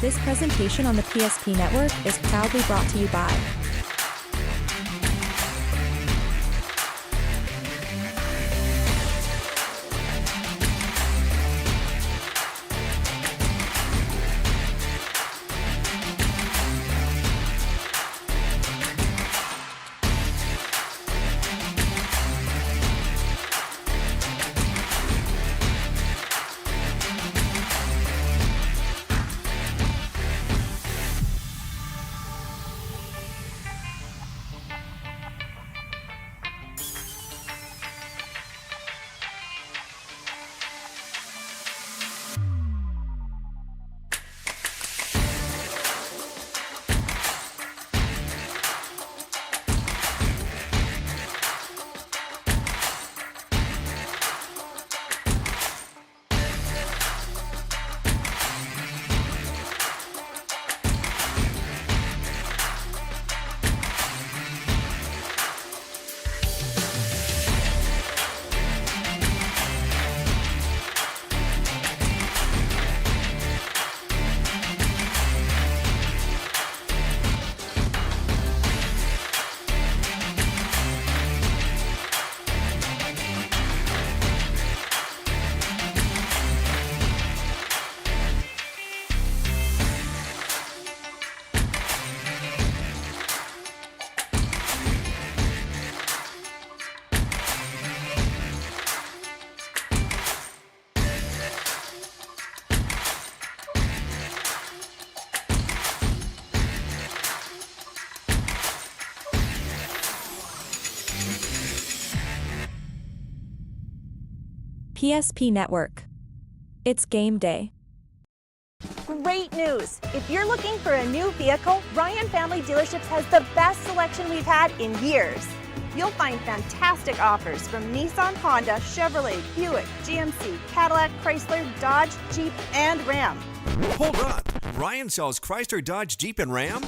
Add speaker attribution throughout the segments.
Speaker 1: This presentation on the PSP Network is proudly brought to you by PSP Network. It's game day.
Speaker 2: Great news! If you're looking for a new vehicle, Ryan Family Dealerships has the best selection we've had in years. You'll find fantastic offers from Nissan, Honda, Chevrolet, Buick, GMC, Cadillac, Chrysler, Dodge, Jeep, and Ram.
Speaker 3: Hold on! Ryan sells Chrysler, Dodge, Jeep, and Ram?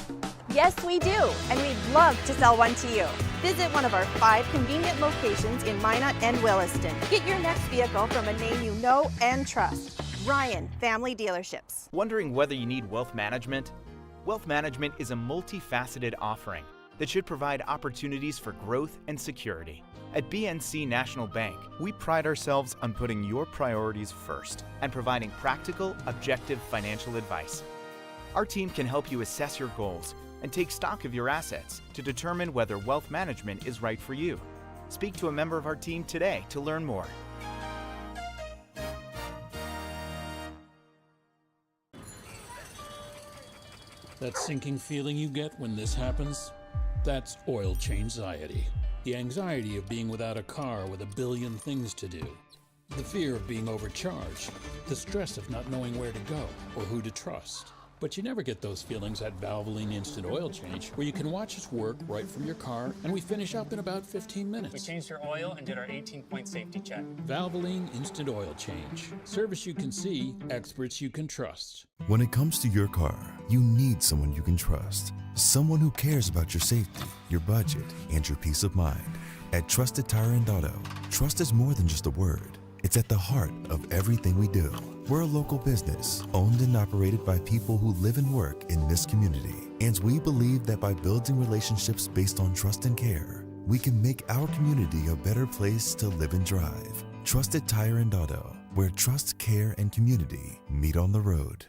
Speaker 2: Yes, we do, and we'd love to sell one to you. Visit one of our 5 convenient locations in Minot and Williston. Get your next vehicle from a name you know and trust. Ryan Family Dealerships.
Speaker 4: Wondering whether you need wealth management? Wealth management is a multifaceted offering that should provide opportunities for growth and security. At BNC National Bank, we pride ourselves on putting your priorities first and providing practical, objective financial advice. Our team can help you assess your goals and take stock of your assets to determine whether wealth management is right for you. Speak to a member of our team today to learn more.
Speaker 5: That sinking feeling you get when this happens? That's oil change-anxiety. The anxiety of being without a car with a billion things to do. The fear of being overcharged. The stress of not knowing where to go or who to trust. But you never get those feelings at Valvoline Instant Oil Change, where you can watch us work right from your car, and we finish up in about 15 minutes.
Speaker 6: We changed your oil and did our 18-point safety check.
Speaker 5: Valvoline Instant Oil Change. Service you can see, experts you can trust.
Speaker 7: When it comes to your car, you need someone you can trust. Someone who cares about your safety, your budget, and your peace of mind. At Trusted Tire and Auto, trust is more than just a word. It's at the heart of everything we do. We're a local business, owned and operated by people who live and work in this community. And we believe that by building relationships based on trust and care, we can make our community a better place to live and drive. Trusted Tire and Auto, where trust, care, and community meet on the road.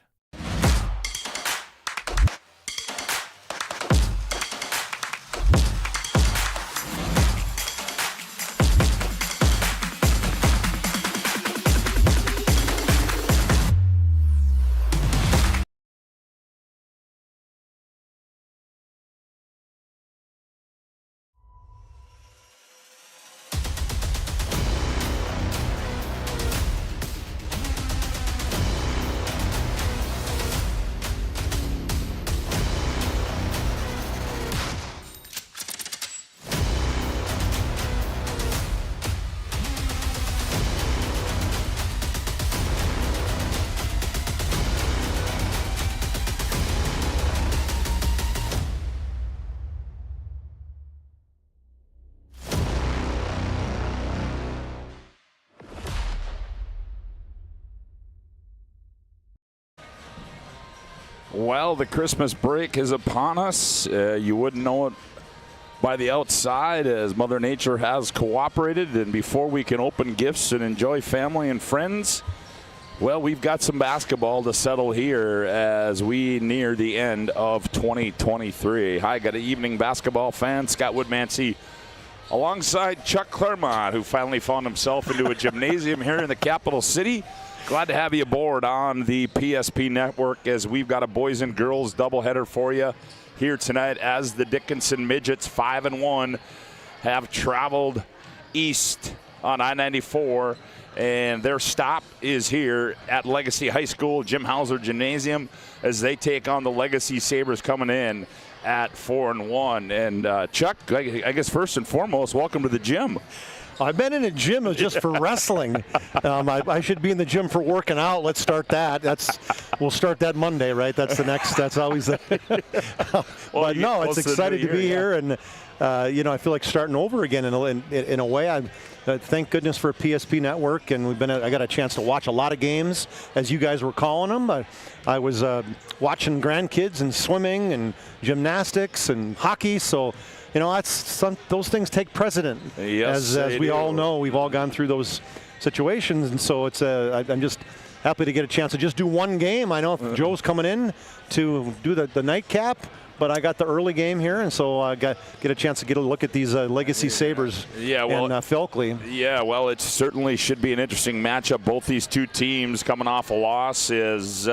Speaker 8: Well, the Christmas break is upon us. You wouldn't know it by the outside as Mother Nature has cooperated. And before we can open gifts and enjoy family and friends, well, we've got some basketball to settle here as we near the end of 2023. Hi, good evening, basketball fans. Scott Woodmansee alongside Chuck Clairmont, who finally found himself into a gymnasium here in the capital city. Glad to have you aboard on the PSP network as we've got a boys and girls doubleheader for you here tonight as the Dickinson Midgets 5-1 have traveled east on I-94. And their stop is here at Legacy High School, Jim Hauser Gymnasium, as they take on the Legacy Sabers coming in at 4-1. And Chuck, I guess first and foremost, welcome to the gym.
Speaker 9: I've been in a gym just for wrestling. I should be in the gym for working out. Let's start that. We'll start that Monday, right? That's the next. That's always the. But no, it's excited to be here, and I feel like starting over again in a way. Thank goodness for PSP Network, and I got a chance to watch a lot of games as you guys were calling them. I was watching grandkids and swimming and gymnastics and hockey, so those things take precedent.
Speaker 8: Yes,
Speaker 9: as we all know, we've all gone through those situations, and so I'm just happy to get a chance to just do one game. I know Joe's coming in to do the nightcap, but I got the early game here, and so I get a chance to get a look at these Legacy Sabers and Filkley.
Speaker 8: Yeah, well, it certainly should be an interesting matchup. Both these two teams coming off a loss is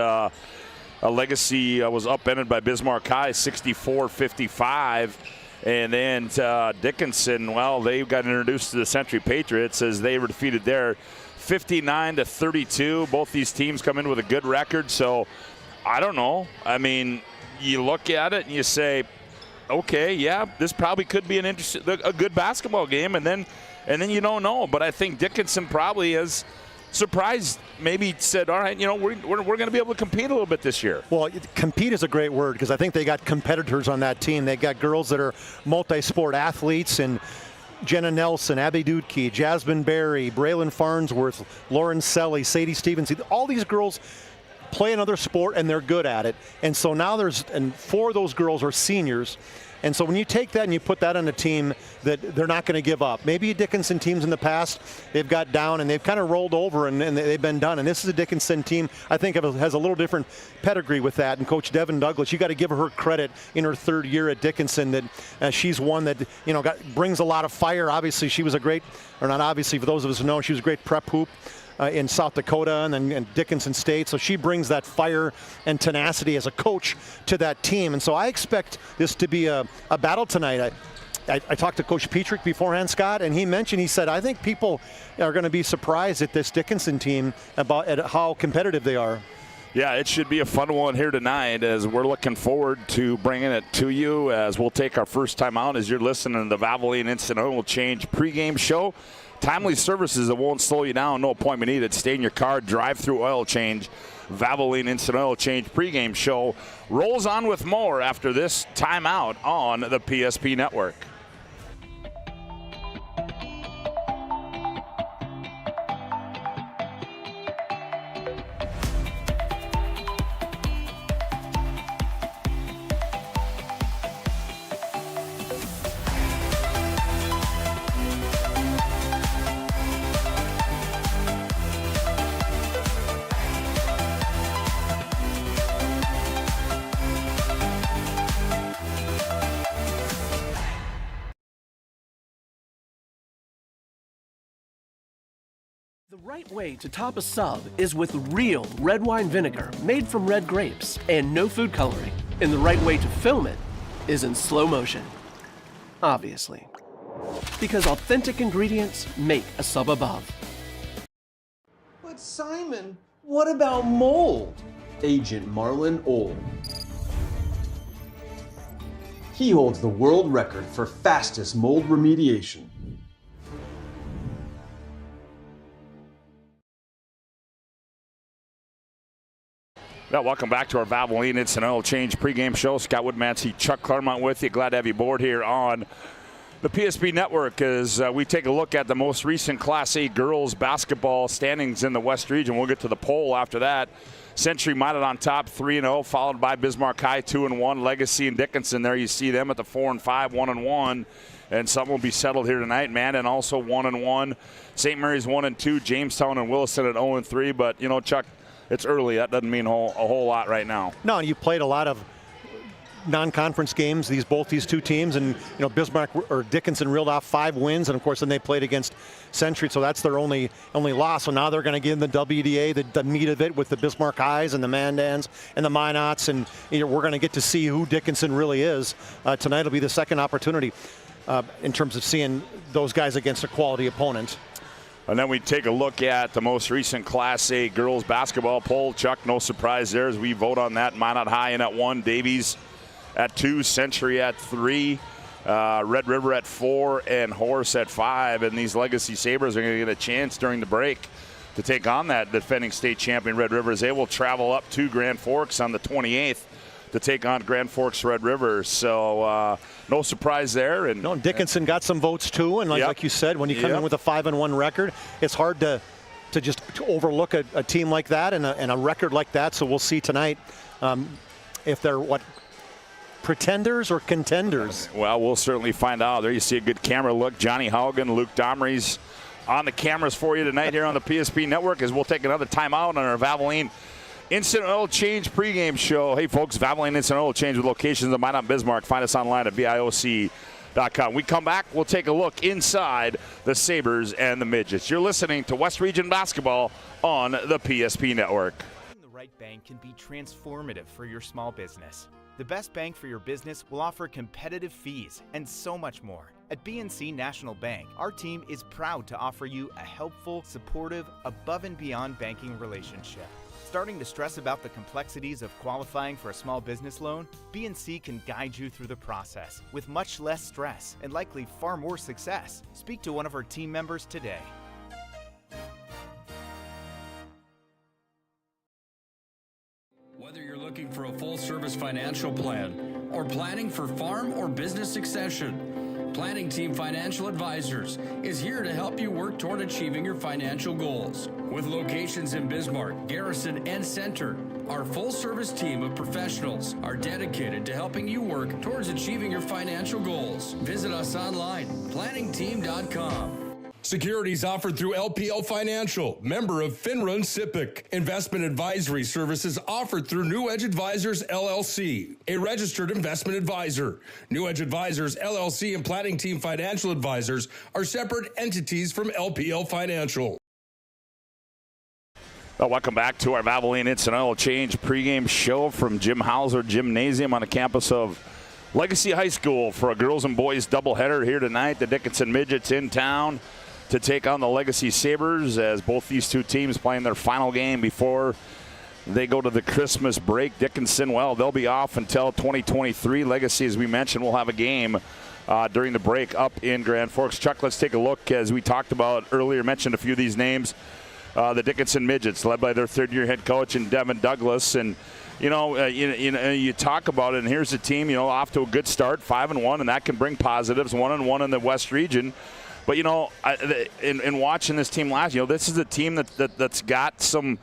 Speaker 8: Legacy was upended by Bismarck High 64-55. And then Dickinson, well, they got introduced to the Century Patriots as they were defeated there 59-32. Both these teams come in with a good record, so I don't know. I mean, you look at it and you say, okay, yeah, this probably could be a good basketball game, and then you don't know. But I think Dickinson probably has surprised, maybe said, all right, we're going to be able to compete a little bit this year.
Speaker 9: Well, compete is a great word because I think they got competitors on that team. They got girls that are multi-sport athletes, and Jenna Nelson, Abby Dudke, Jasmine Berry, Braylon Farnsworth, Lauren Selly, Sadie Stevens. All these girls play another sport and they're good at it. And so now four of those girls are seniors. And so when you take that and you put that on a team that they're not going to give up. Maybe Dickinson teams in the past, they've got down and they've kind of rolled over and they've been done. And this is a Dickinson team, I think, has a little different pedigree with that. And Coach Devin Douglas, you got to give her credit in her third year at Dickinson that she's one that, brings a lot of fire. Obviously, she was for those of us who know, she was a great prep hoop in South Dakota and Dickinson State. So she brings that fire and tenacity as a coach to that team. And so I expect this to be a battle tonight. I talked to Coach Petrick beforehand, Scott, and he said, I think people are going to be surprised at this Dickinson team at how competitive they are.
Speaker 8: Yeah, it should be a fun one here tonight as we're looking forward to bringing it to you as we'll take our first time out as you're listening to the Valvoline Instant Oil Change pregame show. Timely services that won't slow you down, no appointment needed. Stay in your car, drive through oil change. Valvoline Instant Oil Change pregame show rolls on with more after this timeout on the PSP Network.
Speaker 10: The right way to top a sub is with real red wine vinegar made from red grapes and no food coloring. And the right way to film it is in slow motion. Obviously. Because authentic ingredients make a sub above.
Speaker 11: But Simon, what about mold? Agent Marlon Old. He holds the world record for fastest mold remediation.
Speaker 8: Yeah, welcome back to our Valvoline Instant Oil Change pregame show. Scott Woodmansee, Chuck Clairmont with you. Glad to have you aboard here on the PSP Network as we take a look at the most recent Class A girls basketball standings in the West region. We'll get to the poll after that. Century Minot on top, 3-0, followed by Bismarck High, 2-1. Legacy and Dickinson, there you see them at the 4-5, 1-1. And some will be settled here tonight. Mandan also 1-1. St. Mary's 1-2. Jamestown and Williston at 0-3. But, you know, Chuck, it's early. That doesn't mean a whole lot right now.
Speaker 9: No, you played a lot of non-conference games, both these two teams, and Bismarck or Dickinson reeled off 5 wins, and of course then they played against Century, so that's their only loss. So now they're going to get in the WDA, the meat of it, with the Bismarck Highs and the Mandans and the Minots, and we're going to get to see who Dickinson really is. Tonight will be the second opportunity in terms of seeing those guys against a quality opponent.
Speaker 8: And then we take a look at the most recent Class A girls basketball poll. Chuck, no surprise there as we vote on that. Minot High in at 1, Davies at 2, Century at 3, Red River at 4, and Horace at 5. And these Legacy Sabers are going to get a chance during the break to take on that defending state champion Red River, as they will travel up to Grand Forks on the 28th to take on Grand Forks Red River. So no surprise there. And
Speaker 9: Dickinson got some votes too. And like you said, when you come in with a 5-1 record, it's hard to overlook a team like that and a record like that. So we'll see tonight if they're pretenders or contenders.
Speaker 8: Well, we'll certainly find out. There you see a good camera look. Johnny Haugen, Luke Domrey's on the cameras for you tonight here on the PSP Network, as we'll take another timeout on our Valvoline Instant Oil Change pregame show. Hey, folks, Valvoline Instant Oil Change with locations in Minot, Bismarck. Find us online at VIOC.com. We come back, we'll take a look inside the Sabers and the Midgets. You're listening to West Region Basketball on the PSP Network.
Speaker 4: The right bank can be transformative for your small business. The best bank for your business will offer competitive fees and so much more. At BNC National Bank, our team is proud to offer you a helpful, supportive, above and beyond banking relationship. Starting to stress about the complexities of qualifying for a small business loan? BNC can guide you through the process with much less stress and likely far more success. Speak to one of our team members today.
Speaker 12: Whether you're looking for a full-service financial plan or planning for farm or business succession, Planning Team Financial Advisors is here to help you work toward achieving your financial goals. With locations in Bismarck, Garrison, and Center, our full-service team of professionals are dedicated to helping you work towards achieving your financial goals. Visit us online, planningteam.com.
Speaker 13: Securities offered through LPL Financial, member of FINRA and SIPC. Investment advisory services offered through New Edge Advisors, LLC, a registered investment advisor. New Edge Advisors, LLC, and Planning Team Financial Advisors are separate entities from LPL Financial.
Speaker 8: Well, welcome back to our Valvoline Instant Oil Change pregame show from Jim Hauser Gymnasium on the campus of Legacy High School for a girls and boys doubleheader here tonight. The Dickinson Midgets in town to take on the Legacy Sabers, as both these two teams playing their final game before they go to the Christmas break. Dickinson, well, they'll be off until 2023. Legacy, as we mentioned, will have a game during the break up in Grand Forks. Chuck, let's take a look, as we talked about earlier, mentioned a few of these names. The Dickinson Midgets, led by their third-year head coach in Devin Douglas. And you talk about it, and here's the team, off to a good start, 5-1, and that can bring positives, 1-1 in the West Region. But, in watching this team last, this is a team that's got some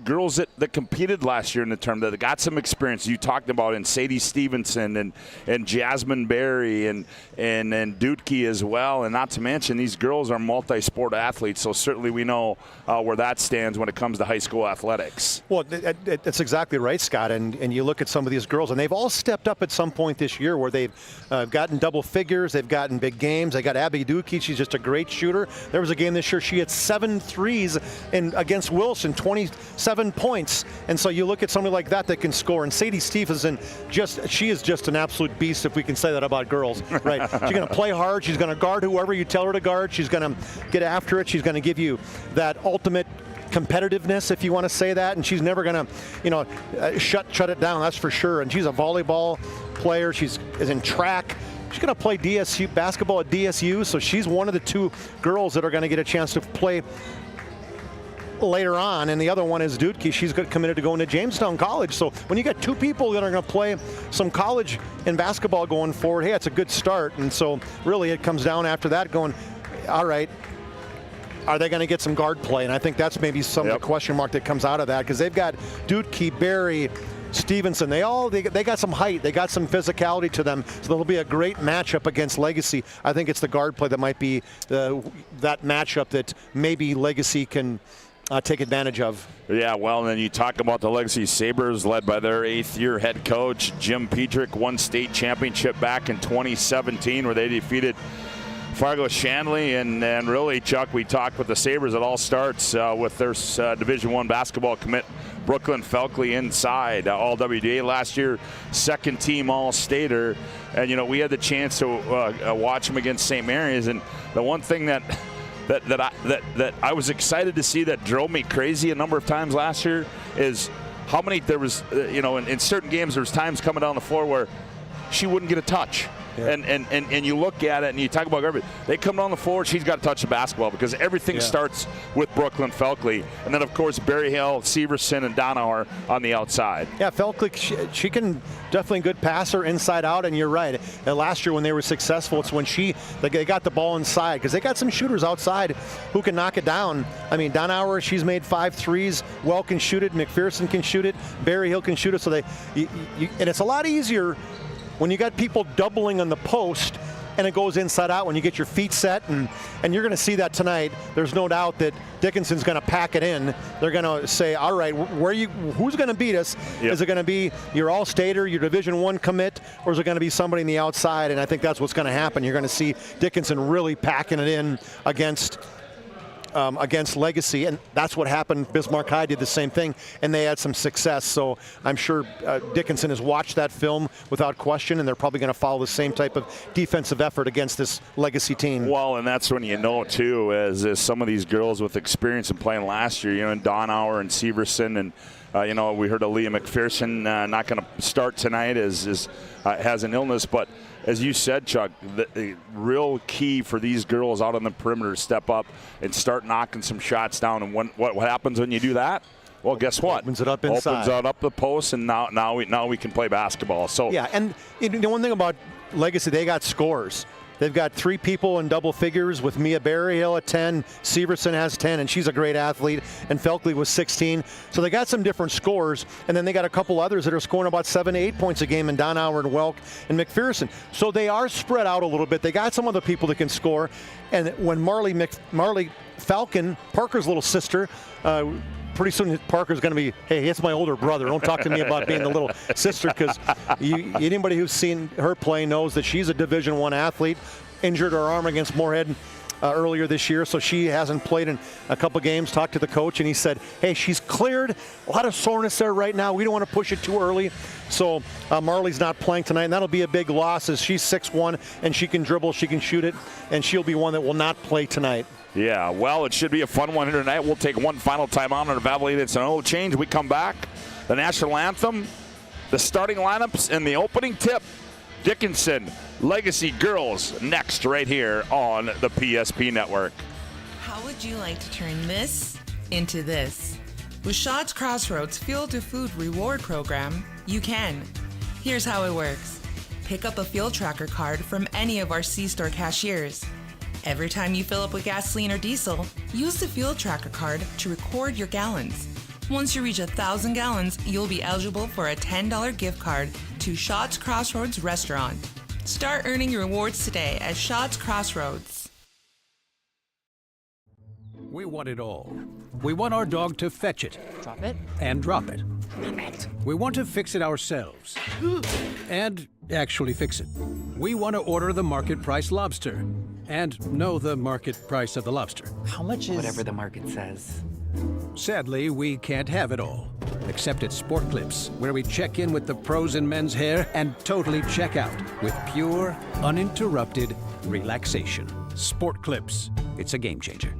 Speaker 8: girls that competed last year in the tournament, that got some experience. You talked about in Sadie Stevenson and Jasmine Berry and Dutke as well. And not to mention, these girls are multi-sport athletes, so certainly we know where that stands when it comes to high school athletics.
Speaker 9: Well, that's exactly right, Scott. And you look at some of these girls, and they've all stepped up at some point this year where they've gotten double figures, they've gotten big games. They got Abby Dutke, she's just a great shooter. There was a game this year, she had 7 threes against Wilson, 27 points. And so you look at somebody like that can score. And Sadie Stevenson, she is just an absolute beast, if we can say that about girls, right? She's going to play hard. She's going to guard whoever you tell her to guard. She's going to get after it. She's going to give you that ultimate competitiveness, if you want to say that. And she's never going to, shut it down. That's for sure. And she's a volleyball player. She's in track. She's going to play DSU basketball at DSU. So she's one of the 2 girls that are going to get a chance to play later on, and the other one is Dutke. She's committed to going to Jamestown College. So when you got 2 people that are going to play some college in basketball going forward, hey, that's a good start. And so really it comes down after that going, all right, are they going to get some guard play? And I think that's maybe some of the question mark that comes out of that, because they've got Dudke, Berry, Stevenson. They got some height. They got some physicality to them. So it'll be a great matchup against Legacy. I think it's the guard play that might be that matchup that maybe Legacy can take advantage of.
Speaker 8: Yeah, well, and then you talk about the Legacy Sabers, led by their 8th-year head coach, Jim Petrick, won state championship back in 2017 where they defeated Fargo Shanley. And really, Chuck, we talked with the Sabers. It all starts with their Division I basketball commit, Brooklyn Felkley, inside all WDA last year, second team All-Stater. And, you know, we had the chance to watch him against St. Mary's. And the one thing that I was excited to see that drove me crazy a number of times last year is how many there was, in certain games there was times coming down the floor where she wouldn't get a touch. Yeah. And you look at it and you talk about garbage. They come down the floor, she's got to touch the basketball because everything starts with Brooklyn Felkley. And then, of course, Berryhill, Severson, and Donauer on the outside.
Speaker 9: Yeah, Felkley, she can definitely a good passer inside out, and you're right. And last year when they were successful, it's when they got the ball inside because they got some shooters outside who can knock it down. I mean, Donauer, she's made 5 threes. Well can shoot it. McPherson can shoot it. Berryhill can shoot it. So and it's a lot easier when you got people doubling on the post and it goes inside out when you get your feet set, and you're going to see that tonight. There's no doubt that Dickinson's going to pack it in. They're going to say, all right, who's going to beat us? Yep. Is it going to be your All-Stater, your Division I commit, or is it going to be somebody on the outside? And I think that's what's going to happen. You're going to see Dickinson really packing it in against Legacy, and that's what happened. Bismarck High did the same thing, and they had some success. So I'm sure Dickinson has watched that film without question, and they're probably going to follow the same type of defensive effort against this Legacy team.
Speaker 8: Well, and that's when you know, too, as some of these girls with experience in playing last year, and Donauer and Severson, and we heard Aaliyah McPherson not going to start tonight as has an illness, but as you said, Chuck, the real key for these girls out on the perimeter to step up and start knocking some shots down. And what happens when you do that? Well, guess what?
Speaker 9: Opens it up inside.
Speaker 8: Opens it up the post, and now we can play basketball. So
Speaker 9: yeah, and the one thing about Legacy, they got scores. They've got 3 people in double figures with Mia Berryhill at 10. Severson has 10, and she's a great athlete. And Felkley was 16. So they got some different scores. And then they got a couple others that are scoring about 7 to 8 points a game in Donauer and Welk and McPherson. So they are spread out a little bit. They got some other people that can score. And when Marley Falcon, Parker's little sister, pretty soon Parker's going to be, hey, it's my older brother. Don't talk to me about being the little sister, because anybody who's seen her play knows that she's a Division I athlete, injured her arm against Moorhead earlier this year, so she hasn't played in a couple games. Talked to the coach, and he said, hey, she's cleared. A lot of soreness there right now. We don't want to push it too early. So Marley's not playing tonight, and that'll be a big loss as she's 6'1", and she can dribble, she can shoot it, and she'll be one that will not play tonight.
Speaker 8: Yeah, well, it should be a fun one here tonight. We'll take one final time out on the Valvoline. It's an oil change. We come back. The national anthem, the starting lineups, and the opening tip. Dickinson Legacy girls next right here on the PSP Network.
Speaker 14: How would you like to turn this into this? With Shots Crossroads Fuel to Food Reward Program, you can. Here's how it works. Pick up a fuel tracker card from any of our C-store cashiers. Every time you fill up with gasoline or diesel, use the fuel tracker card to record your gallons. Once you reach 1,000 gallons, you'll be eligible for a $10 gift card to Shots Crossroads Restaurant. Start earning your rewards today at Shots Crossroads.
Speaker 15: We want it all. We want our dog to fetch it.
Speaker 16: Drop it.
Speaker 15: And drop it. We want to fix it ourselves. And actually fix it. We want to order the market price lobster. And know the market price of the lobster.
Speaker 16: How much is... Whatever the market says.
Speaker 15: Sadly, we can't have it all. Except at Sport Clips, where we check in with the pros in men's hair and totally check out with pure, uninterrupted relaxation. Sport Clips. It's a game changer.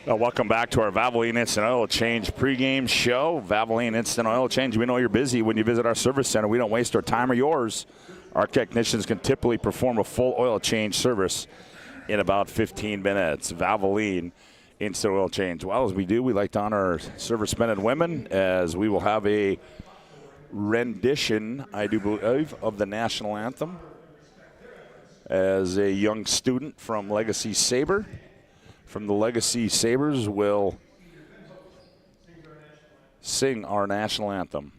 Speaker 8: Welcome back to our Valvoline Instant Oil Change pregame show. Valvoline Instant Oil Change. We know you're busy when you visit our service center. We don't waste our time or yours. Our technicians can typically perform a full oil change service in about 15 minutes. Valvoline Instant Oil Change. Well, as we do, we like to honor our servicemen and women, as we will have a rendition, I do believe, of the national anthem. as a young student from Legacy Saber. From the Legacy Sabers will sing our national anthem.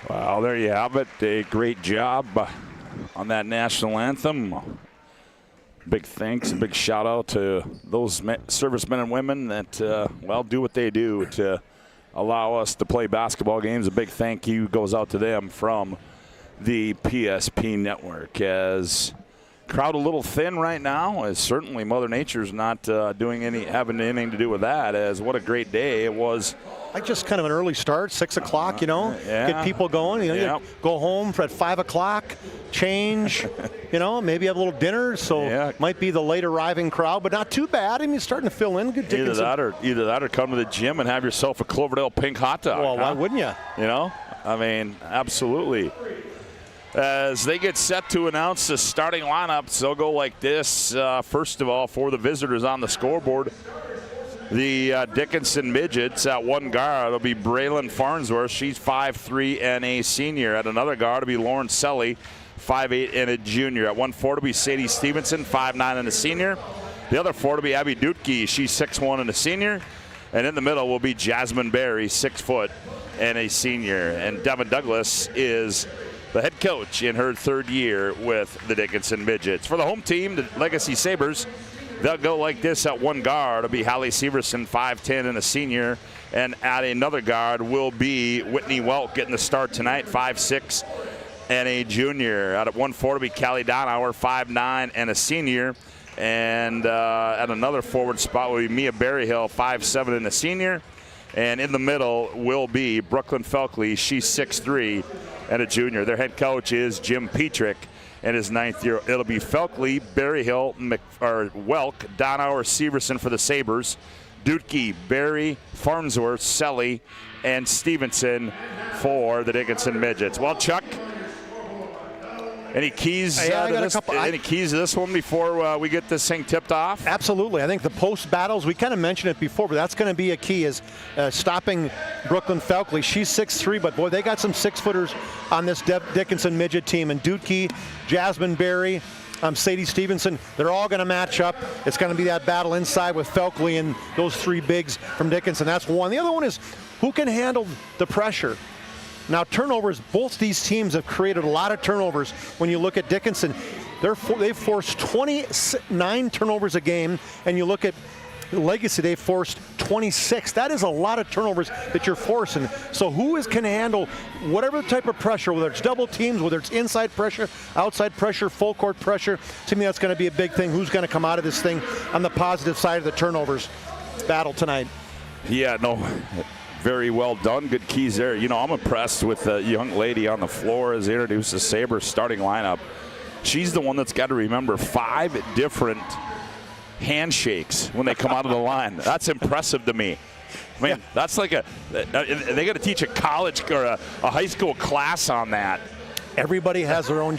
Speaker 8: Well, there you have it. A great job on that national anthem. Big thanks, a big shout out to those servicemen and women that, well, do what they do to allow us to play basketball games. A big thank you goes out to them from the PSP network. As crowd a little thin right now, as certainly Mother Nature's not having anything to do with that, as what a great day it was.
Speaker 9: Like just kind of an early start, 6 o'clock, get people going. You go home at 5 o'clock, change, maybe have a little dinner. So might be the late arriving crowd, but not too bad. I mean, starting to fill in. Good Dickinson.
Speaker 8: Either that or come to the gym and have yourself a Cloverdale pink hot dog.
Speaker 9: Well, why wouldn't you?
Speaker 8: I mean, absolutely. As they get set to announce the starting lineups, they'll go like this. First of all, for the visitors on the scoreboard, the Dickinson Midgets at one guard will be Braylon Farnsworth. She's 5'3" and a senior. At another guard will be Lauren Selly, 5'8" and a junior. At 1-4 will be Sadie Stevenson, 5'9" and a senior. The other 4 will be Abby Dutke. She's 6'1" and a senior. And in the middle will be Jasmine Berry, 6 foot and a senior. And Devin Douglas is the head coach in her 3rd year with the Dickinson Midgets. For the home team, the Legacy Sabers, they'll go like this. At one guard will be Hallie Severson, 5'10" and a senior. And at another guard will be Whitney Welk getting the start tonight, 5'6" and a junior. Out at 1-4 will be Callie Donauer, 5'9" and a senior. And at another forward spot will be Mia Berryhill, 5'7" and a senior. And in the middle will be Brooklyn Felkley. She's 6'3" and a junior. Their head coach is Jim Petrick in his 9th year. It'll be Felkley, Berryhill, Welk, Donauer, Severson for the Sabers, Dutke, Berry, Farnsworth, Selly, and Stevenson for the Dickinson Midgets. Well, Chuck, any keys any keys to this one before we get this thing tipped off?
Speaker 9: Absolutely. I think the post battles, we kind of mentioned it before, but that's going to be a key, is stopping Brooklyn Felkley. She's 6'3", but boy, they got some 6-footers on this Dickinson Midget team. And Dutke, Jasmine Berry, Sadie Stevenson, they're all going to match up. It's going to be that battle inside with Felkley and those 3 bigs from Dickinson. That's one. The other one is who can handle the pressure. Now, turnovers, both these teams have created a lot of turnovers. When you look at Dickinson, they've forced 29 turnovers a game, and you look at Legacy, they've forced 26. That is a lot of turnovers that you're forcing. So who can handle whatever type of pressure, whether it's double teams, whether it's inside pressure, outside pressure, full court pressure? To me, that's going to be a big thing. Who's going to come out of this thing on the positive side of the turnovers battle tonight?
Speaker 8: Yeah, no. Very well done. Good keys there. I'm impressed with the young lady on the floor as they introduce the Sabres starting lineup. She's the one that's got to remember 5 different handshakes when they come out of the line. That's impressive to me. I mean, that's like they got to teach a college or a high school class on that.
Speaker 9: Everybody has their own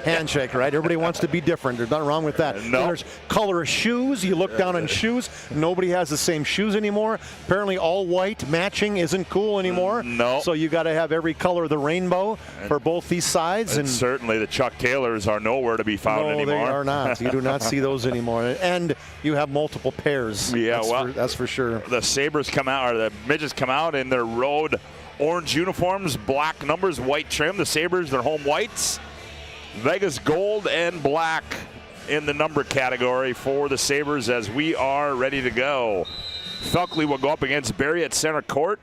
Speaker 9: handshake, right? Everybody wants to be different. There's nothing wrong with that.
Speaker 8: No.
Speaker 9: There's color of shoes. You look down on shoes. Nobody has the same shoes anymore. Apparently all white matching isn't cool anymore.
Speaker 8: No.
Speaker 9: So you got to have every color of the rainbow for both these sides.
Speaker 8: And certainly the Chuck Taylors are nowhere to be found anymore.
Speaker 9: No, they are not. You do not see those anymore. And you have multiple pairs.
Speaker 8: Yeah,
Speaker 9: that's for sure.
Speaker 8: The Sabres come out, or the Midgets come out in their road orange uniforms, black numbers, white trim. The Sabres, their home whites. Vegas gold and black in the number category for the Sabres as we are ready to go. Felkley will go up against Barry at center court.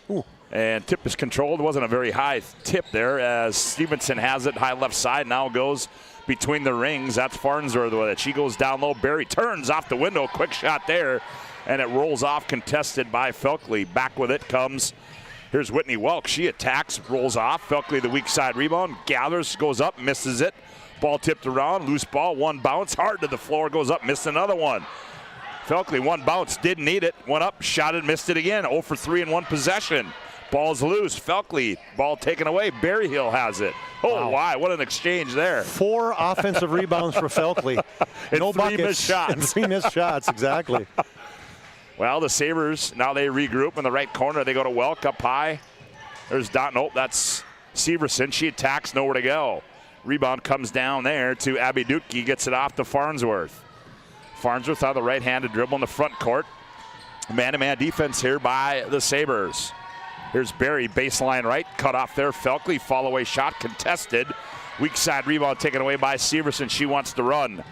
Speaker 9: Ooh.
Speaker 8: And tip is controlled. It wasn't a very high tip there as Stevenson has it high left side. Now goes between the rings. That's Farnsworth with it. She goes down low. Barry turns off the window. Quick shot there. And it rolls off, contested by Felkley. Back with it comes, here's Whitney Welk. She attacks, rolls off. Felkley, the weak side rebound, gathers, goes up, misses it. Ball tipped around, loose ball, one bounce, hard to the floor, goes up, missed another one. Felkley, one bounce, didn't need it, went up, shot it, missed it again. 0 for 3 in one possession. Ball's loose. Felkley, ball taken away. Berryhill has it. Oh, wow. What an exchange there.
Speaker 9: 4 offensive rebounds for Felkley. No
Speaker 8: 3 missed shots.
Speaker 9: And 3 missed shots, exactly.
Speaker 8: Well, the Sabres, now they regroup in the right corner. They go to Welk up high. There's Dot. Nope, that's Severson. She attacks, nowhere to go. Rebound comes down there to Abby Dutke. Gets it off to Farnsworth. Farnsworth on the right-handed dribble in the front court. Man-to-man defense here by the Sabres. Here's Barry, baseline right, cut off there. Felkley, fall-away shot, contested. Weak side rebound taken away by Severson. She wants to run.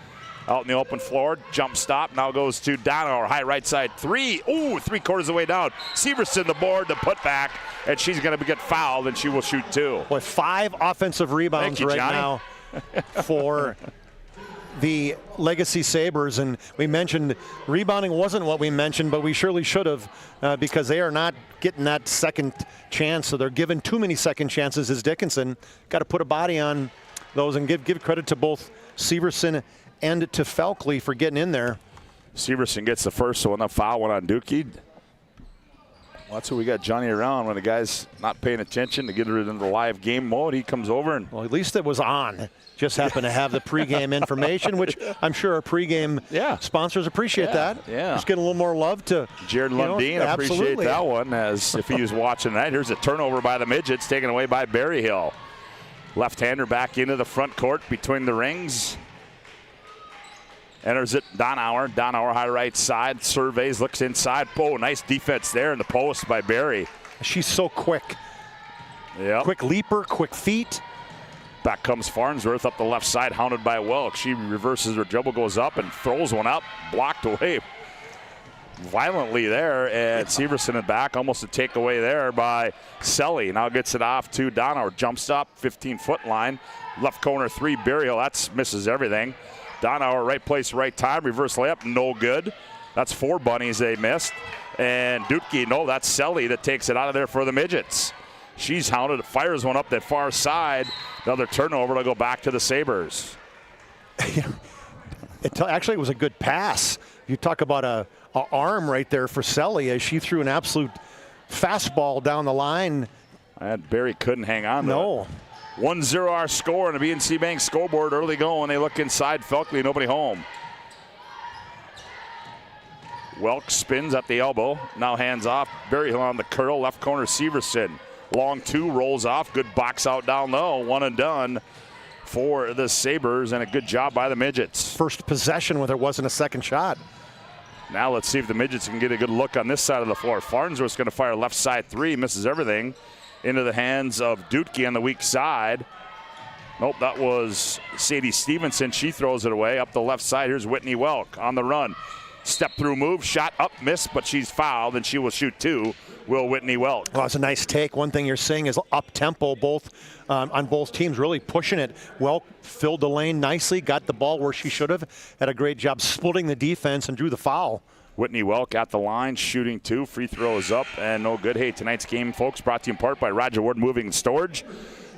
Speaker 8: Out in the open floor, jump stop, now goes to Donauer, high right side, 3. Ooh, 3/4 of the way down. Severson the board, the putback, and she's going to get fouled, and she will shoot 2.
Speaker 9: Boy, 5 offensive rebounds right now for the Legacy Sabres. And we mentioned rebounding wasn't what we mentioned, but we surely should have because they are not getting that second chance. So they're given too many second chances as Dickinson. Got to put a body on those and give credit to both Severson and to Felkley for getting in there.
Speaker 8: Severson gets the first one, a foul one on Dookie. Well, that's who we got Johnny around when the guy's not paying attention to get it into the live game mode. He comes over and.
Speaker 9: Well, at least it was on. Just happened to have the pregame information, which I'm sure our pregame sponsors appreciate that.
Speaker 8: Yeah.
Speaker 9: Just get a little more love to
Speaker 8: Jared Lundeen. Appreciate that one as if he was watching that. Here's a turnover by the Midgets taken away by Berryhill. Left-hander back into the front court between the rings. Enters it, Donauer. Donauer high right side, surveys, looks inside. Oh, nice defense there in the post by Barry.
Speaker 9: She's so quick.
Speaker 8: Yeah.
Speaker 9: Quick leaper, quick feet.
Speaker 8: Back comes Farnsworth up the left side, hounded by Welk. She reverses her dribble, goes up and throws one up, blocked away violently there. And Severson in back, almost a takeaway there by Selly. Now gets it off to Donauer. Jumps up, 15-foot line. Left corner 3, Berryhill. That's misses everything. Donauer, right place, right time. Reverse layup, no good. That's 4 bunnies they missed. And Dutke, no, that's Selly that takes it out of there for the Midgets. She's hounded, fires one up that far side. Another turnover to go back to the Sabres.
Speaker 9: Actually, it was a good pass. You talk about a arm right there for Selly as she threw an absolute fastball down the line.
Speaker 8: And Barry couldn't hang on to
Speaker 9: No.
Speaker 8: it. 1-0 our score on the BNC Bank scoreboard. Early going. They look inside. Felkley, nobody home. Welk spins at the elbow. Now hands off. Berryhill on the curl. Left corner, Severson. Long 2, rolls off. Good box out down low. 1 and done for the Sabres, and a good job by the Midgets.
Speaker 9: First possession when there wasn't a second shot.
Speaker 8: Now let's see if the Midgets can get a good look on this side of the floor. Farnsworth's going to fire left side 3. Misses everything. Into the hands of Dutke on the weak side. Nope, that was Sadie Stevenson. She throws it away up the left side. Here's Whitney Welk on the run. Step through move, shot up, miss, but she's fouled, and she will shoot 2. Will Whitney Welk.
Speaker 9: Well, it's a nice take. One thing you're seeing is up-tempo on both teams, really pushing it. Welk filled the lane nicely, got the ball where she should have. Had a great job splitting the defense and drew the foul.
Speaker 8: Whitney Welk at the line, shooting 2. Free throws up and no good. Hey, tonight's game, folks, brought to you in part by Roger Ward Moving and Storage.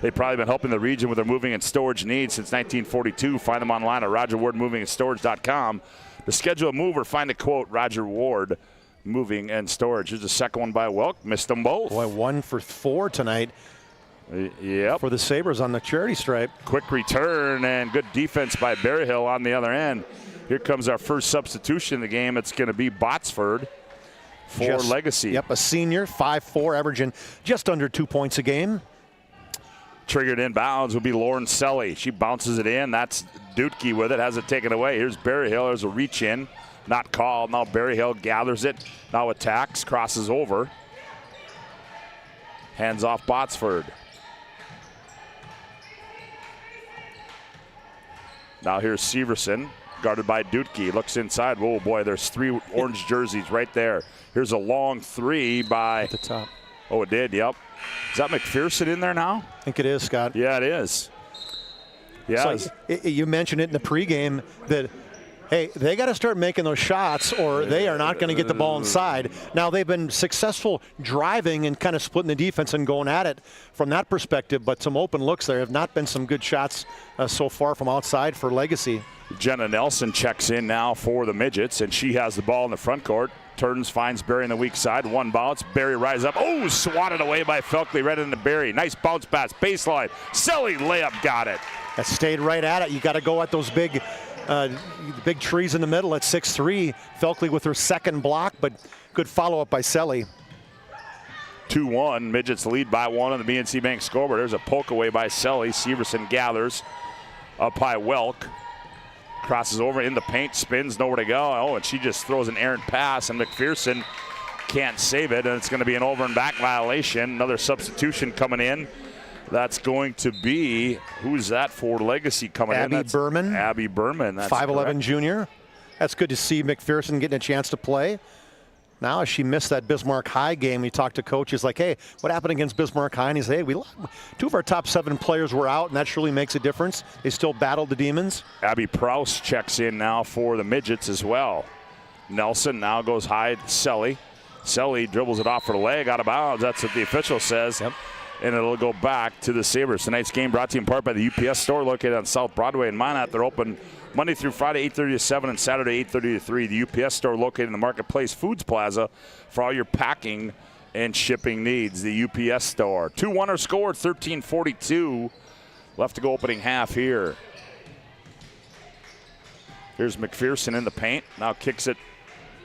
Speaker 8: They've probably been helping the region with their moving and storage needs since 1942. Find them online at RogerWardMovingAndStorage.com. To schedule a move or find a quote, Roger Ward Moving and Storage. Here's the second one by Welk. Missed them both.
Speaker 9: Boy, 1 for 4 tonight.
Speaker 8: Yep.
Speaker 9: For the Sabres on the charity stripe.
Speaker 8: Quick return and good defense by Berryhill on the other end. Here comes our first substitution in the game. It's going to be Botsford for Legacy.
Speaker 9: Yep, a senior, 5'4", averaging just under 2 points a game.
Speaker 8: Triggered inbounds will be Lauren Selly. She bounces it in. That's Dutke with it, has it taken away. Here's Berryhill. There's a reach in. Not called. Now Berryhill gathers it. Now attacks, crosses over. Hands off Botsford. Now here's Severson, guarded by Dutke. Looks inside. Oh boy, there's 3 orange jerseys right there. Here's a long 3 by
Speaker 9: at the top.
Speaker 8: Oh, it did. Yep. Is that McPherson in there now?
Speaker 9: I think it is, Scott.
Speaker 8: Yeah, it is. Yeah.
Speaker 9: So you mentioned it in the pregame that, hey, they got to start making those shots or they are not going to get the ball inside. Now, they've been successful driving and kind of splitting the defense and going at it from that perspective, but some open looks there. Have not been some good shots so far from outside for Legacy.
Speaker 8: Jenna Nelson checks in now for the Midgets, and she has the ball in the front court. Turns, finds Barry on the weak side. One bounce. Barry rises up. Oh, swatted away by Felkley right into Barry. Nice bounce pass. Baseline. Selly layup got it.
Speaker 9: That stayed right at it. You got to go at those big trees in the middle at 6'3". Felkley with her second block, but good follow-up by Selly.
Speaker 8: 2-1. Midgets lead by 1 on the BNC Bank scoreboard. There's a poke away by Selly. Severson gathers. Up high Welk. Crosses over in the paint, spins, nowhere to go. Oh, and she just throws an errant pass, and McPherson can't save it, and it's going to be an over and back violation. Another substitution coming in. That's going to be, who's that for Legacy coming in?
Speaker 9: Abby Berman.
Speaker 8: Abby Berman. That's
Speaker 9: 5'11" junior. That's good to see McPherson getting a chance to play. Now, she missed that Bismarck High game. We talked to coaches like, hey, what happened against Bismarck High? And he said, hey, 2 of our top 7 players were out, and that surely makes a difference. They still battled the Demons.
Speaker 8: Abby Prouse checks in now for the Midgets as well. Nelson now goes high to Selly. Selly dribbles it off for the leg, out of bounds. That's what the official says. Yep. And it'll go back to the Sabres. Tonight's game brought to you in part by the UPS store located on South Broadway in Minot. They're open Monday through Friday, 8:30 to 7, and Saturday, 8:30 to 3. The UPS store located in the Marketplace Foods Plaza for all your packing and shipping needs. The UPS store. 2-1 are scored, 13:42 left to go opening half here. Here's McPherson in the paint. Now kicks it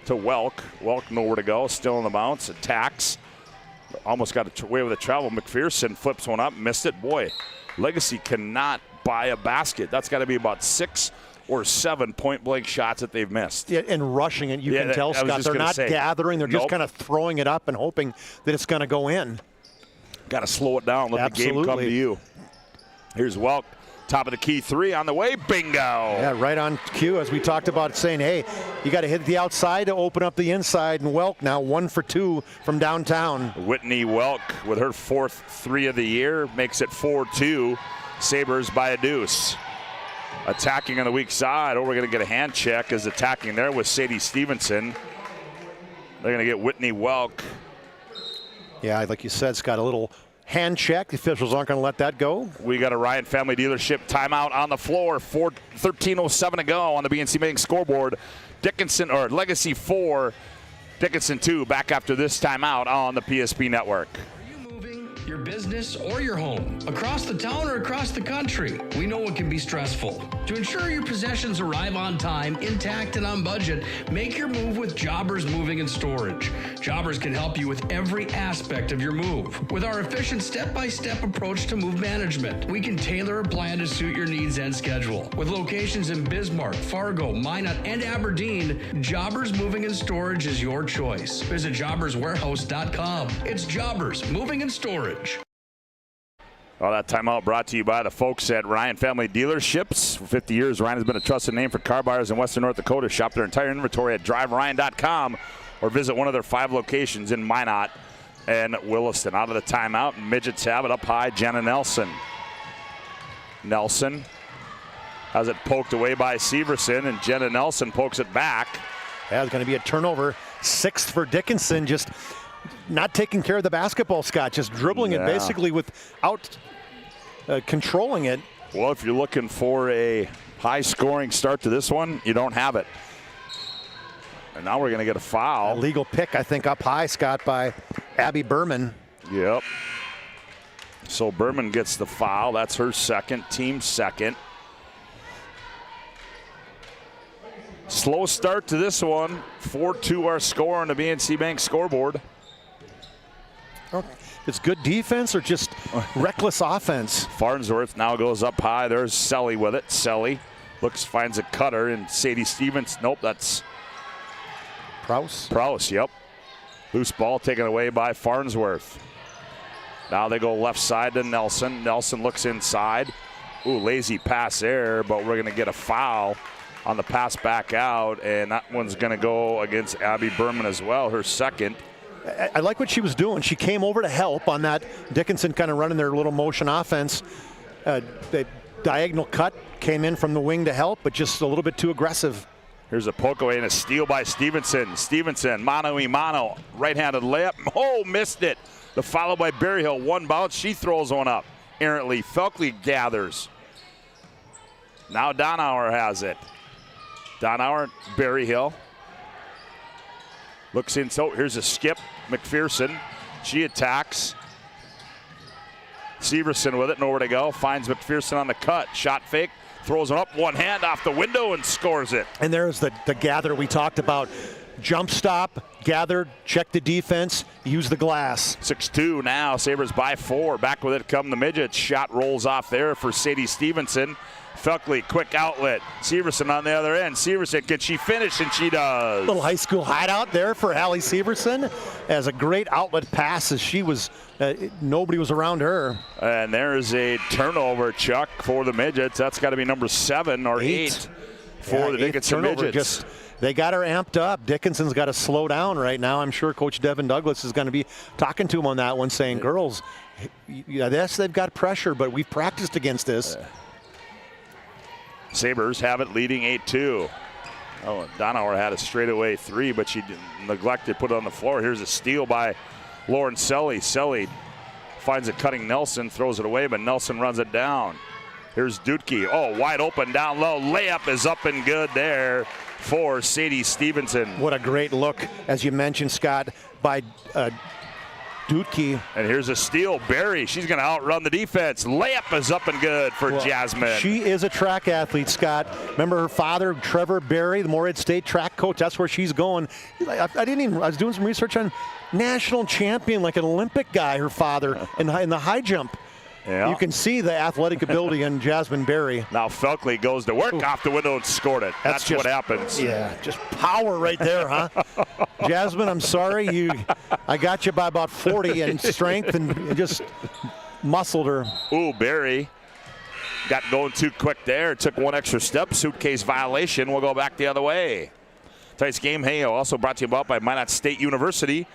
Speaker 8: to Welk. Welk nowhere to go. Still in the bounce. Attacks. Almost got away with a travel. McPherson flips one up. Missed it. Boy, Legacy cannot buy a basket. That's got to be about 6 or 7 point-blank shots that they've missed.
Speaker 9: Yeah, and rushing it, you can tell, Scott. They're not gathering. They're just kind of throwing it up and hoping that it's going to go in.
Speaker 8: Got to slow it down. Let the game come to you. Here's Welk. Top of the key 3 on the way. Bingo.
Speaker 9: Yeah, right on cue, as we talked about, saying, hey, you got to hit the outside to open up the inside. And Welk now 1 for 2 from downtown.
Speaker 8: Whitney Welk with her 4th 3 of the year makes it 4-2. Sabres by a deuce. Attacking on the weak side. Oh, we're going to get a hand check as attacking there with Sadie Stevenson. They're going to get Whitney Welk.
Speaker 9: Yeah, like you said, Scott, a little hand check. The officials aren't going to let that go.
Speaker 8: We got a Ryan Family Dealership timeout on the floor. 13:07 to go on the BNC Bank scoreboard. Dickinson, or Legacy 4, Dickinson 2, back after this timeout on the PSP Network.
Speaker 12: Your business or your home, across the town or across the country. We know it can be stressful. To ensure your possessions arrive on time, intact, and on budget, make your move with Jobbers Moving and Storage. Jobbers can help you with every aspect of your move. With our efficient step-by-step approach to move management, we can tailor a plan to suit your needs and schedule. With locations in Bismarck, Fargo, Minot, and Aberdeen, Jobbers Moving and Storage is your choice. Visit jobberswarehouse.com. It's Jobbers Moving and Storage.
Speaker 8: Well, that timeout brought to you by the folks at Ryan Family Dealerships. For 50 years, Ryan has been a trusted name for car buyers in Western North Dakota. Shop their entire inventory at driveryan.com or visit one of their 5 locations in Minot and Williston. Out of the timeout, Midgets have it up high. Jenna Nelson. Nelson has it poked away by Severson, and Jenna Nelson pokes it back.
Speaker 9: Yeah, it's going to be a turnover. 6th for Dickinson. Just not taking care of the basketball, Scott. Just dribbling it basically without controlling it.
Speaker 8: Well, if you're looking for a high-scoring start to this one, you don't have it. And now we're going to get a foul.
Speaker 9: Legal pick, I think, up high, Scott, by Abby Berman.
Speaker 8: Yep. So Berman gets the foul. That's her second, team second. Slow start to this one. 4-2 our score on the BNC Bank scoreboard.
Speaker 9: It's good defense or just reckless offense?
Speaker 8: Farnsworth now goes up high. There's Selly with it. Selly finds a cutter, and Sadie Stevens. Nope, that's Prowse, yep. Loose ball taken away by Farnsworth. Now they go left side to Nelson. Nelson looks inside. Ooh, lazy pass there, but we're going to get a foul on the pass back out, and that one's going to go against Abby Berman as well, her second.
Speaker 9: I like what she was doing. She came over to help on that. Dickinson kind of running their little motion offense. The diagonal cut came in from the wing to help, but just a little bit too aggressive.
Speaker 8: Here's a poke away and a steal by Stevenson. Stevenson, mano-y-mano, right-handed layup. Oh, missed it. The follow by Berryhill, one bounce. She throws one up errantly. Felkley gathers. Now Donauer has it. Donauer, Berryhill. Looks in, so here's a skip. McPherson, she attacks. Severson with it, nowhere to go. Finds McPherson on the cut. Shot fake, throws it up, one hand off the window and scores it.
Speaker 9: And there's the gather we talked about. Jump stop, gathered, check the defense, use the glass.
Speaker 8: 6-2 now, Sabres by 4. Back with it come the Midgets. Shot rolls off there for Sadie Stevenson. Felkley, quick outlet. Severson on the other end. Severson, can she finish? And she does.
Speaker 9: Little high school hideout there for Allie Severson. As a great outlet pass as she was, nobody was around her.
Speaker 8: And there's a turnover, Chuck, for the Midgets. That's got to be number 7 or 8 for the Dickinson Midgets.
Speaker 9: They got her amped up. Dickinson's got to slow down right now. I'm sure Coach Devin Douglas is going to be talking to him on that one, saying, girls, yes, they've got pressure, but we've practiced against this.
Speaker 8: Sabres have it leading 8-2. Oh, Donauer had a straightaway 3, but she neglected to put it on the floor. Here's a steal by Lauren Selly. Selly finds a cutting Nelson, throws it away, but Nelson runs it down. Here's Dutke. Oh, wide open down low. Layup is up and good there for Sadie Stevenson.
Speaker 9: What a great look, as you mentioned, Scott, by Dutke.
Speaker 8: And here's a steal. Barry, she's going to outrun the defense. Layup is up and good for Jasmine.
Speaker 9: She is a track athlete, Scott. Remember her father, Trevor Barry, the Morehead State track coach. That's where she's going. I was doing some research on national champion, like an Olympic guy, her father, in the high jump.
Speaker 8: Yeah.
Speaker 9: You can see the athletic ability in Jasmine Berry.
Speaker 8: Now Felkley goes to work off the window and scored it. That's what happens.
Speaker 9: Yeah, just power right there, huh? Jasmine, I'm sorry. I got you by about 40 in strength and just muscled her.
Speaker 8: Ooh, Berry got going too quick there. Took one extra step. Suitcase violation. We'll go back the other way. Tonight's game, hey, also brought to you about by Minot State University.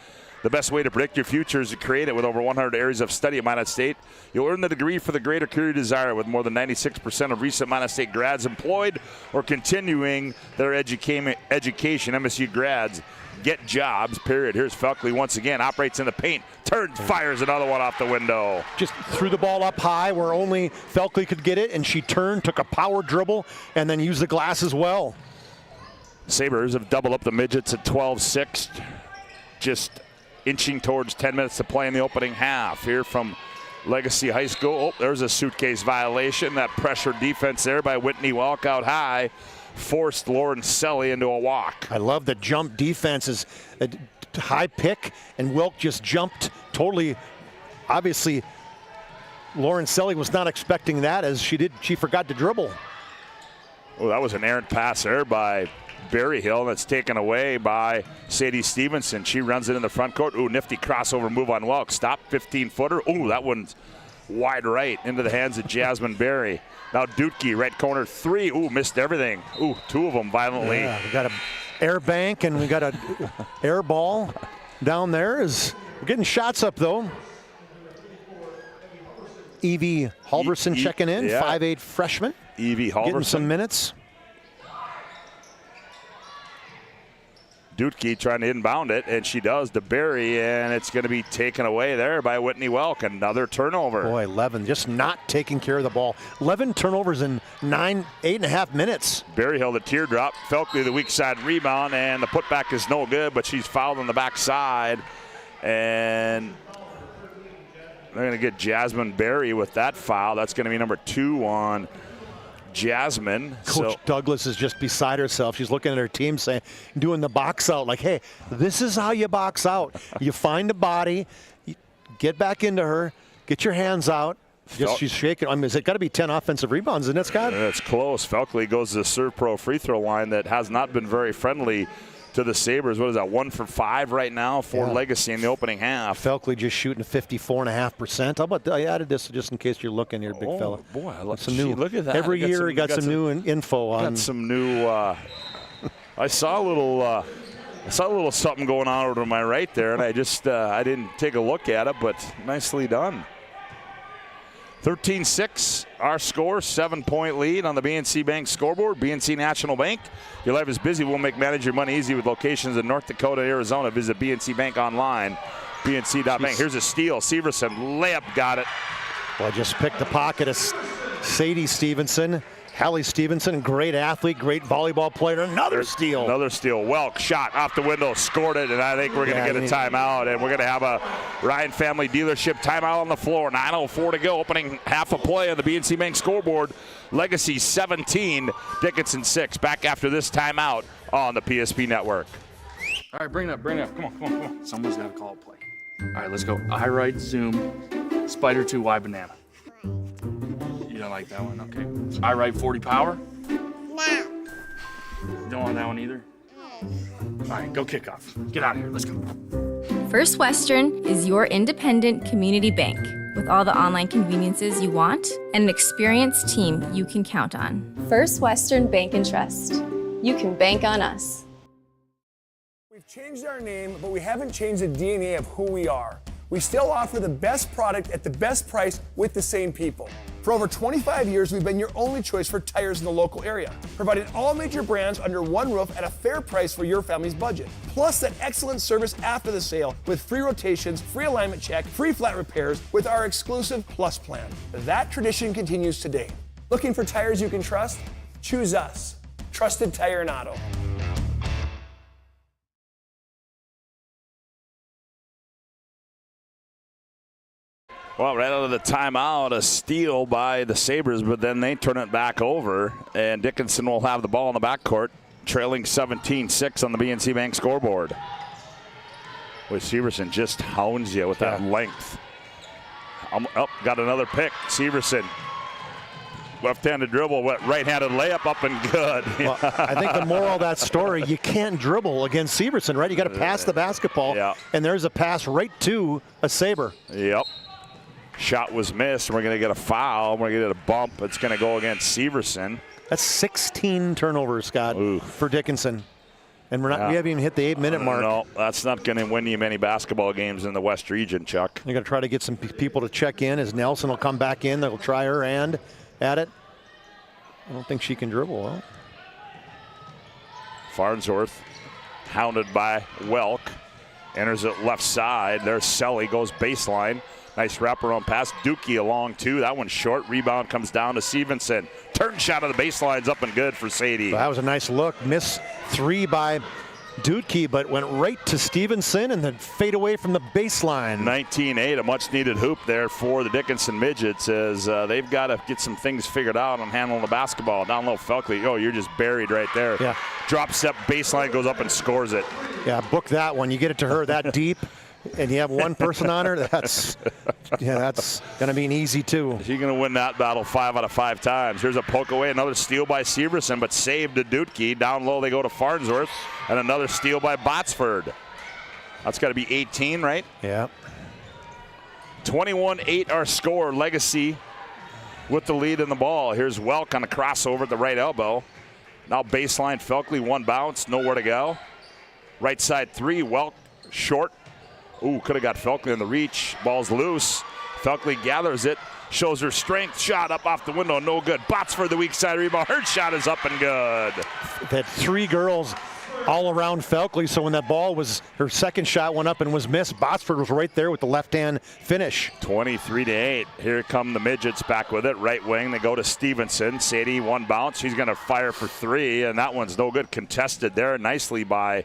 Speaker 8: The best way to predict your future is to create it with over 100 areas of study at Minot State. You'll earn the degree for the greater career you desire with more than 96% of recent Minot State grads employed or continuing their education. MSU grads get jobs, period. Here's Felkley once again, operates in the paint, turns, fires another one off the window.
Speaker 9: Just threw the ball up high where only Felkley could get it, and she turned, took a power dribble, and then used the glass as well.
Speaker 8: Sabres have doubled up the Midgets at 12-6. Just inching towards 10 minutes to play in the opening half. Here from Legacy High School. Oh, there's a suitcase violation. That pressure defense there by Whitney Walk out high forced Lauren Selly into a walk.
Speaker 9: I love the jump defenses. A high pick, and Wilk just jumped totally. Obviously, Lauren Selly was not expecting that, as she forgot to dribble.
Speaker 8: Oh, that was an errant pass there by Berryhill. That's taken away by Sadie Stevenson. She runs it in the front court. Ooh, nifty crossover move on Welk. Stop, 15-footer. Ooh, that one's wide right into the hands of Jasmine Berry. Now Dutke, right corner 3. Ooh, missed everything. Ooh, 2 of them violently.
Speaker 9: Yeah, we got a air bank and we got a air ball down there. We're getting shots up though. Evie Halverson checking in, 5'8" freshman.
Speaker 8: Evie Halverson.
Speaker 9: Getting some minutes.
Speaker 8: Dutke trying to inbound it, and she does to Berry, and it's going to be taken away there by Whitney Welk. Another turnover.
Speaker 9: Boy, 11 just not taking care of the ball. 11 turnovers in 8.5 minutes.
Speaker 8: Berryhill, the teardrop. Felkley, the weak side rebound, and the putback is no good, but she's fouled on the backside. And They're going to get Jasmine Berry with that foul. That's going to be number 2 on Jasmine.
Speaker 9: Coach Douglas is just beside herself. She's looking at her team saying, doing the box out, like, hey, this is how you box out. You find a body, you get back into her, get your hands out. She's shaking. I mean, it's got to be 10 offensive rebounds, isn't it, Scott?
Speaker 8: It's close. Felkley goes to the Serve Pro free throw line that has not been very friendly to the Sabres. What is that, 1 for 5 right now for Legacy in the opening half.
Speaker 9: Felkley just shooting 54.5%. How about I added this just in case you're looking here, big fella.
Speaker 8: Boy, I love
Speaker 9: some new.
Speaker 8: Look at that.
Speaker 9: Every year he got some new info on.
Speaker 8: Got some new. I saw a little something going on over to my right there, and I just I didn't take a look at it, but nicely done. 13-6, our score, 7-point lead on the BNC Bank scoreboard. BNC National Bank. Your life is busy. We'll make manage your money easy with locations in North Dakota, Arizona. Visit BNC Bank online, bnc.bank. Here's a steal. Severson, layup, got it.
Speaker 9: Well, just picked the pocket of Sadie Stevenson. Hallie Stevenson, great athlete, great volleyball player. Another steal.
Speaker 8: Another steal. Welk shot off the window, scored it, and I think we're going to get a timeout, and we're going to have a Ryan Family Dealership timeout on the floor. 9:04 to go, opening half a play on the BNC Bank scoreboard. Legacy 17, Dickinson 6. Back after this timeout on the PSP Network.
Speaker 17: All right, bring it up. Come on. Someone's got to call a play. All right, let's go. I right, zoom, spider 2, Y banana. You don't like that one? Okay. I right 40 power? No. Don't want that one either? All right, go kick off. Get out of here. Let's go.
Speaker 18: First Western is your independent community bank with all the online conveniences you want and an experienced team you can count on.
Speaker 19: First Western Bank and Trust. You can bank on us.
Speaker 20: We've changed our name, but we haven't changed the DNA of who we are. We still offer the best product at the best price with the same people. For over 25 years, we've been your only choice for tires in the local area, providing all major brands under one roof at a fair price for your family's budget. Plus that excellent service after the sale with free rotations, free alignment check, free flat repairs with our exclusive Plus plan. That tradition continues today. Looking for tires you can trust? Choose us. Trusted Tire and Auto.
Speaker 8: Well, right out of the timeout, a steal by the Sabres, but then they turn it back over, and Dickinson will have the ball in the backcourt, trailing 17-6 on the BNC Bank scoreboard. Boy, Severson just hounds you with that length. Got another pick. Severson, left-handed dribble, right-handed layup, up and good.
Speaker 9: Well, I think the moral of that story, you can't dribble against Severson, right? You got to pass the basketball, and there's a pass right to a Sabre.
Speaker 8: Yep. Shot was missed. We're going to get a foul. We're going to get a bump. It's going to go against Severson.
Speaker 9: That's 16 turnovers, Scott, for Dickinson. And we haven't even hit the 8-minute mark.
Speaker 8: No, that's not going to win you many basketball games in the West region, Chuck.
Speaker 9: They're going to try to get some people to check in as Nelson will come back in. They'll try her hand at it. I don't think she can dribble well.
Speaker 8: Farnsworth, hounded by Welk, enters it left side. There's Selly, goes baseline. Nice wraparound pass. Dookie along, too. That one's short. Rebound comes down to Stevenson. Turn shot of the baseline's up and good for Sadie.
Speaker 9: Well, that was a nice look. Miss 3 by Dookie, but went right to Stevenson and then fade away from the baseline.
Speaker 8: 19-8, a much-needed hoop there for the Dickinson Midgets as they've got to get some things figured out on handling the basketball. Down low, Felkley. Oh, you're just buried right there.
Speaker 9: Yeah.
Speaker 8: Drop step, baseline, goes up and scores it.
Speaker 9: Yeah, book that one. You get it to her that deep, and you have one person on her, that's going to be an easy 2.
Speaker 8: She's going to win that battle 5 out of 5 times. Here's a poke away, another steal by Severson, but saved to Dutke. Down low, they go to Farnsworth, and another steal by Botsford. That's got to be 18, right?
Speaker 9: Yeah.
Speaker 8: 21-8 our score. Legacy with the lead in the ball. Here's Welk on a crossover at the right elbow. Now baseline, Felkley, one bounce, nowhere to go. Right side 3, Welk short. Ooh, could have got Felkley in the reach. Ball's loose. Felkley gathers it, shows her strength. Shot up off the window, no good. Botsford, the weak side rebound. Her shot is up and good.
Speaker 9: That 3 girls all around Felkley, so when that ball was, her second shot went up and was missed, Botsford was right there with the left-hand finish.
Speaker 8: 23-8. Here come the Midgets back with it. Right wing, they go to Stevenson. Sadie, one bounce. She's going to fire for 3, and that one's no good. Contested there nicely by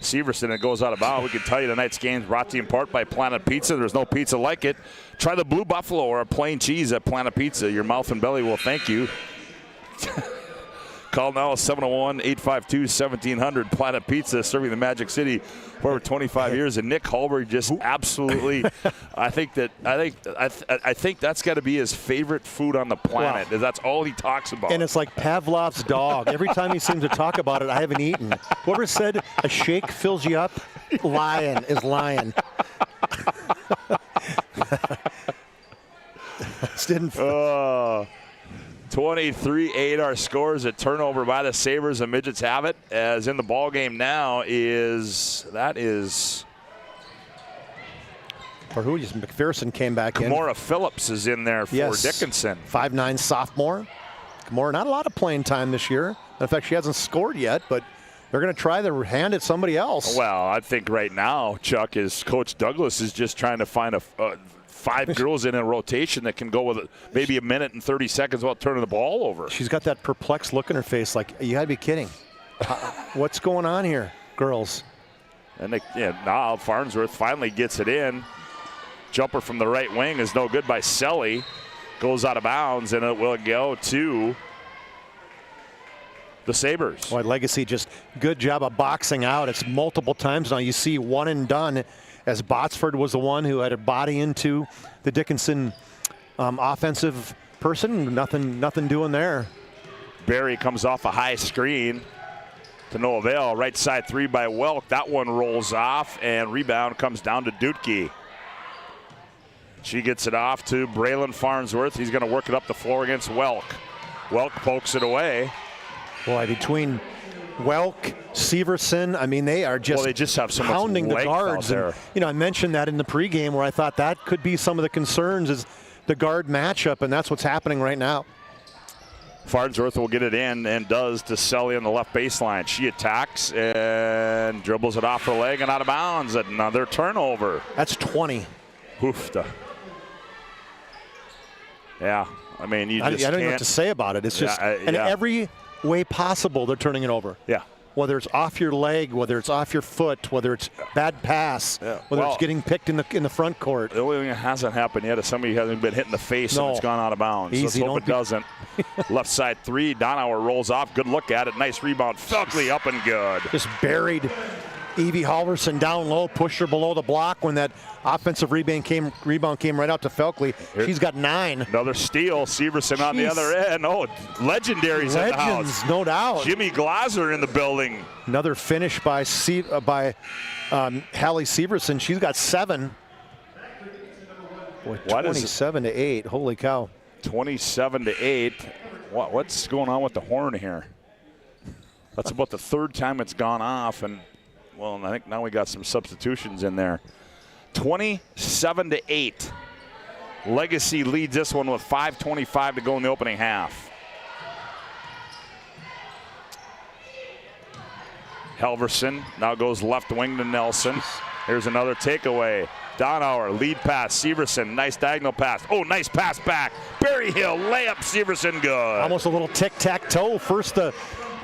Speaker 8: Severson, it goes out of bounds. We can tell you tonight's game is brought to you in part by Planet Pizza. There's no pizza like it. Try the Blue Buffalo or a plain cheese at Planet Pizza. Your mouth and belly will thank you. Call now 701-852-1700. Planet Pizza, serving the Magic City for over 25 years. And Nick Hallberg just absolutely, I think that's got to be his favorite food on the planet.
Speaker 9: Wow.
Speaker 8: That's all he talks about.
Speaker 9: And it's like Pavlov's dog. Every time he seems to talk about it, I haven't eaten. Whoever said a shake fills you up, lion is lying. Didn't.
Speaker 8: 23-8 our scores. A turnover by the Sabres. The Midgets have it. As in the ball game now is
Speaker 9: for who? Just McPherson came back in.
Speaker 8: Kamora Phillips is in there for Dickinson.
Speaker 9: 5'9" sophomore. Kamora, not a lot of playing time this year. In fact, she hasn't scored yet, but they're going to try their hand at somebody else.
Speaker 8: Well, I think right now, Chuck, is Coach Douglas is just trying to find a 5 girls in a rotation that can go with maybe a minute and 30 seconds without turning the ball over.
Speaker 9: She's got that perplexed look in her face like, you got to be kidding. What's going on here, girls?
Speaker 8: And now Farnsworth finally gets it in. Jumper from the right wing is no good by Selly. Goes out of bounds, and it will go to the Sabres.
Speaker 9: Boy, Legacy just good job of boxing out. It's multiple times now. You see one and done, as Botsford was the one who had a body into the Dickinson offensive person. Nothing doing there.
Speaker 8: Barry comes off a high screen to no avail. Right side three by Welk. That one rolls off, and rebound comes down to Dutke. She gets it off to Braylon Farnsworth. He's going to work it up the floor against Welk. Welk pokes it away.
Speaker 9: Boy, between Welk, Severson, I mean, they are just,
Speaker 8: they just have so much
Speaker 9: pounding the guards. And, I mentioned that in the pregame where I thought that could be some of the concerns is the guard matchup, and that's what's happening right now.
Speaker 8: Farnsworth will get it in and does to Selly on the left baseline. She attacks and dribbles it off her leg and out of bounds. Another turnover.
Speaker 9: That's 20.
Speaker 8: Oofta. Yeah, I mean, I
Speaker 9: don't even know what to say about it. It's just, in every way possible, they're turning it over.
Speaker 8: Yeah.
Speaker 9: Whether it's off your leg, whether it's off your foot, whether it's bad pass, whether it's getting picked in the front court.
Speaker 8: The only thing that hasn't happened yet is somebody hasn't been hit in the face and it's gone out of bounds.
Speaker 9: Easy,
Speaker 8: let's hope it doesn't. Left side three, Donauer rolls off. Good look at it. Nice rebound. Felkley up and good.
Speaker 9: Just buried Evie Halverson down low, pushed her below the block when that offensive rebound came right out to Felkley. She's got 9.
Speaker 8: Another steal. Severson on the other end. Oh, legendaries in the house.
Speaker 9: No doubt.
Speaker 8: Jimmy Glaser in the building.
Speaker 9: Another finish by Hallie Severson. She's got 7. Boy, 27-8. Holy cow.
Speaker 8: 27-8. What's going on with the horn here? That's about the 3rd time it's gone off, and well, I think now we got some substitutions in there. 27-8. Legacy leads this one with 5:25 to go in the opening half. Halverson now goes left wing to Nelson. Here's another takeaway. Donauer, lead pass, Severson, nice diagonal pass. Oh, nice pass back. Berryhill, layup, Severson, good.
Speaker 9: Almost a little tic-tac-toe. First the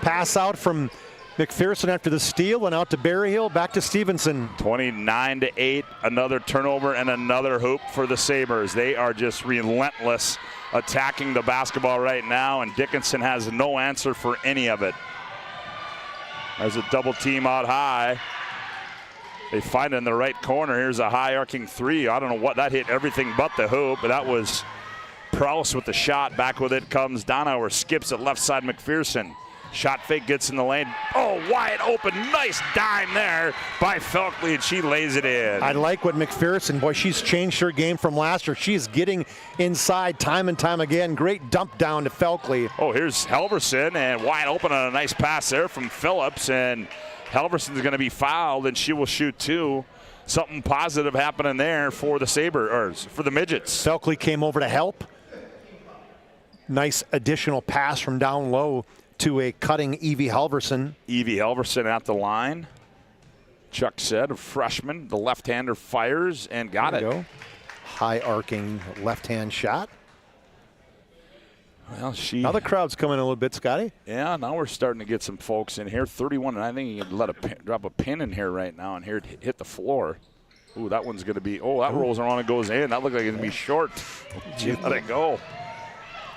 Speaker 9: pass out from McPherson after the steal, and out to Berryhill, back to Stevenson.
Speaker 8: 29-8, another turnover and another hoop for the Sabres. They are just relentless attacking the basketball right now, and Dickinson has no answer for any of it. There's a double team out high. They find it in the right corner. Here's a high arcing three. I don't know what that hit, everything but the hoop, but that was Prowse with the shot. Back with it comes Donauer, skips it left side McPherson. Shot fake, gets in the lane. Oh, wide open. Nice dime there by Felkley, and she lays it in.
Speaker 9: I like what McPherson, boy, she's changed her game from last year. She's getting inside time and time again. Great dump down to Felkley.
Speaker 8: Oh, here's Halverson, and wide open on a nice pass there from Phillips, and Halverson's going to be fouled, and she will shoot 2. Something positive happening there for the for the Midgets.
Speaker 9: Felkley came over to help. Nice additional pass from down low to a cutting Evie Halverson.
Speaker 8: Evie Halverson at the line. Chuck said, a freshman. The left-hander fires and got it.
Speaker 9: High arcing left-hand shot.
Speaker 8: Well,
Speaker 9: now the crowd's coming a little bit, Scotty.
Speaker 8: Yeah, now we're starting to get some folks in here. 31, and I think you can drop a pin in here right now and here hit the floor. Ooh, that one's going to be, that rolls around and goes in. That looks like it's going to be short. Let it go.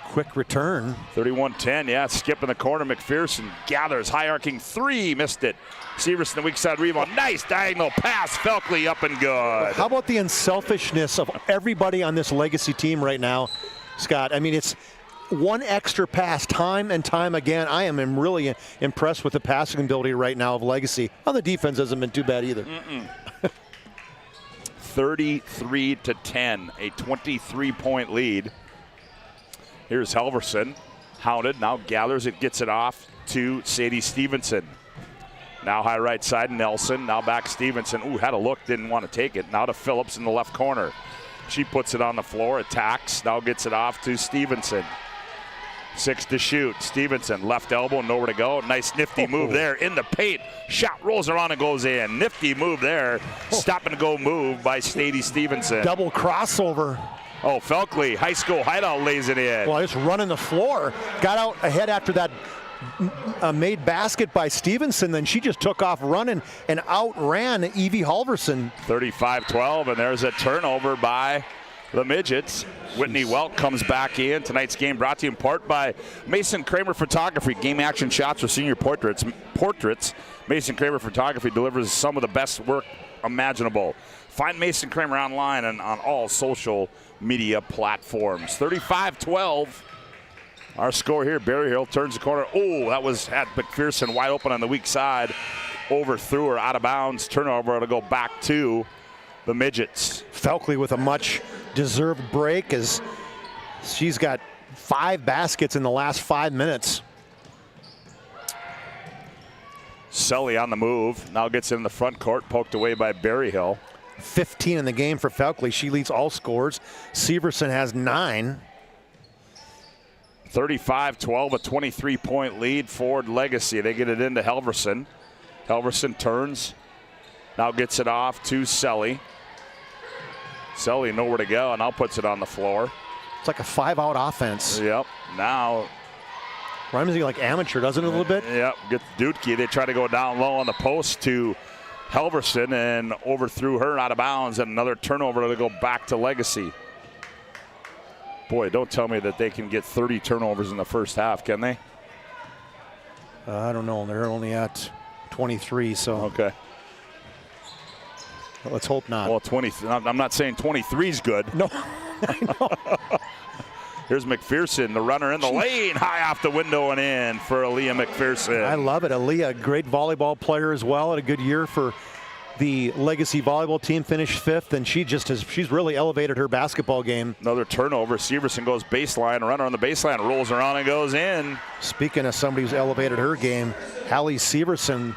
Speaker 9: Quick return.
Speaker 8: 31-10, yeah, skip in the corner. McPherson gathers, high arcing three, missed it. Severson, the weak side rebound. Nice diagonal pass. Felkley up and good.
Speaker 9: How about the unselfishness of everybody on this Legacy team right now, Scott? I mean, it's one extra pass time and time again. I am really impressed with the passing ability right now of Legacy. Well, the defense hasn't been too bad either.
Speaker 8: 33-10, a 23-point lead. Here's Helverson, hounded, now gathers it, gets it off to Sadie Stevenson. Now high right side, Nelson, now back Stevenson. Ooh, had a look, didn't want to take it. Now to Phillips in the left corner. She puts it on the floor, attacks, now gets it off to Stevenson. 6 to shoot. Stevenson, left elbow, nowhere to go. Nice nifty move there in the paint. Shot rolls around and goes in. Nifty move there. Stop and go move by Sadie Stevenson.
Speaker 9: Double crossover.
Speaker 8: Oh, Felkley, high school hideout, lays it in.
Speaker 9: Well, just running the floor. Got out ahead after that made basket by Stevenson. Then she just took off running and outran Evie Halverson.
Speaker 8: 35-12, and there's a turnover by the Midgets. Whitney Welk comes back in. Tonight's game brought to you in part by Mason Kramer Photography. Game action shots for senior portraits. Mason Kramer Photography delivers some of the best work imaginable. Find Mason Kramer online and on all social media platforms. 35-12. Our score here, Berryhill turns the corner. Oh, that had McPherson wide open on the weak side. Overthrew her, out of bounds. Turnover, it'll go back to the Midgets.
Speaker 9: Felkley with a much deserved break as she's got 5 baskets in the last 5 minutes.
Speaker 8: Sully on the move, now gets in the front court, poked away by Berryhill.
Speaker 9: 15 in the game for Felkley. She leads all scores. Severson has 9.
Speaker 8: 35-12, a 23-point lead for Legacy. They get it into Helverson. Helverson turns, now gets it off to Sully. Sully nowhere to go, and now puts it on the floor.
Speaker 9: It's like a 5-out offense.
Speaker 8: Yep, now.
Speaker 9: Reminds me like amateur, doesn't it, a little bit?
Speaker 8: Yep, get Dutke. They try to go down low on the post to Helverson and overthrew her out of bounds, and another turnover to go back to Legacy. Boy, don't tell me that they can get 30 turnovers in the first half, can they?
Speaker 9: I don't know. They're only at 23, so.
Speaker 8: Okay.
Speaker 9: Let's hope not.
Speaker 8: Well, 20. I'm not saying 23 is good.
Speaker 9: No, I know.
Speaker 8: Here's McPherson, the runner in the lane, high off the window and in for Aaliyah McPherson.
Speaker 9: I love it. Aaliyah, a great volleyball player as well. Had a good year for the Legacy volleyball team, finished 5th, and she's really elevated her basketball game.
Speaker 8: Another turnover. Severson goes baseline, runner on the baseline, rolls around and goes in.
Speaker 9: Speaking of somebody who's elevated her game, Hallie Severson,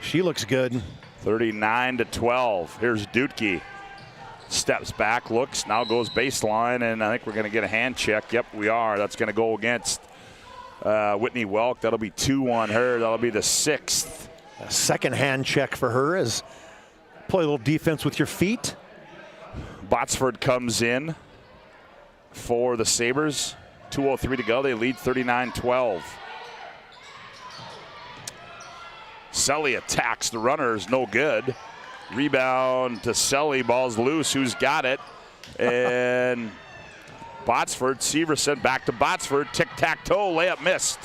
Speaker 9: she looks good.
Speaker 8: 39-12. Here's Dutke. Steps back, looks, now goes baseline, and I think we're going to get a hand check. Yep, we are. That's going to go against Whitney Welk. That'll be 2 on her. That'll be the 6th.
Speaker 9: A second hand check for her is play a little defense with your feet.
Speaker 8: Botsford comes in for the Sabres. 2:03 to go. They lead 39-12. Sully attacks. The runner is no good. Rebound to Sully. Ball's loose. Who's got it? And Botsford. Severson back to Botsford. Tic-tac-toe. Layup missed.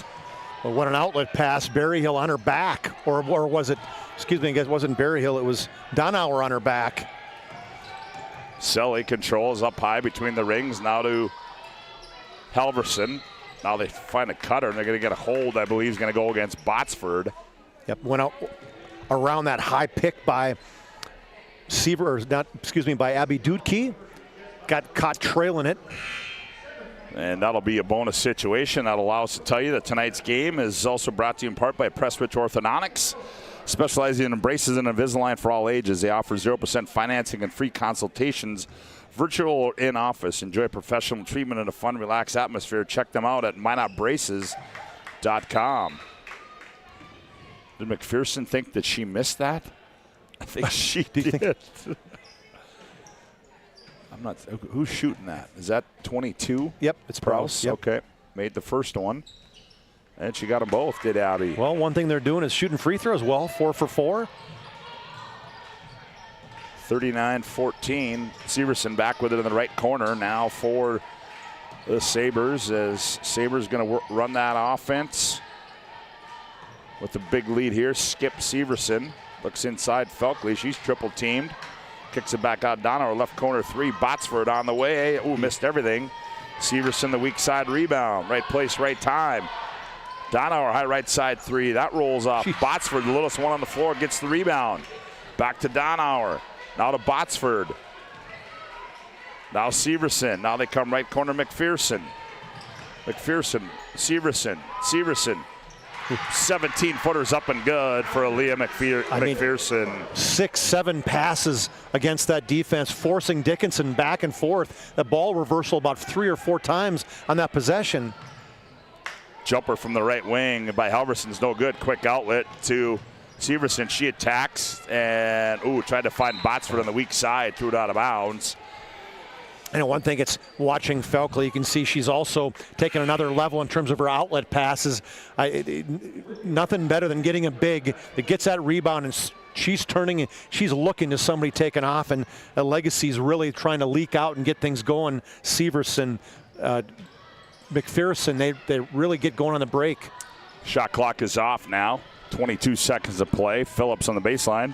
Speaker 9: Well, what an outlet pass. Berryhill on her back. Or was it, excuse me, it wasn't Berryhill. It was Donauer on her back.
Speaker 8: Sully controls up high between the rings. Now to Helverson. Now they find a cutter, and they're going to get a hold, I believe, is going to go against Botsford.
Speaker 9: Yep, went out around that high pick by by Abby Dutke. Got caught trailing it.
Speaker 8: And that'll be a bonus situation. That'll allow us to tell you that tonight's game is also brought to you in part by Prestwich Orthodontics. Specializing in braces and Invisalign for all ages. They offer 0% financing and free consultations, virtual or in office. Enjoy professional treatment in a fun, relaxed atmosphere. Check them out at mynotbraces.com. Did McPherson think that she missed that? I think she did. I'm not. Who's shooting that? Is that 22?
Speaker 9: Yep, it's Prowse. Yep.
Speaker 8: Okay. Made the first one. And she got them both, did Abby.
Speaker 9: Well, one thing they're doing is shooting free throws well, 4 for 4.
Speaker 8: 39-14. Severson back with it in the right corner now for the Sabers, as Sabers going to run that offense with the big lead here. Skip Severson looks inside Felkley. She's triple teamed. Kicks it back out. Donna, left corner 3. Botsford on the way. Ooh, missed everything. Severson, the weak side rebound. Right place, right time. Donauer, high right side 3. That rolls off. Botsford, the littlest one on the floor, gets the rebound. Back to Donauer. Now to Botsford. Now Severson. Now they come right corner, McPherson. Severson. 17-footers up and good for Aaliyah McPherson.
Speaker 9: 6-7 passes against that defense, forcing Dickinson back and forth. The ball reversal about 3 or 4 times on that possession.
Speaker 8: Jumper from the right wing by Halverson's no good. Quick outlet to Severson. She attacks and tried to find Botsford on the weak side. Threw it out of bounds.
Speaker 9: And one thing, it's watching Felkley, you can see she's also taken another level in terms of her outlet passes. Nothing better than getting a big that gets that rebound, and she's turning and she's looking to somebody taking off, and Legacy's really trying to leak out and get things going. Severson, McPherson, they really get going on the break.
Speaker 8: Shot clock is off now. 22 seconds to play. Phillips on the baseline.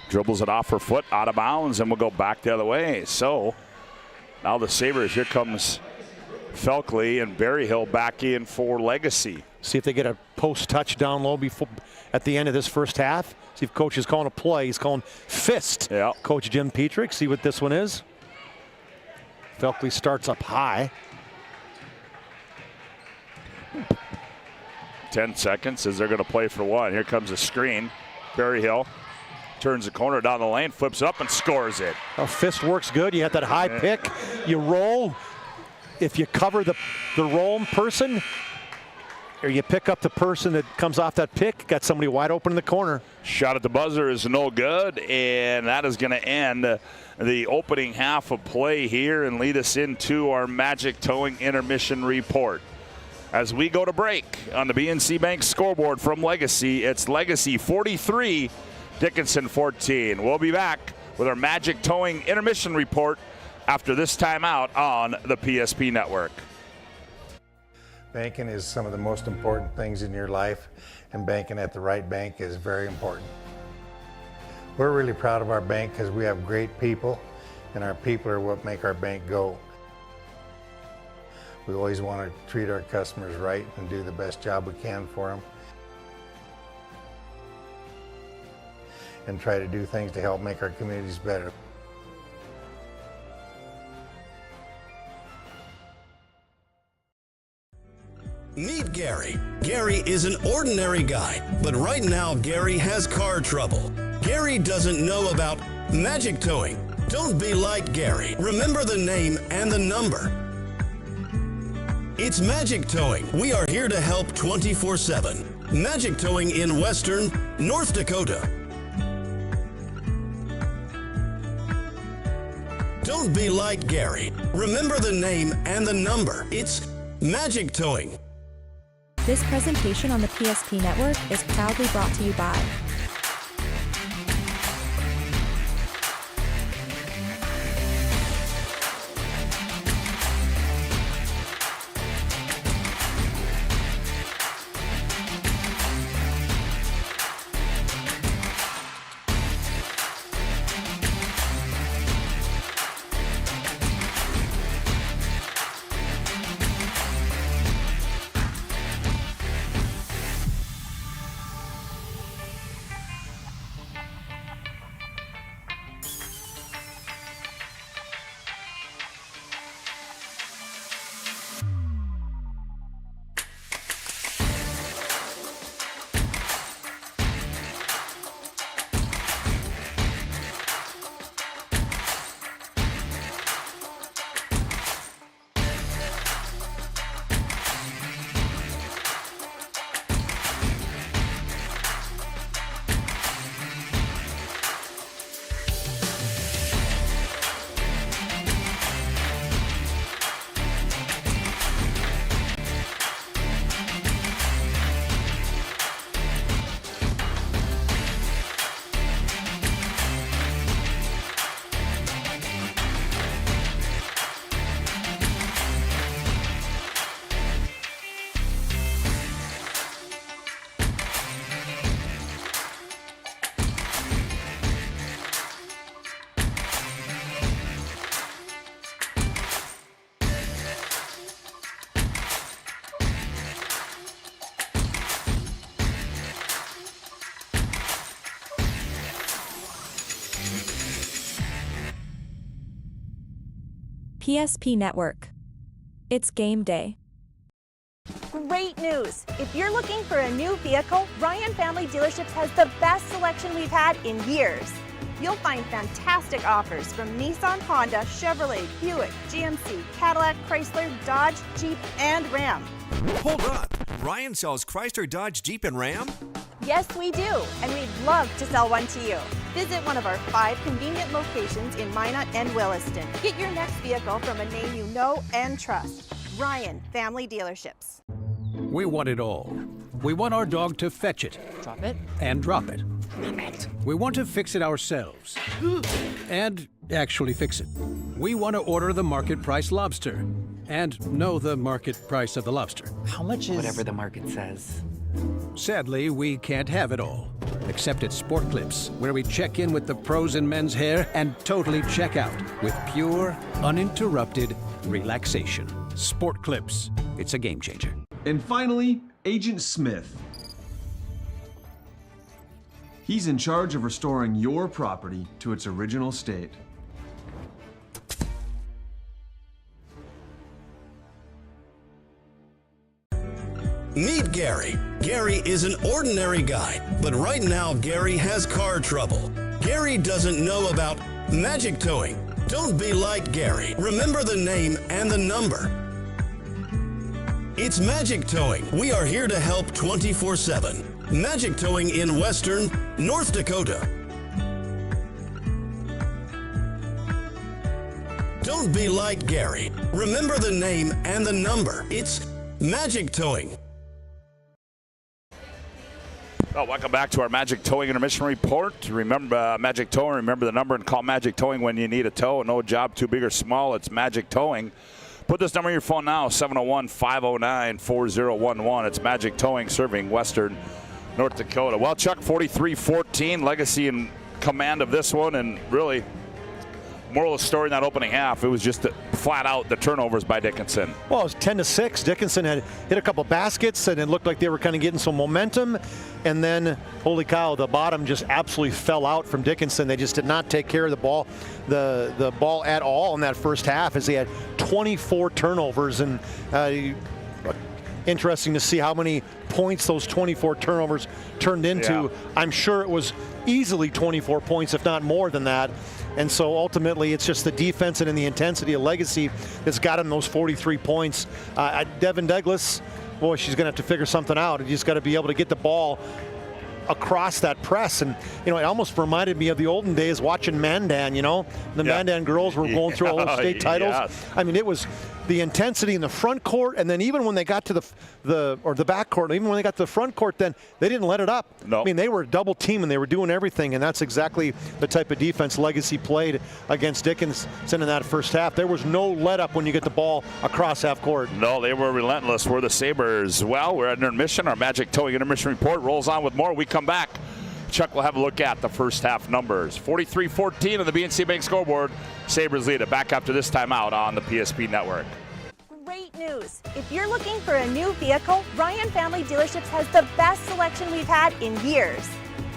Speaker 8: Dribbles it off her foot, out of bounds, and we'll go back the other way. So now the Sabres, here comes Felkley and Berryhill back in for Legacy.
Speaker 9: See if they get a post touch down low before at the end of this first half. See if coach is calling a play. He's calling fist.
Speaker 8: Yeah.
Speaker 9: Coach Jim Petrick, see what this one is. Felkley starts up high.
Speaker 8: 10 seconds as they're going to play for one. Here comes a screen. Berryhill turns the corner down the lane, flips up and scores it.
Speaker 9: A fist works good. You have that high pick. You roll. If you cover the roll person, or you pick up the person that comes off that pick, got somebody wide open in the corner.
Speaker 8: Shot at the buzzer is no good, and that is going to end the opening half of play here and lead us into our Magic Towing intermission report. As we go to break on the BNC Bank scoreboard from Legacy, it's Legacy 43, Dickinson 14. We'll be back with our Magic Towing intermission report after this timeout on the PSP Network.
Speaker 21: Banking is some of the most important things in your life, and banking at the right bank is very important. We're really proud of our bank because we have great people, and our people are what make our bank go. We always want to treat our customers right and do the best job we can for them, and try to do things to help make our communities better.
Speaker 22: Meet Gary. Gary is an ordinary guy, but right now Gary has car trouble. Gary doesn't know about Magic Towing. Don't be like Gary. Remember the name and the number. It's Magic Towing. We are here to help 24/7. Magic Towing in Western North Dakota. Don't be like Gary. Remember the name and the number. It's Magic Towing.
Speaker 1: This presentation on the PSP Network is proudly brought to you by PSP Network. It's game day.
Speaker 2: Great news! If you're looking for a new vehicle, Ryan Family Dealerships has the best selection we've had in years. You'll find fantastic offers from Nissan, Honda, Chevrolet, Buick, GMC, Cadillac, Chrysler, Dodge, Jeep, and Ram.
Speaker 3: Hold up! Ryan sells Chrysler, Dodge, Jeep, and Ram?
Speaker 2: Yes, we do, and we'd love to sell one to you. Visit one of our 5 convenient locations in Minot and Williston. Get your next vehicle from a name you know and trust. Ryan Family Dealerships.
Speaker 15: We want it all. We want our dog to fetch it.
Speaker 16: Drop it.
Speaker 15: And drop it.
Speaker 16: Drop it.
Speaker 15: We want to fix it ourselves. And actually fix it. We want to order the market price lobster. And know the market price of the lobster.
Speaker 16: How much is... Whatever the market says.
Speaker 15: Sadly, we can't have it all. Except at Sport Clips, where we check in with the pros in men's hair and totally check out with pure, uninterrupted relaxation. Sport Clips. It's a game changer.
Speaker 23: And finally, Agent Smith. He's in charge of restoring your property to its original state.
Speaker 22: Meet Gary. Gary is an ordinary guy, but right now Gary has car trouble. Gary doesn't know about magic towing. Don't be like Gary. Remember the name and the number. It's Magic Towing. We are here to help 24/7. Magic Towing in Western North Dakota. Don't be like Gary. Remember the name and the number. It's Magic Towing.
Speaker 8: Well, welcome back to our Magic Towing Intermission Report. Remember Magic Towing, remember the number and call Magic Towing when you need a tow. No job too big or small, it's Magic Towing. Put this number in your phone now, 701-509-4011. It's Magic Towing serving Western North Dakota. Well, Chuck, 43-14, Legacy in command of this one, and really, moral of the story in that opening half, it was just flat out the turnovers by Dickinson.
Speaker 9: Well, it was 10-6. Dickinson had hit a couple baskets, and it looked like they were kind of getting some momentum. And then, holy cow, the bottom just absolutely fell out from Dickinson. They just did not take care of the ball at all in that first half, as they had 24 turnovers. And interesting to see how many points those 24 turnovers turned into. Yeah. I'm sure it was easily 24 points, if not more than that. And so ultimately, it's just the defense and in the intensity of Legacy that's got him those 43 points. Devin Douglas, boy, she's going to have to figure something out. You just got to be able to get the ball across that press. And, you know, it almost reminded me of the olden days watching Mandan, you know. The Mandan girls were going through all those state titles. Yes. I mean, it was the intensity in the front court, and then even when they got to the back court, even when they got to the front court, then they didn't let it up.
Speaker 8: Nope.
Speaker 9: I mean, they were double team and they were doing everything, and that's exactly the type of defense Legacy played against Dickinson in that first half. There was no let up when you get the ball across half court.
Speaker 8: No, they were relentless. We're the Sabers. Well, we're at intermission. Our Magic Towing Intermission Report rolls on with more. We come back. Chuck will have a look at the first half numbers. 43-14 on the BNC Bank scoreboard. Sabres lead it. Back after this timeout on the PSP Network.
Speaker 2: Great news! If you're looking for a new vehicle, Ryan Family Dealerships has the best selection we've had in years.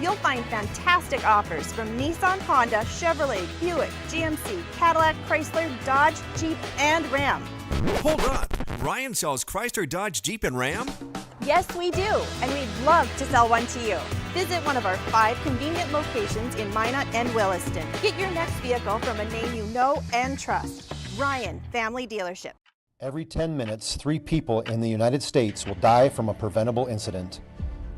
Speaker 2: You'll find fantastic offers from Nissan, Honda, Chevrolet, Buick, GMC, Cadillac, Chrysler, Dodge, Jeep, and Ram.
Speaker 3: Hold up! Ryan sells Chrysler, Dodge, Jeep, and Ram?
Speaker 2: Yes, we do, and we'd love to sell one to you. Visit one of our 5 convenient locations in Minot and Williston. Get your next vehicle from a name you know and trust. Ryan Family Dealership.
Speaker 24: Every 10 minutes, 3 people in the United States will die from a preventable incident.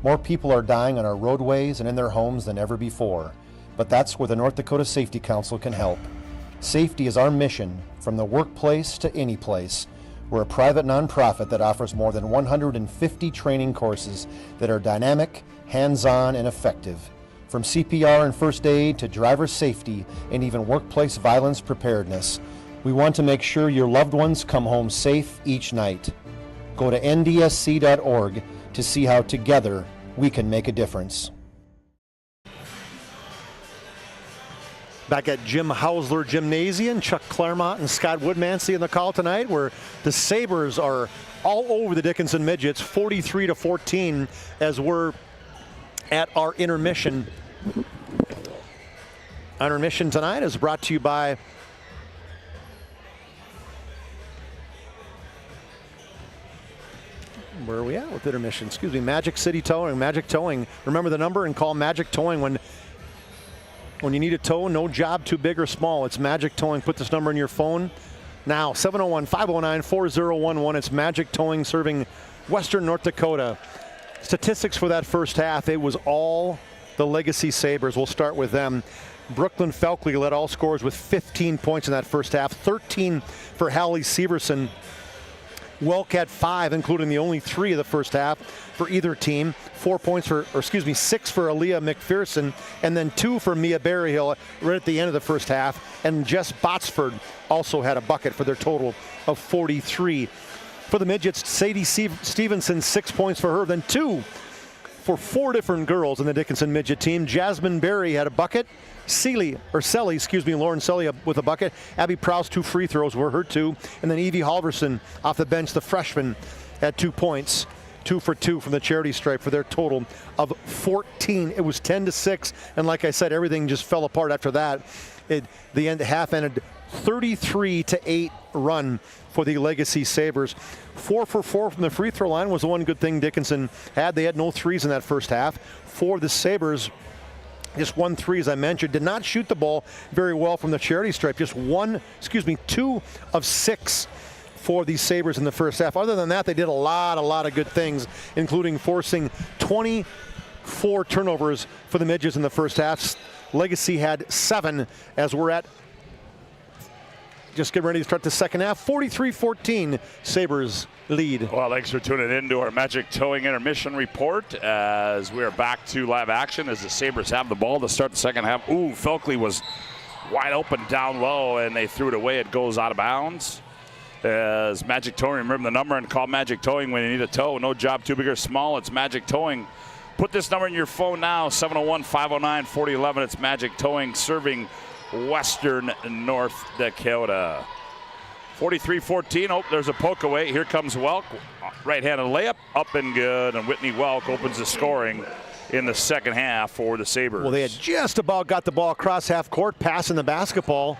Speaker 24: More people are dying on our roadways and in their homes than ever before, but that's where the North Dakota Safety Council can help. Safety is our mission, from the workplace to any place. We're a private nonprofit that offers more than 150 training courses that are dynamic, hands-on, and effective. From CPR and first aid to driver safety and even workplace violence preparedness, we want to make sure your loved ones come home safe each night. Go to ndsc.org to see how together we can make a difference.
Speaker 9: Back at Jim Hausler Gymnasium, Chuck Clairmont and Scott Woodmansee in the call tonight, where the Sabres are all over the Dickinson Midgets, 43-14, as we're at our intermission. Our intermission tonight is brought to you by Where are we at with intermission? Excuse me, Magic City Towing. Magic Towing. Remember the number and call Magic Towing when you need a tow. No job too big or small. It's Magic Towing. Put this number in your phone now. 701-509-4011. It's Magic Towing serving Western North Dakota. Statistics for that first half. It was all the Legacy Sabers. We'll start with them. Brooklyn Felkley led all scorers with 15 points in that first half. 13 for Hallie Severson. Welk had 5, including the only 3 of the first half for either team. 6 for Aaliyah McPherson, and then 2 for Mia Berryhill right at the end of the first half. And Jess Botsford also had a bucket for their total of 43. For the Midgets, Sadie Stevenson, 6 points for her, then 2 for 4 different girls in the Dickinson Midget team. Jasmine Berry had a bucket. Lauren Selly with a bucket. Abby Prowse, 2 free throws were her 2. And then Evie Halverson off the bench, the freshman, had 2 points. 2 for 2 from the charity stripe for their total of 14. It was 10-6, and like I said, everything just fell apart after that. The half ended 33-8 run for the Legacy Sabers. 4 for 4 from the free throw line was the one good thing Dickinson had. They had no threes in that first half. For the Sabers, just 1 3, as I mentioned. Did not shoot the ball very well from the charity stripe. Just 2 of 6 for the Sabres in the first half. Other than that, they did a lot of good things, including forcing 24 turnovers for the Midgets in the first half. Legacy had 7 as we're at just getting ready to start the second half. 43-14, Sabres lead.
Speaker 8: Well, thanks for tuning in to our Magic Towing intermission report as we are back to live action as the Sabres have the ball to start the second half. Ooh, Felkley was wide open down low, and they threw it away. It goes out of bounds. As Magic Towing, remember the number and call Magic Towing when you need a tow. No job too big or small. It's Magic Towing. Put this number in your phone now, 701-509-4011. It's Magic Towing serving Western North Dakota. 43-14. Oh, there's a poke away. Here comes Welk. Right-handed layup, up and good. And Whitney Welk opens the scoring in the second half for the Sabres.
Speaker 9: Well, they had just about got the ball across half court, passing the basketball,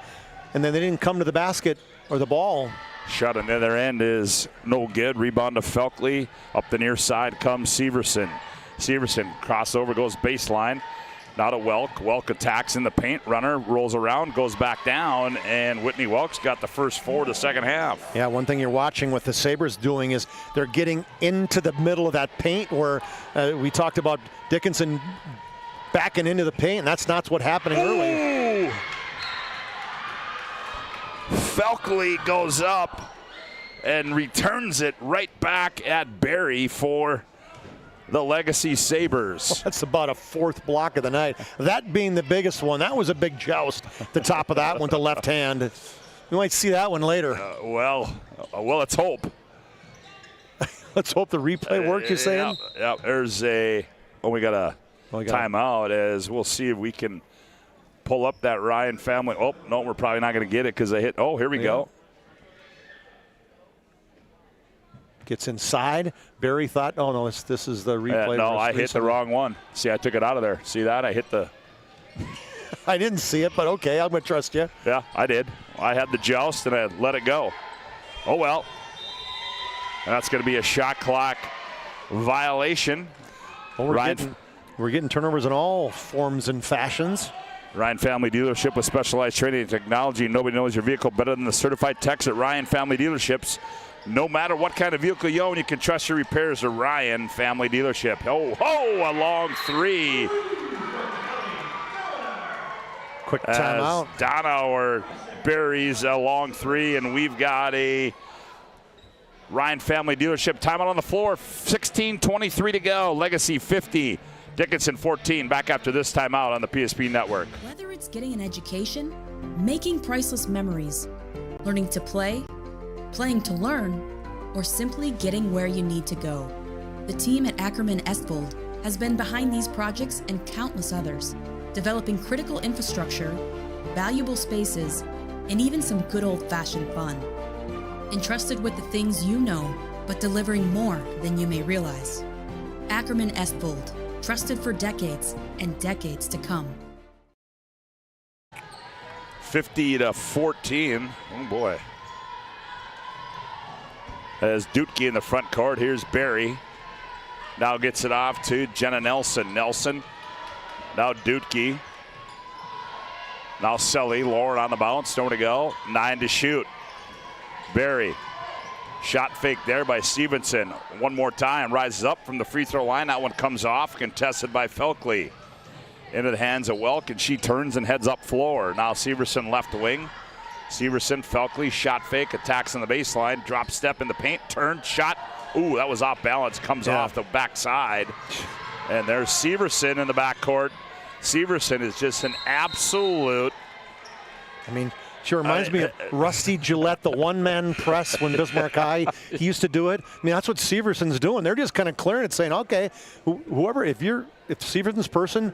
Speaker 9: and then they didn't come to the basket or the ball.
Speaker 8: Shot on the other end is no good. Rebound to Felkley. Up the near side comes Severson. Severson crossover, goes baseline. Now to Welk. Welk attacks in the paint. Runner rolls around, goes back down, and Whitney Welk's got the first 4 of the second half.
Speaker 9: Yeah, one thing you're watching with the Sabres doing is they're getting into the middle of that paint where we talked about Dickinson backing into the paint, and that's not what's happening early.
Speaker 8: Felkley goes up and returns it right back at Barry for the Legacy Sabres.
Speaker 9: Well, that's about a 4th block of the night. That being the biggest one. That was a big joust. The top of that one to left hand. We might see that one later.
Speaker 8: Well, let's hope.
Speaker 9: Let's hope the replay works, you're saying?
Speaker 8: Yeah, there's a, we got a timeout as we'll see if we can pull up that Ryan family. Oh, no, we're probably not going to get it because they hit. Oh, here we go.
Speaker 9: Gets inside. Barry thought, oh, no, this is the replay.
Speaker 8: No, I hit the wrong one. See, I took it out of there. See that? I hit the.
Speaker 9: I didn't see it, but okay, I'm going to trust you.
Speaker 8: Yeah, I did. I had the joust and I let it go. Oh, well. And that's going to be a shot clock violation.
Speaker 9: Well, we're getting turnovers in all forms and fashions.
Speaker 8: Ryan Family Dealership with specialized training and technology. Nobody knows your vehicle better than the certified techs at Ryan Family Dealerships. No matter what kind of vehicle you own, you can trust your repairs to Ryan Family Dealership. Oh, a long 3.
Speaker 9: Quick timeout.
Speaker 8: Donauer buries a long 3, and we've got a Ryan Family Dealership timeout on the floor. 16:23 to go. Legacy 50. Dickinson 14. Back after this timeout on the PSP Network.
Speaker 5: Whether it's getting an education, making priceless memories, learning to play, playing to learn, or simply getting where you need to go, the team at Ackerman Estvold has been behind these projects and countless others, developing critical infrastructure, valuable spaces, and even some good old-fashioned fun. Entrusted with the things you know, but delivering more than you may realize. Ackerman Estvold, trusted for decades and decades to come.
Speaker 8: 50-14. Oh boy. As Dutke in the front court, here's Barry. Now gets it off to Jenna Nelson. Nelson, now Dutke. Now Selly, lower on the bounce, nowhere to go. 9 to shoot. Barry, shot fake there by Stevenson. One more time, rises up from the free throw line. That one comes off, contested by Felkley. Into the hands of Welk, and she turns and heads up floor. Now Severson left wing. Severson, Felkley, shot fake, attacks on the baseline, drop step in the paint, turn, shot. Ooh, that was off balance, comes off the backside. And there's Severson in the backcourt. Severson is just an absolute.
Speaker 9: I mean, she reminds me of Rusty Gillette, the one-man press when Bismarck High, he used to do it. I mean, that's what Severson's doing. They're just kind of clearing it, saying, okay, whoever, if Severson's person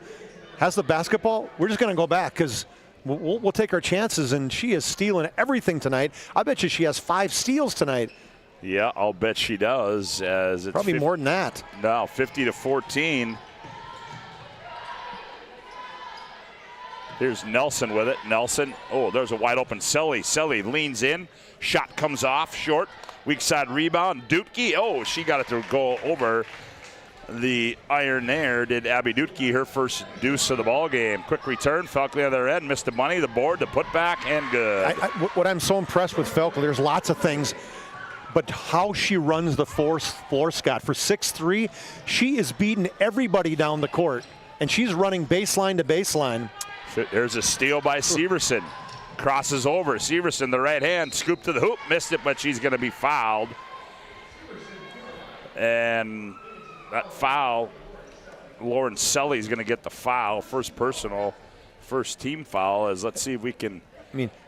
Speaker 9: has the basketball, we're just going to go back because we'll take our chances, and she is stealing everything tonight. I bet you she has 5 steals tonight.
Speaker 8: Yeah, I'll bet she does. As it's
Speaker 9: probably more than that.
Speaker 8: No, 50-14. Here's Nelson with it. Nelson, oh, there's a wide open Selly. Selly leans in. Shot comes off, short. Weak side rebound. Dutke, oh, she got it to go over the iron there. Did Abby Dutke, her first deuce of the ball game. Quick return. Felkley on the other end. Missed the money, the board, the putback, and good.
Speaker 9: What I'm so impressed with Felkley, there's lots of things, but how she runs the floor, Scott, for 6'3", she is beating everybody down the court, and she's running baseline to baseline.
Speaker 8: There's a steal by Severson. Crosses over. Severson, the right hand, scoop to the hoop. Missed it, but she's going to be fouled. And that foul, Lauren Selly's going to get the foul. First personal, first team foul. As let's see if we can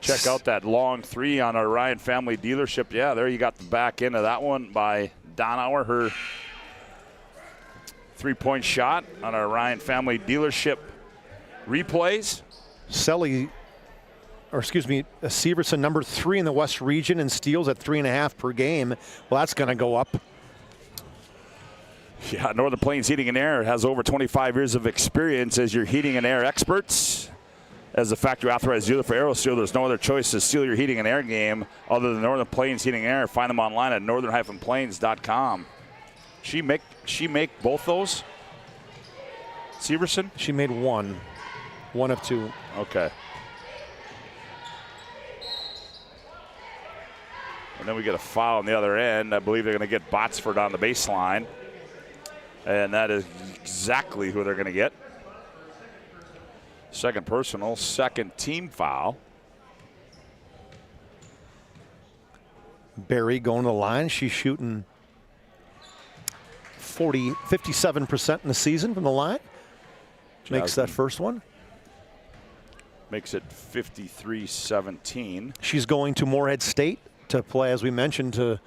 Speaker 8: check out that long three on our Ryan Family Dealership. Yeah, there you got the back end of that one by Donauer. Her three-point shot on our Ryan Family Dealership replays.
Speaker 9: Severson, number 3 in the West region and steals at 3.5 per game. Well, that's going to go up.
Speaker 8: Yeah, Northern Plains Heating and Air has over 25 years of experience as your heating and air experts. As the factory authorized dealer for AeroSeal, there's no other choice to seal your heating and air game other than Northern Plains Heating and Air. Find them online at northern-plains.com. She make both those? Severson?
Speaker 9: She made one of 2.
Speaker 8: Okay. And then we get a foul on the other end. I believe they're going to get Botsford on the baseline. And that is exactly who they're going to get. Second personal, second team foul.
Speaker 9: Barry going to the line. She's shooting 57% in the season from the line. Makes that first one.
Speaker 8: Makes it 53-17.
Speaker 9: She's going to Moorhead State to play, as we mentioned, to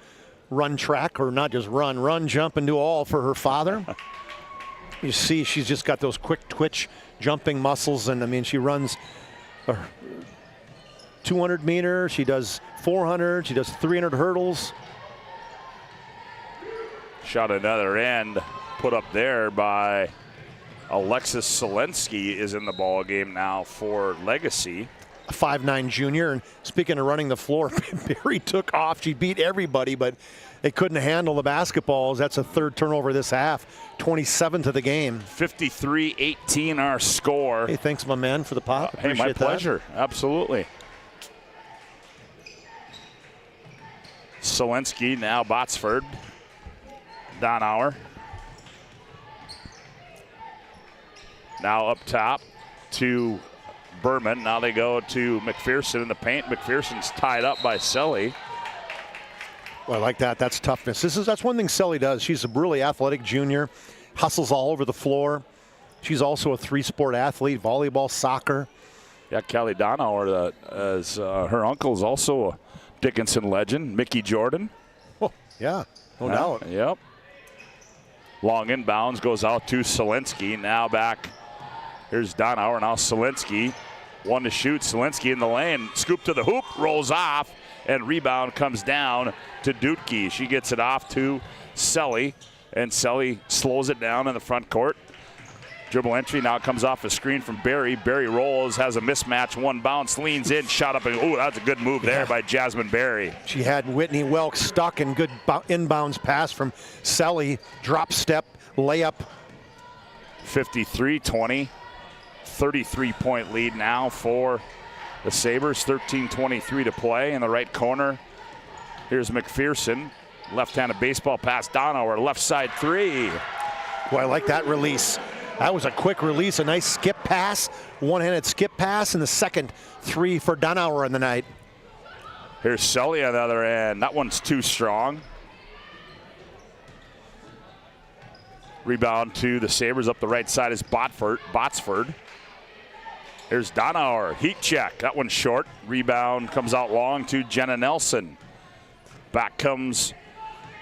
Speaker 9: run track, or not just run, jump, and do all for her father. You see she's just got those quick twitch jumping muscles, and I mean she runs 200 meter, she does 400, she does 300 hurdles.
Speaker 8: Shot another end put up there by Alexis Selensky is in the ball game now for Legacy.
Speaker 9: A 5'9" junior, and speaking of running the floor, Barry took off. She beat everybody, but they couldn't handle the basketballs. That's a third turnover this half. 27th of the game.
Speaker 8: 53-18 our score.
Speaker 9: Hey, thanks, my man, for the pop.
Speaker 8: Hey, my pleasure. Absolutely. Selensky, now Botsford. Donauer. Now up top to Berman. Now they go to McPherson in the paint. McPherson's tied up by Selly.
Speaker 9: Well, I like that. That's toughness. That's one thing Selly does. She's a really athletic junior, hustles all over the floor. She's also a 3-sport athlete, volleyball, soccer.
Speaker 8: Yeah, Kelly Donauer, her uncle is also a Dickinson legend, Mickey Jordan.
Speaker 9: Oh, yeah, no doubt.
Speaker 8: Yep. Long inbounds goes out to Selensky. Now back. Here's Donauer, now Selensky. 1 to shoot, Selensky in the lane. Scoop to the hoop, rolls off, and rebound comes down to Dutke. She gets it off to Selly, and Selly slows it down in the front court. Dribble entry, now it comes off a screen from Barry. Barry rolls, has a mismatch, one bounce, leans in, shot up, and ooh, that's a good move there by Jasmine Barry.
Speaker 9: She had Whitney Welk stuck, and good inbounds pass from Selly. Drop step, layup.
Speaker 8: 53-20, 33-point lead now for the Sabres. 13:23 to play in the right corner. Here's McPherson, left-handed baseball pass, Donauer, left side three.
Speaker 9: Boy, I like that release. That was a quick release, a nice skip pass, one-handed skip pass, and the second three for Donauer in the night.
Speaker 8: Here's Selly on the other end. That one's too strong. Rebound to the Sabres up the right side is Botsford. Here's Donauer, heat check. That one's short. Rebound comes out long to Jenna Nelson. Back comes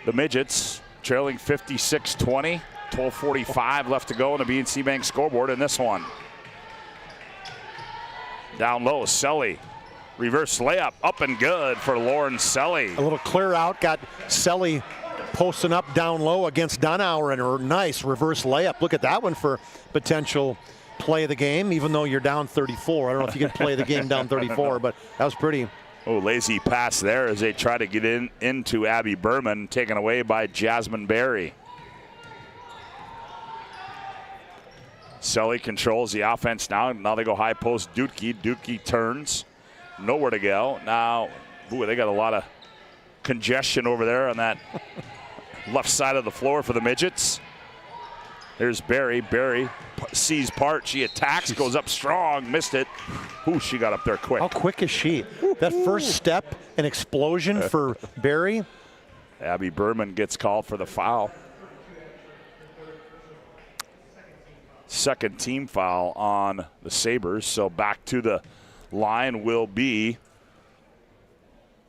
Speaker 8: the Midgets, trailing 56-20. 12:45 left to go on the BNC Bank scoreboard in this one. Down low, Selly. Reverse layup, up and good for Lauren Selly.
Speaker 9: A little clear out, got Selly posting up down low against Donauer, and a nice reverse layup. Look at that one for potential play of the game, even though you're down 34. I don't know if you can play the game down 34, but that was pretty.
Speaker 8: Oh, lazy pass there as they try to get into Abby Berman, taken away by Jasmine Barry. Selly controls the offense now. Now they go high post Dutke. Dutke turns. Nowhere to go. Now, ooh, they got a lot of congestion over there on that left side of the floor for the Midgets. Here's Barry. Barry sees part. She attacks, goes up strong, missed it. Ooh, she got up there quick.
Speaker 9: How quick is she? That first step, an explosion for Barry.
Speaker 8: Abby Berman gets called for the foul. Second team foul on the Sabres. So back to the line will be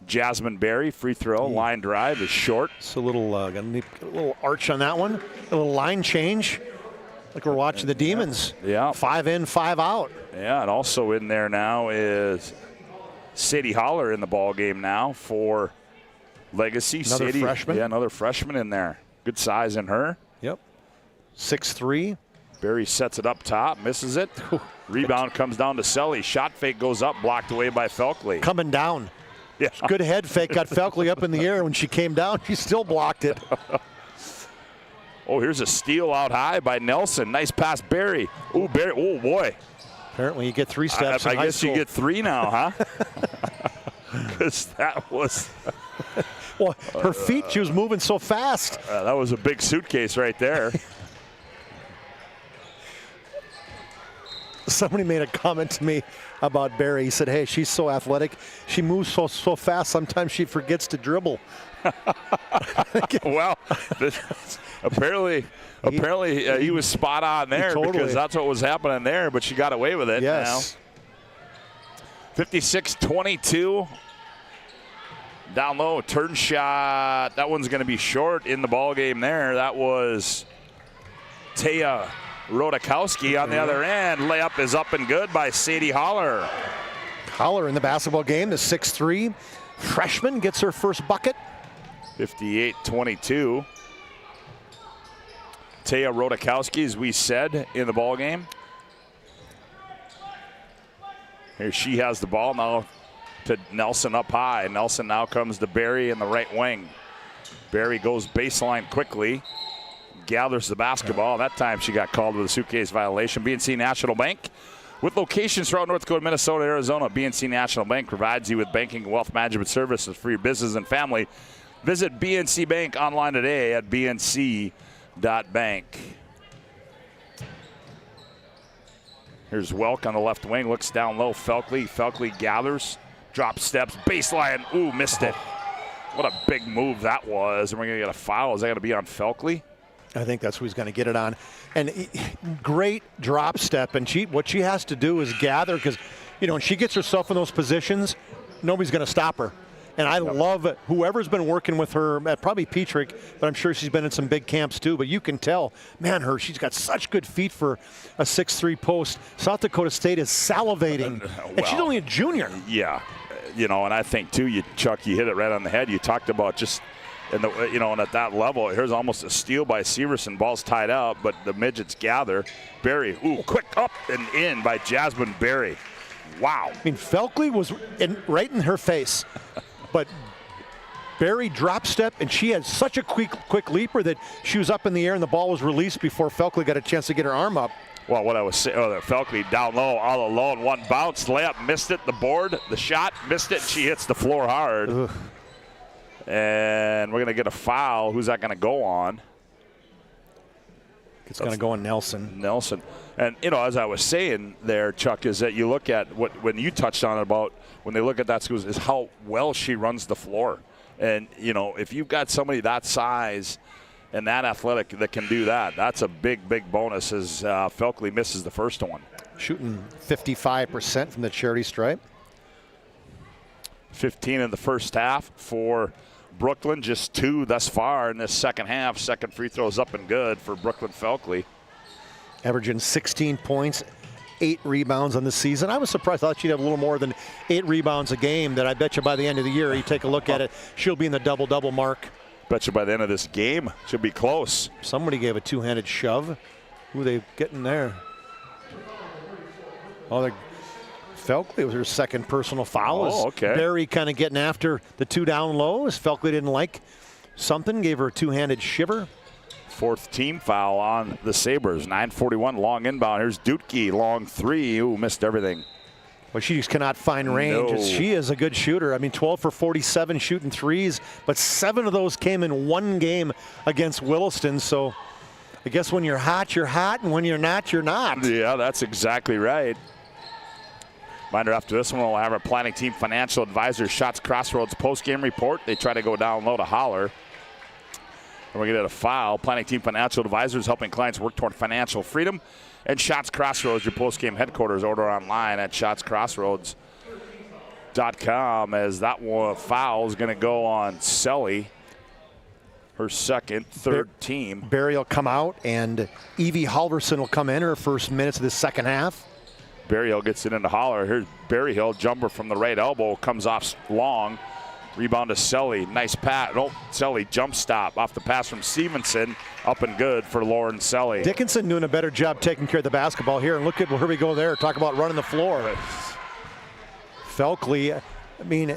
Speaker 8: Jasmine Barry. Free throw, line drive is short.
Speaker 9: It's a little, got a little arch on that one. A little line change, like we're watching the Demons.
Speaker 8: Yeah.
Speaker 9: 5 in, 5 out.
Speaker 8: Yeah, and also in there now is Sadie Holler in the ball game now for Legacy.
Speaker 9: Another
Speaker 8: Sadie,
Speaker 9: freshman.
Speaker 8: Yeah, another freshman in there. Good size in her.
Speaker 9: Yep. 6'3".
Speaker 8: Barry sets it up top, misses it. Rebound comes down to Selly. Shot fake goes up, blocked away by Felkley.
Speaker 9: Coming down.
Speaker 8: Yeah.
Speaker 9: Good head fake, got Felkley up in the air. When she came down, she still blocked it.
Speaker 8: Oh, here's a steal out high by Nelson. Nice pass, Barry. Oh, Barry. Oh, boy.
Speaker 9: Apparently you get 3 steps
Speaker 8: I guess you get 3 now, huh? Because that was...
Speaker 9: Well, her feet, she was moving so fast.
Speaker 8: That was a big suitcase right there.
Speaker 9: Somebody made a comment to me about Barry. He said, hey, she's so athletic. She moves so fast, sometimes she forgets to dribble.
Speaker 8: Well, apparently he was spot on there because that's what was happening there, but she got away with it.
Speaker 9: Yes.
Speaker 8: Now. 56-22. Down low, turn shot. That one's going to be short in the ball game there. That was Taya Rodakowski on the other end. Layup is up and good by Sadie Holler.
Speaker 9: Holler in the basketball game, the 6'3" freshman gets her first bucket.
Speaker 8: 58-22. Taya Rodakowski, as we said, in the ball game. Here she has the ball now to Nelson up high. Nelson now comes to Barry in the right wing. Barry goes baseline quickly, gathers the basketball. That time she got called with a suitcase violation. BNC National Bank, with locations throughout North Dakota, Minnesota, Arizona. BNC National Bank provides you with banking and wealth management services for your business and family. Visit BNC Bank online today at bnc.bank. Here's Welk on the left wing, looks down low. Felkley gathers, drop steps, baseline. Ooh, missed it. What a big move that was. And we're going to get a foul. Is that going to be on Felkley?
Speaker 9: I think that's who he's going to get it on. And great drop step. And what she has to do is gather, because, you know, when she gets herself in those positions, nobody's going to stop her. And I love it. Whoever's been working with her, probably Petrick, but I'm sure she's been in some big camps too. But you can tell, man, she's got such good feet for a 6'3" post. South Dakota State is salivating. And she's only a junior.
Speaker 8: Yeah. You know, and I think too, Chuck, you hit it right on the head. You talked about just And and at that level, here's almost a steal by Severson. Ball's tied up, but the Midgets gather. Berry, quick up and in by Jasmine Berry. Wow.
Speaker 9: I mean, Felkley was right in her face, but Berry drop step, and she had such a quick leaper that she was up in the air and the ball was released before Felkley got a chance to get her arm up.
Speaker 8: Well, what I was saying, Felkley down low, all alone, one bounce, layup, missed it, the board, the shot, missed it, and she hits the floor hard.
Speaker 9: Ugh.
Speaker 8: And we're going to get a foul. Who's that going to go on?
Speaker 9: It's going to go on Nelson.
Speaker 8: Nelson. And, as I was saying there, Chuck, is that you look at when you touched on it about when they look at that school is how well she runs the floor. And, if you've got somebody that size and that athletic that can do that, that's a big, big bonus as Felkley misses the first one.
Speaker 9: Shooting 55% from the charity stripe.
Speaker 8: 15 in the first half for Brooklyn, just 2 thus far in this second half. Second free throw's up and good for Brooklyn Felkley.
Speaker 9: Averaging 16 points, 8 rebounds on the season. I was surprised. I thought she'd have a little more than 8 rebounds a game. That I bet you by the end of the year, you take a look at it, she'll be in the double-double mark.
Speaker 8: Bet you by the end of this game, she'll be close.
Speaker 9: Somebody gave a two-handed shove. Who are they getting there? Oh, Felkley was her second personal foul.
Speaker 8: Oh, okay.
Speaker 9: Berry kind of getting after the 2 down low as Felkley didn't like something, gave her a two-handed shiver.
Speaker 8: Fourth team foul on the Sabres. 9:41 long inbound. Here's Dutke, long 3. Ooh, missed everything.
Speaker 9: Well, she just cannot find range.
Speaker 8: No.
Speaker 9: She is a good shooter. I mean, 12 for 47 shooting threes, but 7 of those came in one game against Williston. So I guess when you're hot, and when you're not, you're not.
Speaker 8: Yeah, that's exactly right. Reminder, after this one, we'll have our planning team financial advisor, Shots Crossroads post-game report. They try to go down low to holler. And we're going to get a foul. Planning team financial advisors helping clients work toward financial freedom. And Shots Crossroads, your post-game headquarters. Order online at shotscrossroads.com as that one foul is going to go on Selly. Her second, third team.
Speaker 9: Berry will come out, and Evie Halverson will come in her first minutes of the second half.
Speaker 8: Berryhill gets it into Holler. Here's Berryhill, jumper from the right elbow, comes off long. Rebound to Selly. Nice pass. Oh, Selly jump stop off the pass from Stevenson. Up and good for Lauren Selly.
Speaker 9: Dickinson doing a better job taking care of the basketball here. And look at where we go there. Talk about running the floor. Felkley, I mean,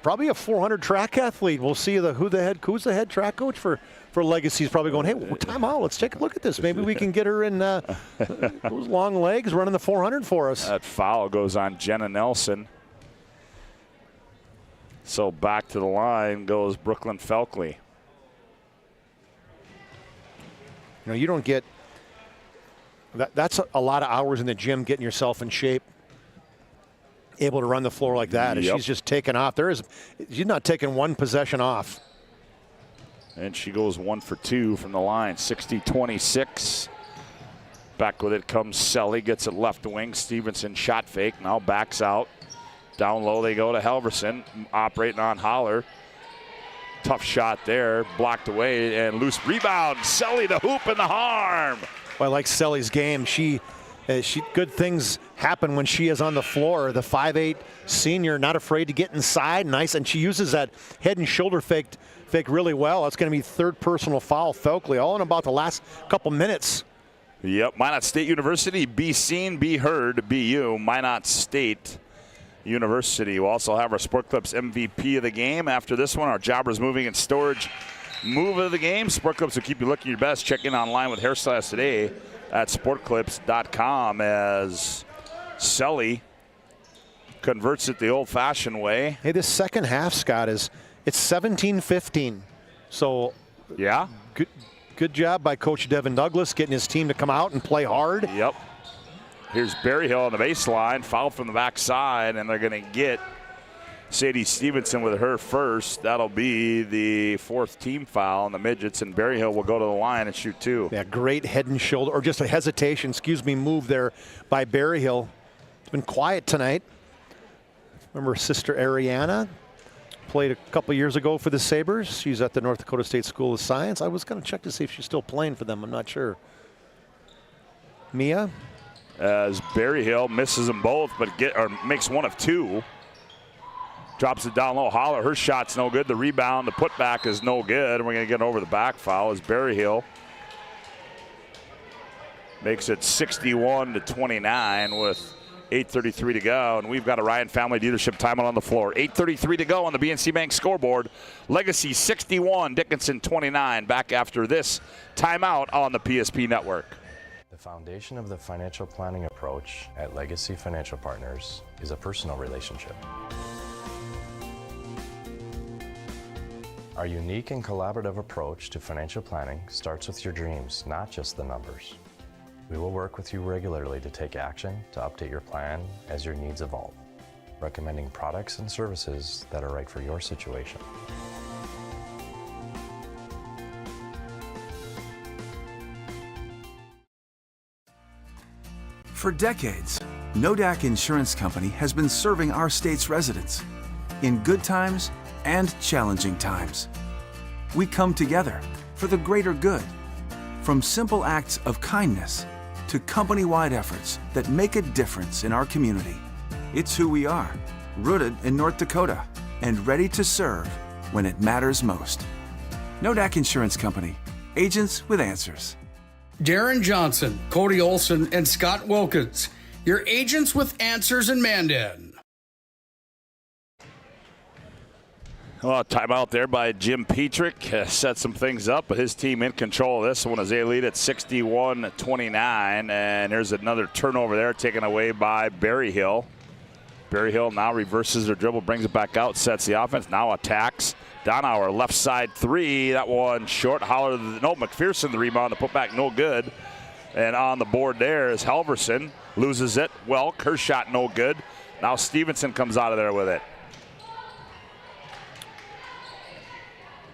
Speaker 9: probably a 400 track athlete. We'll see who's the head track coach for Legacy. He's probably going, hey, time out. Let's take a look at this. Maybe we can get her in those long legs running the 400 for us.
Speaker 8: That foul goes on Jenna Nelson. So back to the line goes Brooklyn Felkley.
Speaker 9: You don't get that's a lot of hours in the gym getting yourself in shape, able to run the floor like that.
Speaker 8: Yep.
Speaker 9: She's just taking off. She's not taking one possession off.
Speaker 8: And she goes 1 for 2 from the line. 60-26. Back with it comes Selly. Gets it left wing. Stevenson shot fake. Now backs out. Down low they go to Halverson. Operating on Holler. Tough shot there. Blocked away and loose rebound. Selly the hoop and the harm.
Speaker 9: Well, I like Selly's game. She good things happen when she is on the floor. The 5'8" senior, not afraid to get inside. Nice. And she uses that head and shoulder fake really well. That's going to be third personal foul. Felkley, all in about the last couple minutes.
Speaker 8: Yep. Minot State University. Be seen, be heard, be you. Minot State University. We'll also have our Sport Clips MVP of the game. After this one, our Jobbers Moving and Storage move of the game. Sport Clips will keep you looking your best. Check in online with Hairstyles today at sportclips.com as Selly converts it the old-fashioned way.
Speaker 9: Hey, this second half, Scott, it's 17-15. So
Speaker 8: yeah,
Speaker 9: good job by Coach Devin Douglas getting his team to come out and play hard.
Speaker 8: Yep. Here's Berryhill on the baseline, foul from the backside, and they're going to get Sadie Stevenson with her first. That'll be the fourth team foul on the Midgets, and Berryhill will go to the line and shoot 2.
Speaker 9: Yeah, great head and shoulder, or just a hesitation, move there by Berryhill. It's been quiet tonight. Remember Sister Ariana played a couple years ago for the Sabres. She's at the North Dakota State School of Science. I was going to check to see if she's still playing for them. I'm not sure. Mia?
Speaker 8: As Berryhill misses them both, but makes one of 2. Drops it down low. Holler, her shot's no good. The rebound, the putback is no good. And we're going to get over the back foul as Berryhill makes it 61-29 with 8:33 to go. And we've got a Ryan Family Dealership timeout on the floor. 8:33 to go on the BNC Bank scoreboard. Legacy 61, Dickinson 29. Back after this timeout on the PSP Network.
Speaker 6: The foundation of the financial planning approach at Legacy Financial Partners is a personal relationship. Our unique and collaborative approach to financial planning starts with your dreams, not just the numbers. We will work with you regularly to take action to update your plan as your needs evolve, recommending products and services that are right for your situation.
Speaker 7: For decades, Nodak Insurance Company has been serving our state's residents in good times and challenging times. We come together for the greater good, from simple acts of kindness to company-wide efforts that make a difference in our community. It's who we are, rooted in North Dakota and ready to serve when it matters most. Nodak Insurance Company, agents with answers.
Speaker 12: Darren Johnson, Cody Olson, and Scott Wilkins, your agents with answers in Mandan.
Speaker 8: Well, timeout there by Jim Petrick. Set some things up, but his team in control of this one as they lead at 61-29. And there's another turnover there taken away by Berryhill. Berryhill now reverses their dribble, brings it back out, sets the offense, now attacks. Donauer, left side three. That one short. Holler, no, McPherson, the rebound, the putback, no good. And on the board there is Halverson. Loses it. Welk, her shot no good. Now Stevenson comes out of there with it.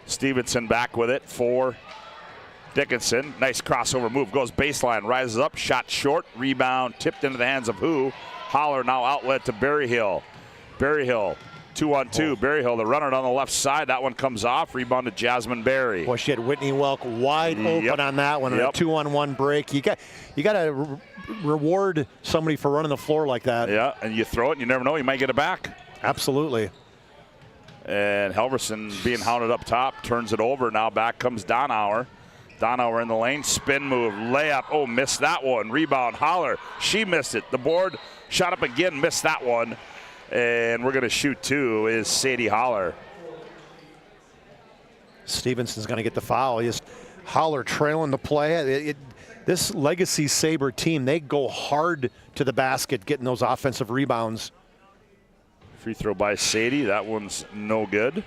Speaker 8: Stevenson back with it for Dickinson. Nice crossover move. Goes baseline, rises up, shot short. Rebound tipped into the hands of who? Holler now outlet to Berryhill. Berryhill, 2-on-2. Berryhill, the runner on the left side. That one comes off. Rebound to Jasmine Berry.
Speaker 9: Boy, she had Whitney Welk wide open on that one. A 2-on-1 break. You got to reward somebody for running the floor like that.
Speaker 8: Yeah, and you throw it, and you never know, you might get it back.
Speaker 9: Absolutely.
Speaker 8: And Halverson being hounded up top, turns it over. Now back comes Donauer. Donauer in the lane, spin move, layup. Oh, missed that one. Rebound, Holler. She missed it. The board shot up again, missed that one. And we're going to shoot two is Sadie Holler.
Speaker 9: Stevenson's going to get the foul. Holler trailing the play. This Legacy Saber team, they go hard to the basket getting those offensive rebounds.
Speaker 8: Free throw by Sadie. That one's no good.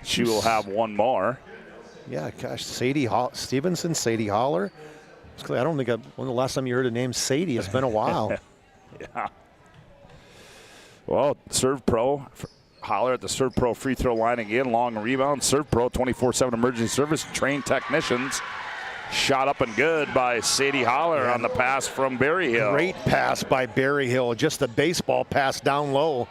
Speaker 8: She will have one more.
Speaker 9: Yeah, gosh, Stevenson, Sadie Holler. I don't think when the last time you heard the name Sadie, it's been a while.
Speaker 8: Yeah. Well, Serve Pro, Holler at the Serve Pro free throw line again. Long rebound. Serve Pro 24/7 emergency service. Trained technicians. Shot up and good by Sadie Holler on the pass from Berryhill.
Speaker 9: Great pass by Berryhill. Just a baseball pass down low.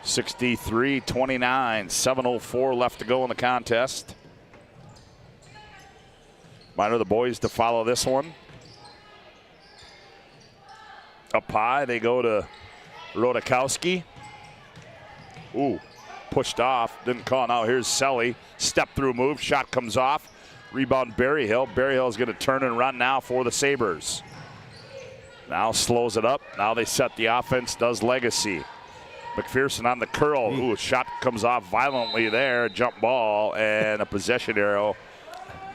Speaker 8: 63-29. 7:04 left to go in the contest. Minor the boys to follow this one. Up high, they go to Rodakowski. Ooh, pushed off. Didn't call. Now here's Selly. Step through move. Shot comes off. Rebound Berryhill. Berryhill is going to turn and run now for the Sabres. Now slows it up. Now they set the offense, does Legacy. McPherson on the curl. Ooh, shot comes off violently there. Jump ball, and a possession arrow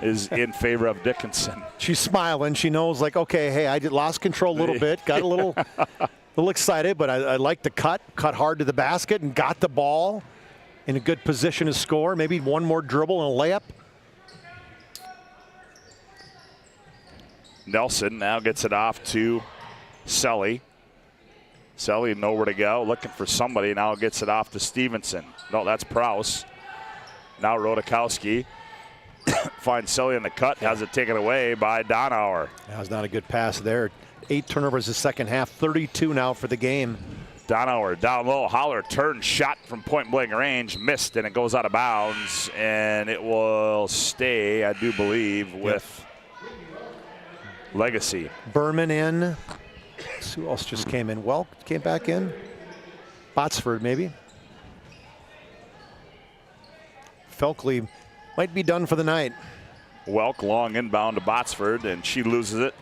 Speaker 8: is in favor of Dickinson.
Speaker 9: She's smiling. She knows, like, okay, hey, I lost control a little bit. Got a little excited, but I like the cut hard to the basket and got the ball in a good position to score. Maybe one more dribble and a layup.
Speaker 8: Nelson now gets it off to Selly. Selly nowhere to go, looking for somebody. Now gets it off to Stevenson. No, that's Prouse. Now Rodakowski finds Selly in the cut, has it taken away by Donauer.
Speaker 9: That was not a good pass there. 8 turnovers the second half, 32 now for the game.
Speaker 8: Donauer down low, Holler turn shot from point blank range, missed, and it goes out of bounds, and it will stay, I do believe, with Legacy.
Speaker 9: Berman in. Who else just came in? Welk came back in. Botsford, maybe. Felkley might be done for the night.
Speaker 8: Welk long inbound to Botsford, and she loses it.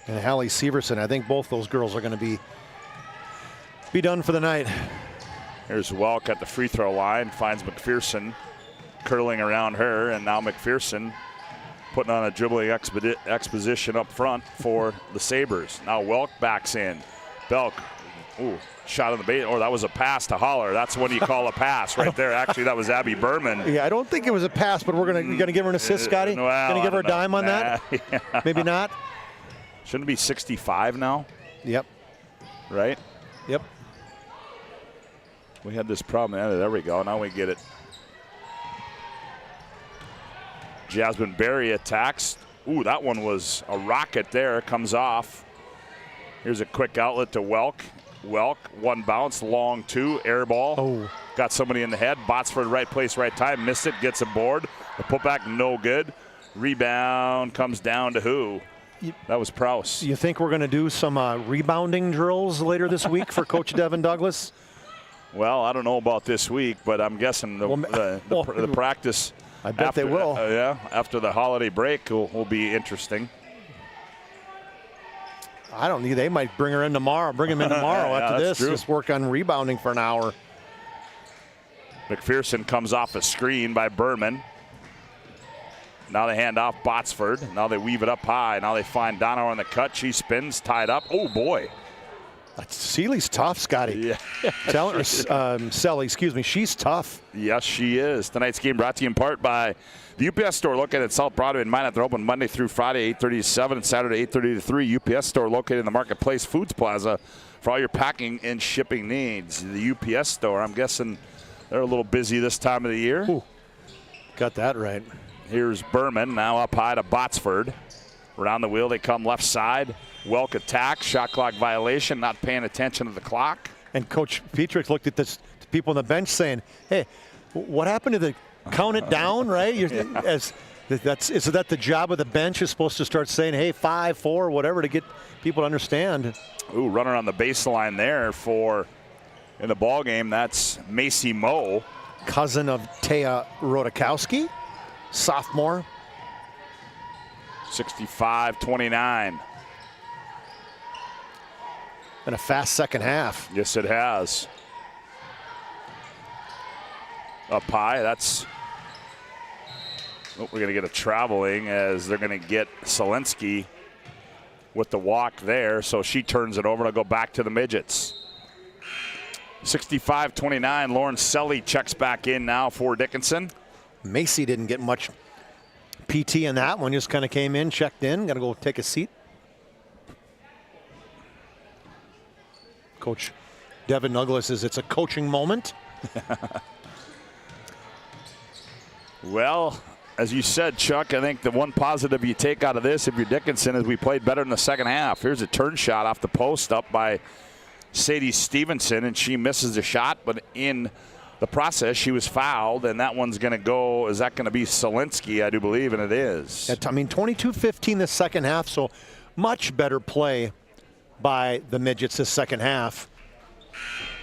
Speaker 9: And Hallie Severson, I think both those girls are going to be done for the night.
Speaker 8: Here's Welk at the free throw line, finds McPherson curling around her, and now McPherson putting on a dribbling exposition up front for the Sabres. Now Welk backs in. Belk, ooh, shot on the base. Oh, that was a pass to Holler. That's what you call a pass right there. Actually, that was Abby Berman.
Speaker 9: Yeah, I don't think it was a pass, but we're gonna give her an assist, Scotty.
Speaker 8: Well,
Speaker 9: gonna give her a dime on that?
Speaker 8: Yeah.
Speaker 9: Maybe not.
Speaker 8: Shouldn't it be 65 now?
Speaker 9: Yep.
Speaker 8: Right?
Speaker 9: Yep.
Speaker 8: We had this problem. There we go. Now we get it. Jasmine Berry attacks. Ooh, that one was a rocket there. Comes off. Here's a quick outlet to Welk. Welk, one bounce, long two, air ball.
Speaker 9: Oh.
Speaker 8: Got somebody in the head. Botsford, right place, right time. Missed it, gets a board. The putback, no good. Rebound comes down to who? That was Prouse.
Speaker 9: You think we're going to do some rebounding drills later this week for Coach Devin Douglas?
Speaker 8: Well, I don't know about this week, but I'm guessing the practice.
Speaker 9: I bet
Speaker 8: after,
Speaker 9: they will.
Speaker 8: After the holiday break will be interesting.
Speaker 9: I don't think they might bring him in tomorrow after this.
Speaker 8: True.
Speaker 9: Just work on rebounding for an hour.
Speaker 8: McPherson comes off a screen by Berman. Now they hand off Botsford. Now they weave it up high. Now they find Donovan on the cut. She spins, tied up. Oh, boy.
Speaker 9: Seeley's tough, Scotty.
Speaker 8: Yeah.
Speaker 9: Selly, excuse me. She's tough.
Speaker 8: Yes, she is. Tonight's game brought to you in part by the UPS store located at South Broadway in Minot. They're open Monday through Friday, 8:30 to 7, and Saturday, 8:30 to 3. UPS store located in the Marketplace Foods Plaza for all your packing and shipping needs. The UPS store, I'm guessing they're a little busy this time of the year.
Speaker 9: Ooh, got that right.
Speaker 8: Here's Berman, now up high to Botsford. Around the wheel, they come left side. Welk attack, shot clock violation, not paying attention to the clock.
Speaker 9: And Coach Petrick looked at the people on the bench saying, hey, what happened to the count it down, right? Is that the job of the bench is supposed to start saying, hey, 5, 4, whatever, to get people to understand.
Speaker 8: Ooh, runner on the baseline there in the ball game. That's Macy Moe.
Speaker 9: Cousin of Taya Rodakowski, sophomore.
Speaker 8: 65-29.
Speaker 9: And a fast second half.
Speaker 8: Yes, it has. Up high, that's... Oh, we're going to get a traveling as they're going to get Selensky with the walk there. So she turns it over to go back to the Midgets. 65-29. Lauren Selly checks back in now for Dickinson.
Speaker 9: Macy didn't get much PT in that one. Just kind of came in, checked in, got to go take a seat. Coach Devin Douglas says it's a coaching moment.
Speaker 8: Well, as you said, Chuck, I think the one positive you take out of this, if you're Dickinson, is we played better in the second half. Here's a turn shot off the post up by Sadie Stevenson, and she misses the shot, but in the process, she was fouled, and that one's going to go, is that going to be Selensky, I do believe, and it is.
Speaker 9: I mean, 22-15 the second half, so much better play by the Midgets this second half.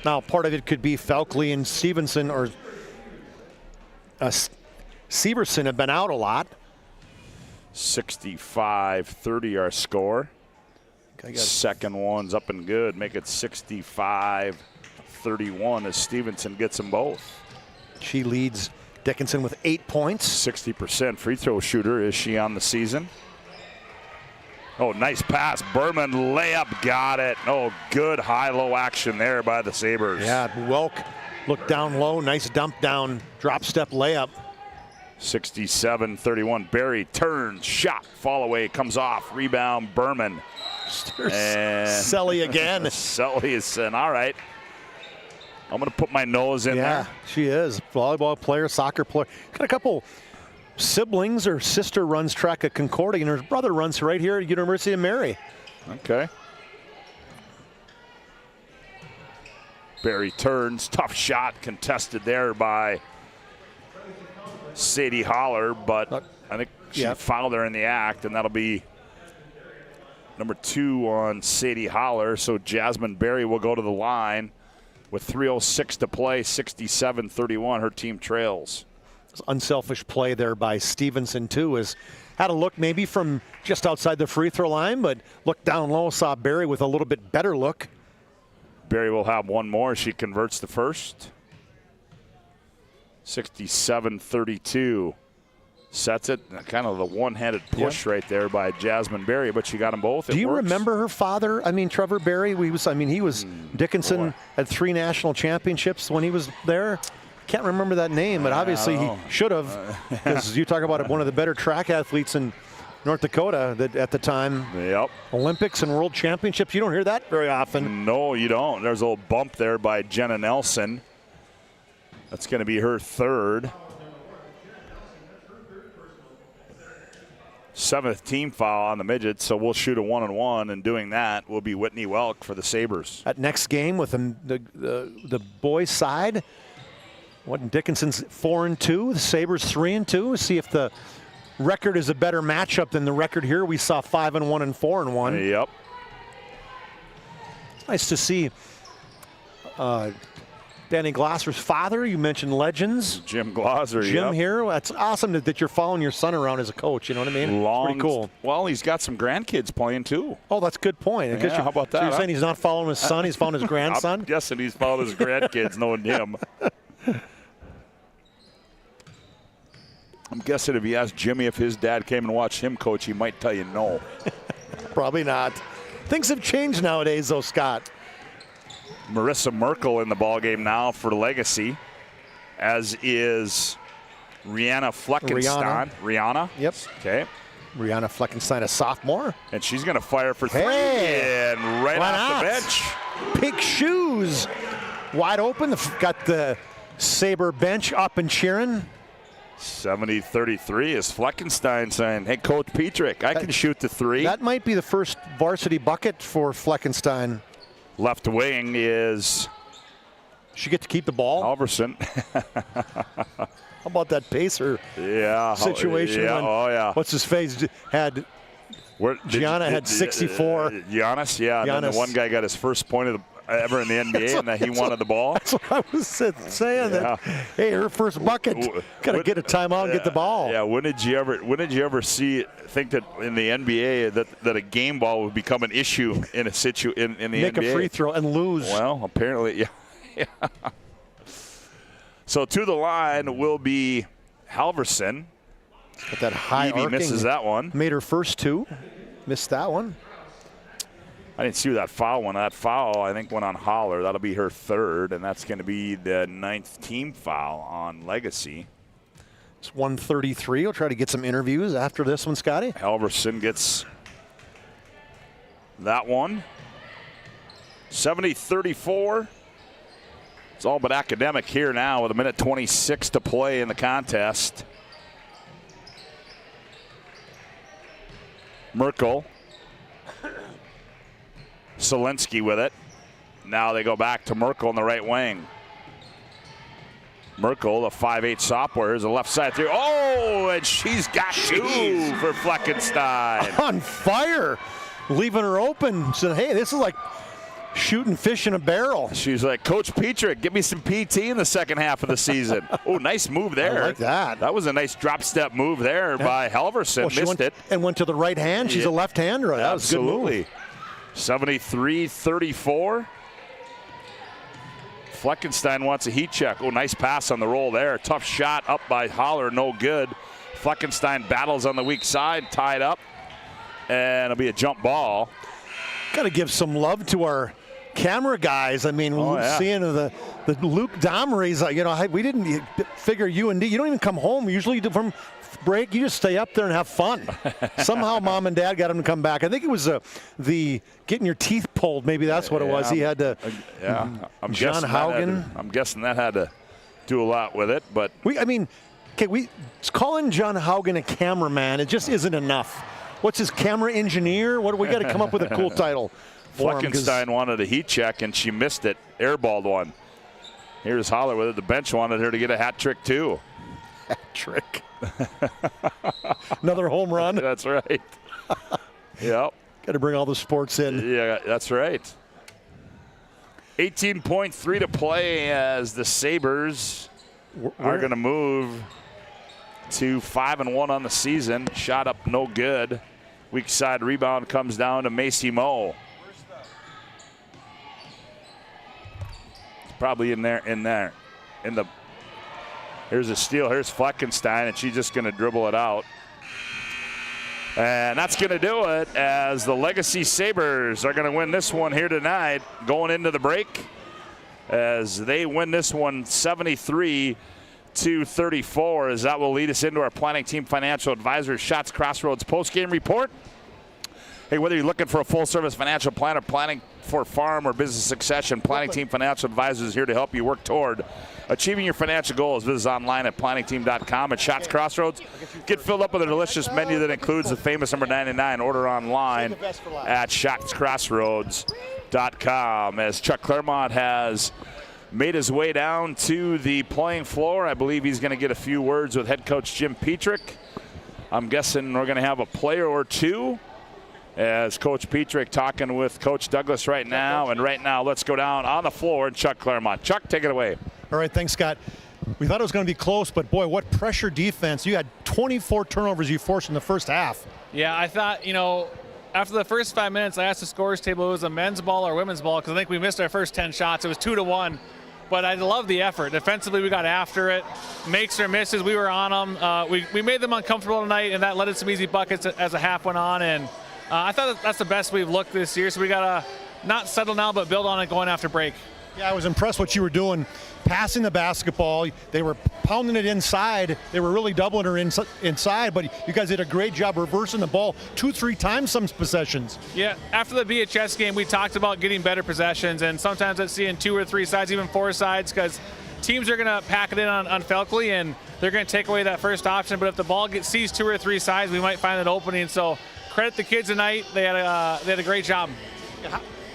Speaker 9: Now, part of it could be Felkley and Stevenson or Severson have been out a lot.
Speaker 8: 65-30 our score. Second one's up and good. Make it 65-31 as Stevenson gets them both.
Speaker 9: She leads Dickinson with 8 points.
Speaker 8: 60% free throw shooter. Is she on the season? Oh, nice pass. Berman layup, got it. Oh, good high-low action there by the Sabres.
Speaker 9: Yeah, Welk looked down low. Nice dump down, drop step layup.
Speaker 8: 67-31. Berry turns, shot, fall away, comes off, rebound, Berman.
Speaker 9: And Selly again.
Speaker 8: Selly is saying, all right, I'm going to put my nose in there.
Speaker 9: Yeah, she is. Volleyball player, soccer player. Got a couple siblings. Her sister runs track at Concordia, and her brother runs right here at University of Mary.
Speaker 8: Okay. Berry turns, tough shot, contested there by Sadie Holler, but I think she fouled her in the act, and that'll be number 2 on Sadie Holler. So Jasmine Berry will go to the line. with 3:06 to play, 67-31. Her team trails.
Speaker 9: Unselfish play there by Stevenson, too, has had a look maybe from just outside the free throw line, but looked down low, saw Barry with a little bit better look.
Speaker 8: Barry will have one more. She converts the first. 67-32. Sets it. Kind of the one-handed push right there by Jasmine Barry, but she got them both.
Speaker 9: Do you remember her father? I mean, Trevor Barry. He was Dickinson at 3 national championships when he was there. Can't remember that name, but obviously he should have, because you talk about one of the better track athletes in North Dakota that at the time.
Speaker 8: Yep.
Speaker 9: Olympics and World Championships. You don't hear that very often.
Speaker 8: No, you don't. There's a little bump there by Jenna Nelson. That's going to be her third. 7th team foul on the Midgets, so we'll shoot a 1-on-1, and doing that will be Whitney Welk for the Sabres.
Speaker 9: At next game with the boys' side, Dickinson's 4-2, the Sabres 3-2. See if the record is a better matchup than the record here. We saw 5-1 and 4-1.
Speaker 8: Yep.
Speaker 9: Nice to see Danny Glasser's father. You mentioned legends.
Speaker 8: Jim Glasser.
Speaker 9: Jim here. That's awesome that you're following your son around as a coach. You know what I mean? Pretty cool.
Speaker 8: Well, he's got some grandkids playing too.
Speaker 9: Oh, that's a good point.
Speaker 8: Yeah, how about that?
Speaker 9: So you're saying he's not following his son, he's following his grandson?
Speaker 8: I'm guessing he's following his grandkids, knowing him. I'm guessing if you asked Jimmy if his dad came and watched him coach, he might tell you no.
Speaker 9: Probably not. Things have changed nowadays, though, Scott.
Speaker 8: Marissa Merkel in the ballgame now for Legacy, as is Rihanna Fleckenstein. Rihanna?
Speaker 9: Yep.
Speaker 8: Okay.
Speaker 9: Rihanna Fleckenstein, a sophomore.
Speaker 8: And she's going to fire for 3
Speaker 9: Hey,
Speaker 8: and right off the bench.
Speaker 9: Pink shoes. Wide open. Got the Saber bench up and cheering.
Speaker 8: 70-33 is Fleckenstein saying, hey, Coach Petrick, I can shoot the 3.
Speaker 9: That might be the first varsity bucket for Fleckenstein.
Speaker 8: Left wing is...
Speaker 9: She get to keep the ball?
Speaker 8: Halverson.
Speaker 9: How about that pacer situation?
Speaker 8: Yeah,
Speaker 9: What's his face had... Gianna had 64.
Speaker 8: Giannis, yeah. Giannis. And then the one guy got his first point ever in the NBA, and that he wanted the ball.
Speaker 9: That's what I was saying. That, hey, her first bucket. Got to get a timeout and get the ball.
Speaker 8: Yeah. When did you ever think that in the NBA that a game ball would become an issue in a in the
Speaker 9: Make
Speaker 8: NBA?
Speaker 9: Make a free throw and lose.
Speaker 8: Well, apparently, yeah. So to the line will be Halverson.
Speaker 9: But that high
Speaker 8: Evie
Speaker 9: arcing
Speaker 8: misses that one.
Speaker 9: Made her first 2. Missed that one.
Speaker 8: I didn't see that foul one. That foul, I think, went on Holler. That'll be her 3rd, and that's going to be the 9th team foul on Legacy.
Speaker 9: It's 1:33. We'll try to get some interviews after this one, Scotty.
Speaker 8: Halverson gets that one. 70-34. It's all but academic here now with 1:26 to play in the contest. Merkel. Selensky with it. Now they go back to Merkel in the right wing. Merkel, the 5'8 sophomore, is the left side through. Oh, and she's got 2 for Fleckenstein.
Speaker 9: On fire. Leaving her open. Said, hey, this is like shooting fish in a barrel.
Speaker 8: She's like, Coach Petrick, give me some PT in the second half of the season. Oh, nice move there.
Speaker 9: I like that.
Speaker 8: That was a nice drop step move there by Halverson.
Speaker 9: Well,
Speaker 8: missed it.
Speaker 9: And went to the right hand. She's a left-hander. That was a good move.
Speaker 8: 73-34. Fleckenstein wants a heat check. Oh, nice pass on the roll there. Tough shot up by Holler, no good. Fleckenstein battles on the weak side, tied up. And it'll be a jump ball.
Speaker 9: Got to give some love to our camera guys. I mean, seeing the Luke Domery's, we didn't figure you don't even come home. Usually from break, you just stay up there and have fun. Somehow mom and dad got him to come back. I think it was the getting your teeth pulled. Maybe that's what it was. He had to.
Speaker 8: I'm
Speaker 9: John Haugen.
Speaker 8: I'm guessing that had to do a lot with it. But
Speaker 9: calling John Haugen a cameraman, it just isn't enough. What's his camera engineer? We got to come up with a cool title.
Speaker 8: Fleckenstein wanted a heat check and she missed it. Airballed one. Here's Holler with it. The bench wanted her to get a hat trick too.
Speaker 9: Hat trick. Another home run.
Speaker 8: That's right. Yep.
Speaker 9: Got to bring all the sports in.
Speaker 8: Yeah, that's right. 18.3 to play as the Sabers are going to move to 5-1 on the season. Shot up, no good. Weak side rebound comes down to Macy Moe. It's probably in the. Here's a steal. Here's Fleckenstein, and she's just going to dribble it out. And that's going to do it as the Legacy Sabers are going to win this one here tonight going into the break as they win this one 73-34, as that will lead us into our planning team financial advisor Shots Crossroads postgame report. Hey, whether you're looking for a full-service financial plan or planning for farm or business succession, Planning Team Financial Advisors is here to help you work toward achieving your financial goals. Visit us online at planningteam.com. At Shots Crossroads, get filled up with a delicious menu that includes the famous number 99. Order online at shotscrossroads.com. As Chuck Clairmont has made his way down to the playing floor, I believe he's going to get a few words with head coach Jim Petrick. I'm guessing we're going to have a player or two as Coach Petrick talking with Coach Douglas right now. And right now, let's go down on the floor and Chuck Clairmont. Chuck, take it away.
Speaker 9: All right, thanks, Scott. We thought it was going to be close, but boy, what pressure defense. You had 24 turnovers you forced in the first half.
Speaker 4: Yeah, I thought, after the first 5 minutes, I asked the scorers table it was a men's ball or women's ball because I think we missed our first 10 shots. It was 2-1. But I love the effort. Defensively, we got after it. Makes or misses, we were on them. We made them uncomfortable tonight, and that led to some easy buckets as the half went on. And I thought that's the best we've looked this year. So we got to not settle now, but build on it going after break.
Speaker 9: Yeah, I was impressed what you were doing, passing the basketball. They were pounding it inside. They were really doubling her inside, but you guys did a great job reversing the ball 2-3 times some possessions.
Speaker 4: Yeah, after the BHS game, we talked about getting better possessions, and sometimes it's seeing 2 or 3 sides, even 4 sides, because teams are going to pack it in on Felkley, and they're going to take away that first option. But if the ball sees 2 or 3 sides, we might find an opening. So credit the kids tonight. They had a great job.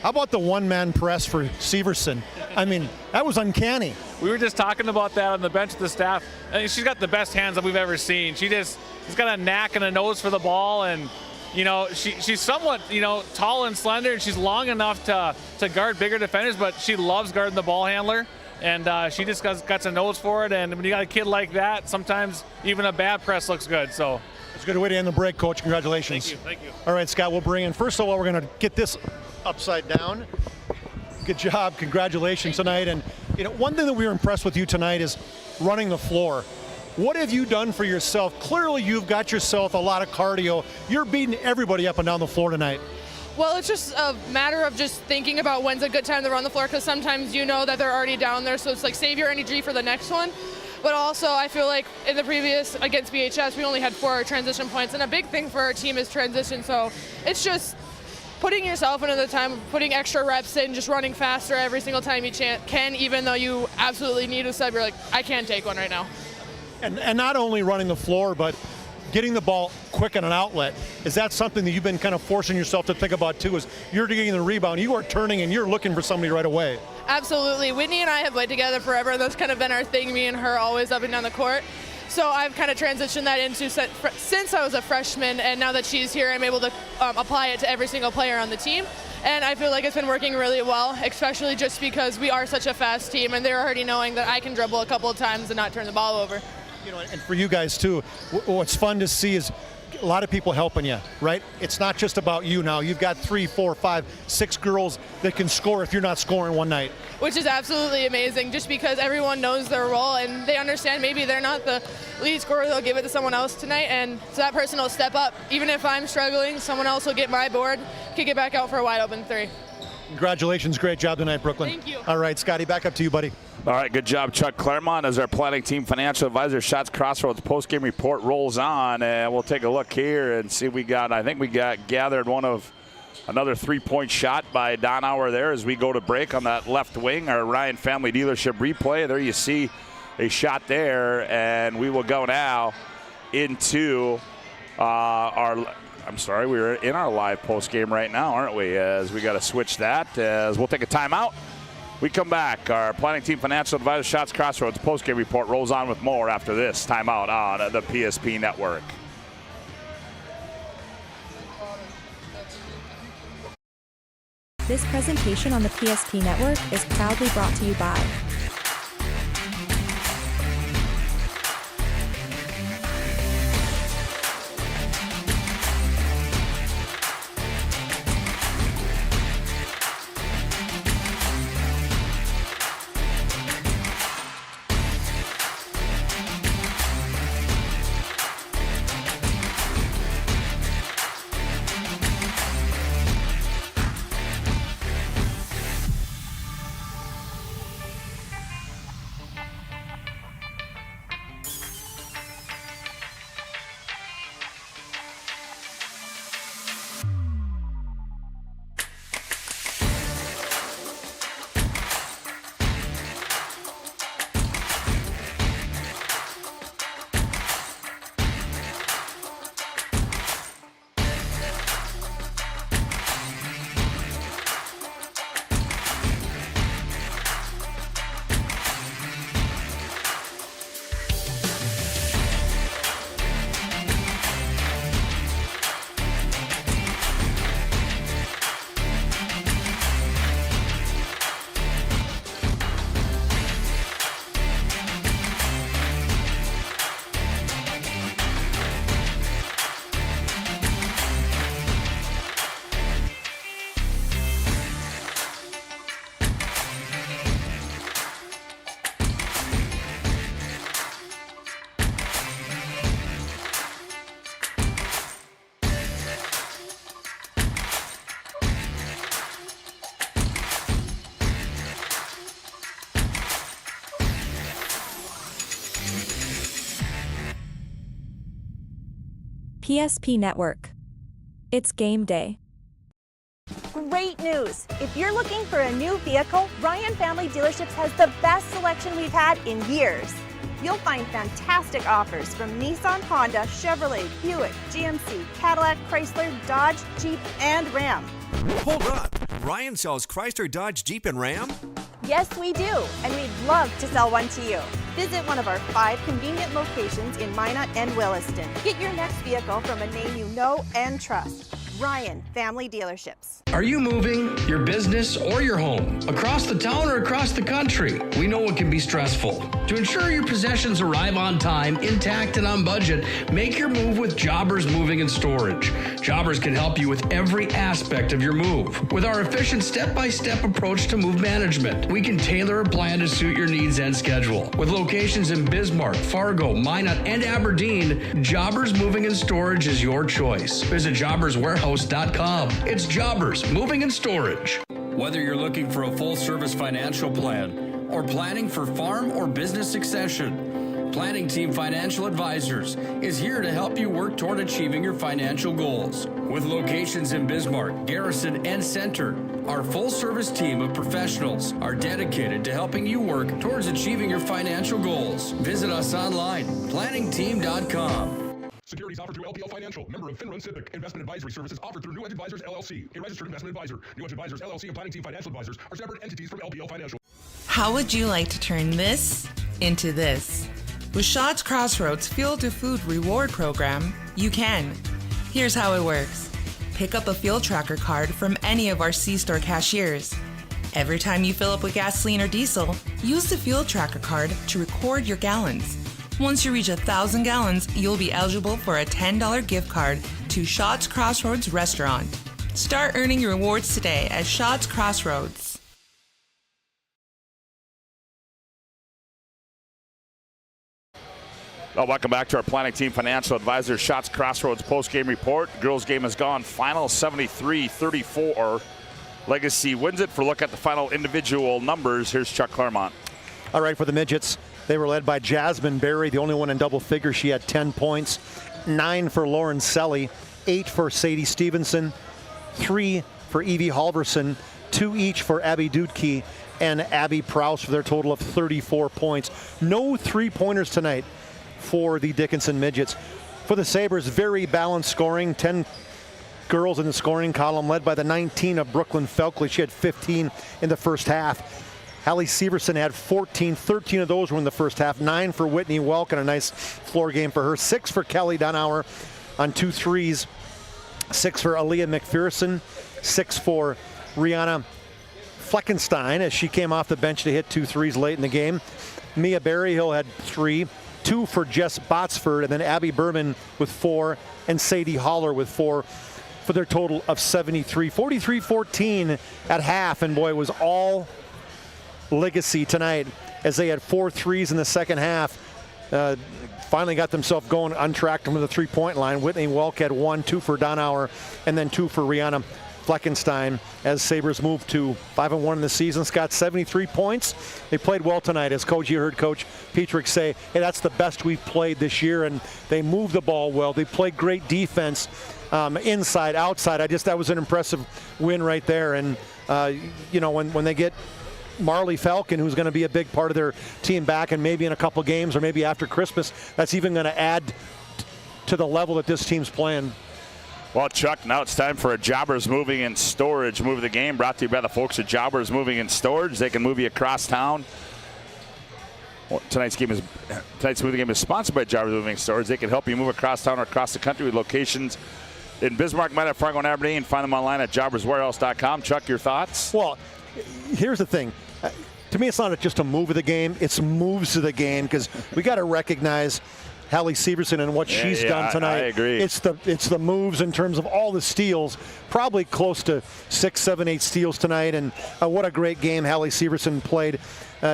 Speaker 9: How about the one-man press for Severson? I mean, that was uncanny.
Speaker 4: We were just talking about that on the bench with the staff. I think she's got the best hands that we've ever seen. She's got a knack and a nose for the ball, and she's somewhat tall and slender, and she's long enough to guard bigger defenders, but she loves guarding the ball handler, and she just got a nose for it. And when you got a kid like that, sometimes even a bad press looks good. So
Speaker 9: it's a good way to end the break, Coach. Congratulations.
Speaker 4: Thank you.
Speaker 9: All right, Scott, we'll bring in, first of all, we're going to get this upside down. Good job. Congratulations tonight. And one thing that we were impressed with you tonight is running the floor. What have you done for yourself? Clearly you've got yourself a lot of cardio. You're beating everybody up and down the floor tonight.
Speaker 10: Well, it's just a matter of just thinking about when's a good time to run the floor, because sometimes you know that they're already down there, so it's like save your energy for the next one. But also I feel like in the previous against BHS, we only had 4 transition points, and a big thing for our team is transition. So it's just putting yourself into the time, putting extra reps in, just running faster every single time you can, even though you absolutely need a sub. You're like, I can't take one right now.
Speaker 9: And not only running the floor, but getting the ball quick on an outlet. Is that something that you've been kind of forcing yourself to think about too, is you're getting the rebound, you are turning and you're looking for somebody right away?
Speaker 10: Absolutely. Whitney and I have played together forever, and that's kind of been our thing, me and her always up and down the court. So I've kind of transitioned that into since I was a freshman, and now that she's here, I'm able to apply it to every single player on the team. And I feel like it's been working really well, especially just because we are such a fast team, and they're already knowing that I can dribble a couple of times and not turn the ball over.
Speaker 9: And for you guys too, what's fun to see is a lot of people helping you, right? It's not just about you now. You've got 3, 4, 5, 6 girls that can score if you're not scoring one night.
Speaker 10: Which is absolutely amazing, just because everyone knows their role and they understand maybe they're not the lead scorer, they'll give it to someone else tonight, and so that person will step up. Even if I'm struggling, someone else will get my board, kick it back out for a wide open 3.
Speaker 9: Congratulations, great job tonight, Brooklyn.
Speaker 10: Thank you.
Speaker 9: All right, Scotty, back up to you, buddy.
Speaker 8: All right, good job, Chuck Clairmont, as our planning team financial advisor. Shots Crossroads postgame report rolls on, and we'll take a look here and see. I think we got gathered another 3-point shot by Donauer there as we go to break on that left wing. Our Ryan Family Dealership replay. There you see a shot there, and we will go now into we're in our live post game right now, aren't we? As we got to switch that, as we'll take a timeout. We come back. Our planning team financial advisor, Shots Crossroads post game report rolls on with more after this timeout on the PSP Network.
Speaker 1: This presentation on the PSP Network is proudly brought to you by PSP Network. It's game day.
Speaker 2: Great news! If you're looking for a new vehicle, Ryan Family Dealerships has the best selection we've had in years. You'll find fantastic offers from Nissan, Honda, Chevrolet, Buick, GMC, Cadillac, Chrysler, Dodge, Jeep, and Ram.
Speaker 3: Hold on. Ryan sells Chrysler, Dodge, Jeep, and Ram?
Speaker 2: Yes, we do, and we'd love to sell one to you. Visit one of our 5 convenient locations in Minot and Williston. Get your next vehicle from a name you know and trust. Ryan Family Dealerships.
Speaker 12: Are you moving your business or your home across the town or across the country? We know it can be stressful. To ensure your possessions arrive on time, intact, and on budget, make your move with Jobbers Moving and Storage. Jobbers can help you with every aspect of your move. With our efficient step-by-step approach to move management, we can tailor a plan to suit your needs and schedule. With locations in Bismarck, Fargo, Minot, and Aberdeen, Jobbers Moving and Storage is your choice. Visit jobberswarehouse.com. It's Jobbers Moving and Storage. Whether you're looking for a full-service financial plan or planning for farm or business succession, Planning Team Financial Advisors is here to help you work toward achieving your financial goals. With locations in Bismarck, Garrison, and Center, our full-service team of professionals are dedicated to helping you work towards achieving your financial goals. Visit us online, planningteam.com.
Speaker 11: Securities offered through LPL Financial, member of FINRA Civic. Investment advisory services offered through New Edge Advisors, LLC, a registered investment advisor. New Edge Advisors, LLC, and Planning Team Financial Advisors are separate entities from LPL Financial.
Speaker 13: How would you like to turn this into this? With Shots Crossroads Fuel to Food Reward Program, you can. Here's how it works. Pick up a fuel tracker card from any of our C-Store cashiers. Every time you fill up with gasoline or diesel, use the fuel tracker card to record your gallons. Once you reach 1,000 gallons, you'll be eligible for a $10 gift card to Shots Crossroads Restaurant. Start earning your rewards today at Shots Crossroads.
Speaker 8: Well, welcome back to our Planning Team Financial Advisors Shots Crossroads post-game report. Girls game has gone final 73-34. Legacy wins it. For a look at the final individual numbers, here's Chuck Clairmont.
Speaker 9: All right, for the Midgets, they were led by Jasmine Berry, the only one in double figures. She had 10 points, 9 for Lauren Selly, 8 for Sadie Stevenson, 3 for Evie Halverson, 2 each for Abby Dudke and Abby Prowse for their total of 34 points. No three-pointers tonight for the Dickinson Midgets. For the Sabres, very balanced scoring. 10 girls in the scoring column, led by the 19 of Brooklyn Felkley. She had 15 in the first half. Hallie Severson had 14. 13 of those were in the first half. 9 for Whitney Welk, and a nice floor game for her. 6 for Kelly Dunauer on 2 threes. 6 for Aaliyah McPherson. 6 for Rihanna Fleckenstein as she came off the bench to hit 2 threes late in the game. Mia Berryhill had 3, 2 for Jess Botsford, and then Abby Berman with 4, and Sadie Holler with 4 for their total of 73. 43-14 at half, and boy, it was all Legacy tonight as they had 4 threes in the second half. Finally got themselves going on track from the three-point line. Whitney Welk had 1, 2 for Donauer, and then 2 for Rihanna Fleckenstein as Sabres moved to 5-1 in the season. Scott, 73 points. They played well tonight. As coach, you heard Coach Petrick say, hey, that's the best we've played this year, and they moved the ball well. They played great defense, inside, outside. That was an impressive win right there. And, when they get Marley Falcon, who's going to be a big part of their team back, and maybe in a couple games or maybe after Christmas, that's even going to add to the level that this team's playing.
Speaker 8: Well, Chuck, now it's time for a Jobbers Moving and Storage Move of the Game, brought to you by the folks at Jobbers Moving and Storage. They can move you across town. Well, tonight's Move of the Game is sponsored by Jobbers Moving and Storage. They can help you move across town or across the country with locations in Bismarck, Minot, Fargo, and Aberdeen. Find them online at jobberswarehouse.com. Chuck, your thoughts?
Speaker 9: Well, here's the thing. To me, it's not just a move of the game. It's moves of the game, because we got to recognize Hallie Severson and what she's done tonight.
Speaker 8: I agree.
Speaker 9: It's the moves in terms of all the steals, probably close to 6, 7, 8 steals tonight. And what a great game Hallie Severson played.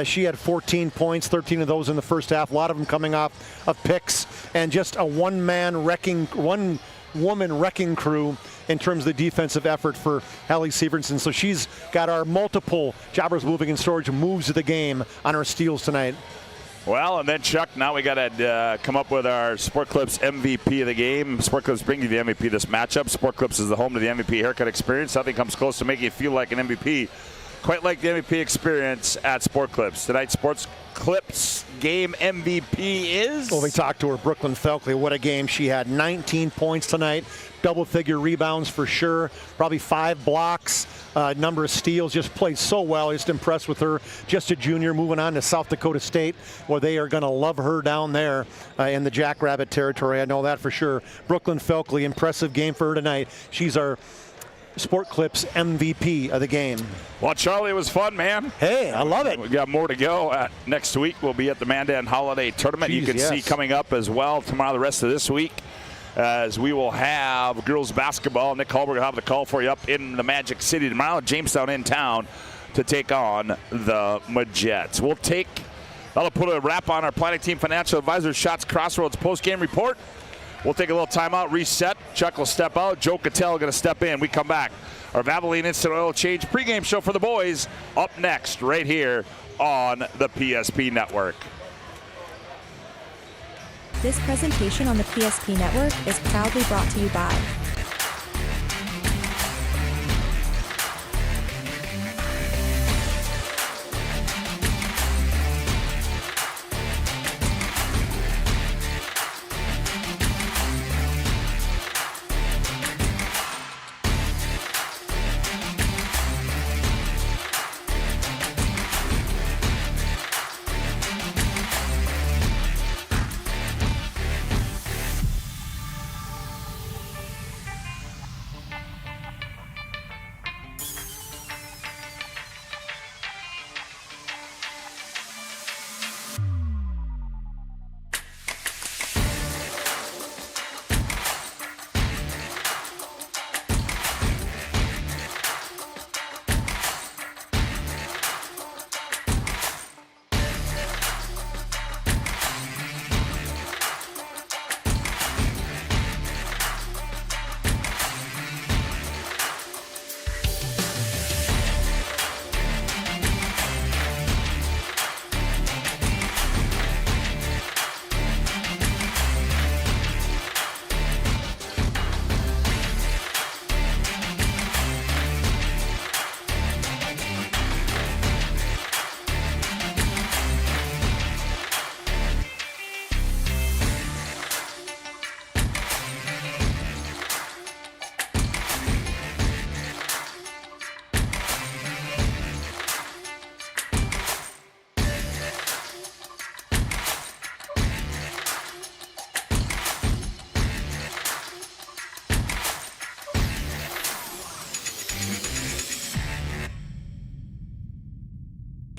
Speaker 9: She had 14 points, 13 of those in the first half. A lot of them coming off of picks, and just a one-woman wrecking crew in terms of the defensive effort for Hallie Severson. So she's got our multiple Jobbers Moving and Storage moves of the game on her steals tonight.
Speaker 8: Well, and then, Chuck, now we got to come up with our Sport Clips MVP of the game. Sport Clips bring you the MVP of this matchup. Sport Clips is the home to the MVP haircut experience. Nothing comes close to making you feel like an MVP, quite like the MVP experience at Sport Clips. Tonight's Sports Clips game MVP is?
Speaker 9: Well, we talked to her, Brooklyn Felkley. What a game she had. 19 points tonight, double-figure rebounds for sure, probably 5 blocks, number of steals, just played so well. Just impressed with her. Just a junior, moving on to South Dakota State, where they are going to love her down there in the Jackrabbit territory. I know that for sure. Brooklyn Felkley, impressive game for her tonight. She's our Sport Clips MVP of the game.
Speaker 8: Well, Charlie, it was fun, man.
Speaker 9: Hey, I love it.
Speaker 8: We got more to go. Next week, we'll be at the Mandan Holiday Tournament. You can see coming up as well tomorrow, the rest of this week, as we will have girls basketball. Nick Hallberg will have the call for you up in the Magic City tomorrow. Jamestown in town to take on the Midgets. That'll put a wrap on our Planning Team Financial Advisors Shots Crossroads post-game report. We'll take a little timeout, reset. Chuck will step out. Joe Cattell going to step in. We come back. Our Valvoline Instant Oil Change pregame show for the boys up next right here on the PSP Network.
Speaker 1: This presentation on the PSP Network is proudly brought to you by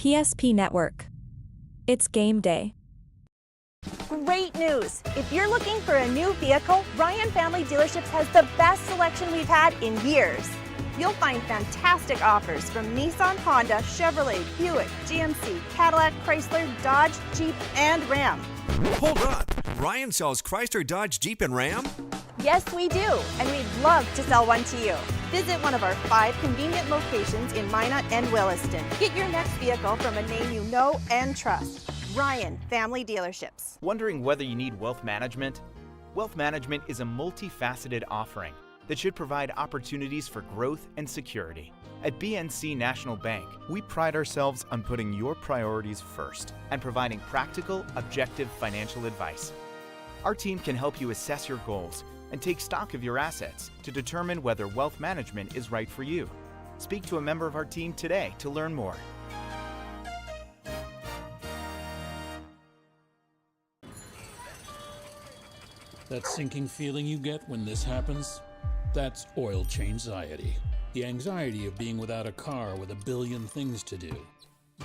Speaker 1: PSP Network. It's game day.
Speaker 2: Great news! If you're looking for a new vehicle, Ryan Family Dealerships has the best selection we've had in years. You'll find fantastic offers from Nissan, Honda, Chevrolet, Buick, GMC, Cadillac, Chrysler, Dodge, Jeep, and Ram.
Speaker 3: Hold on. Ryan sells Chrysler, Dodge, Jeep, and Ram?
Speaker 2: Yes, we do, and we'd love to sell one to you. Visit one of our 5 convenient locations in Minot and Williston. Get your next vehicle from a name you know and trust. Ryan Family Dealerships.
Speaker 14: Wondering whether you need wealth management? Wealth management is a multifaceted offering that should provide opportunities for growth and security. At BNC National Bank, we pride ourselves on putting your priorities first and providing practical, objective financial advice. Our team can help you assess your goals and take stock of your assets to determine whether wealth management is right for you. Speak to a member of our team today to learn more.
Speaker 17: That sinking feeling you get when this happens? That's oil change-anxiety. The anxiety of being without a car with a billion things to do.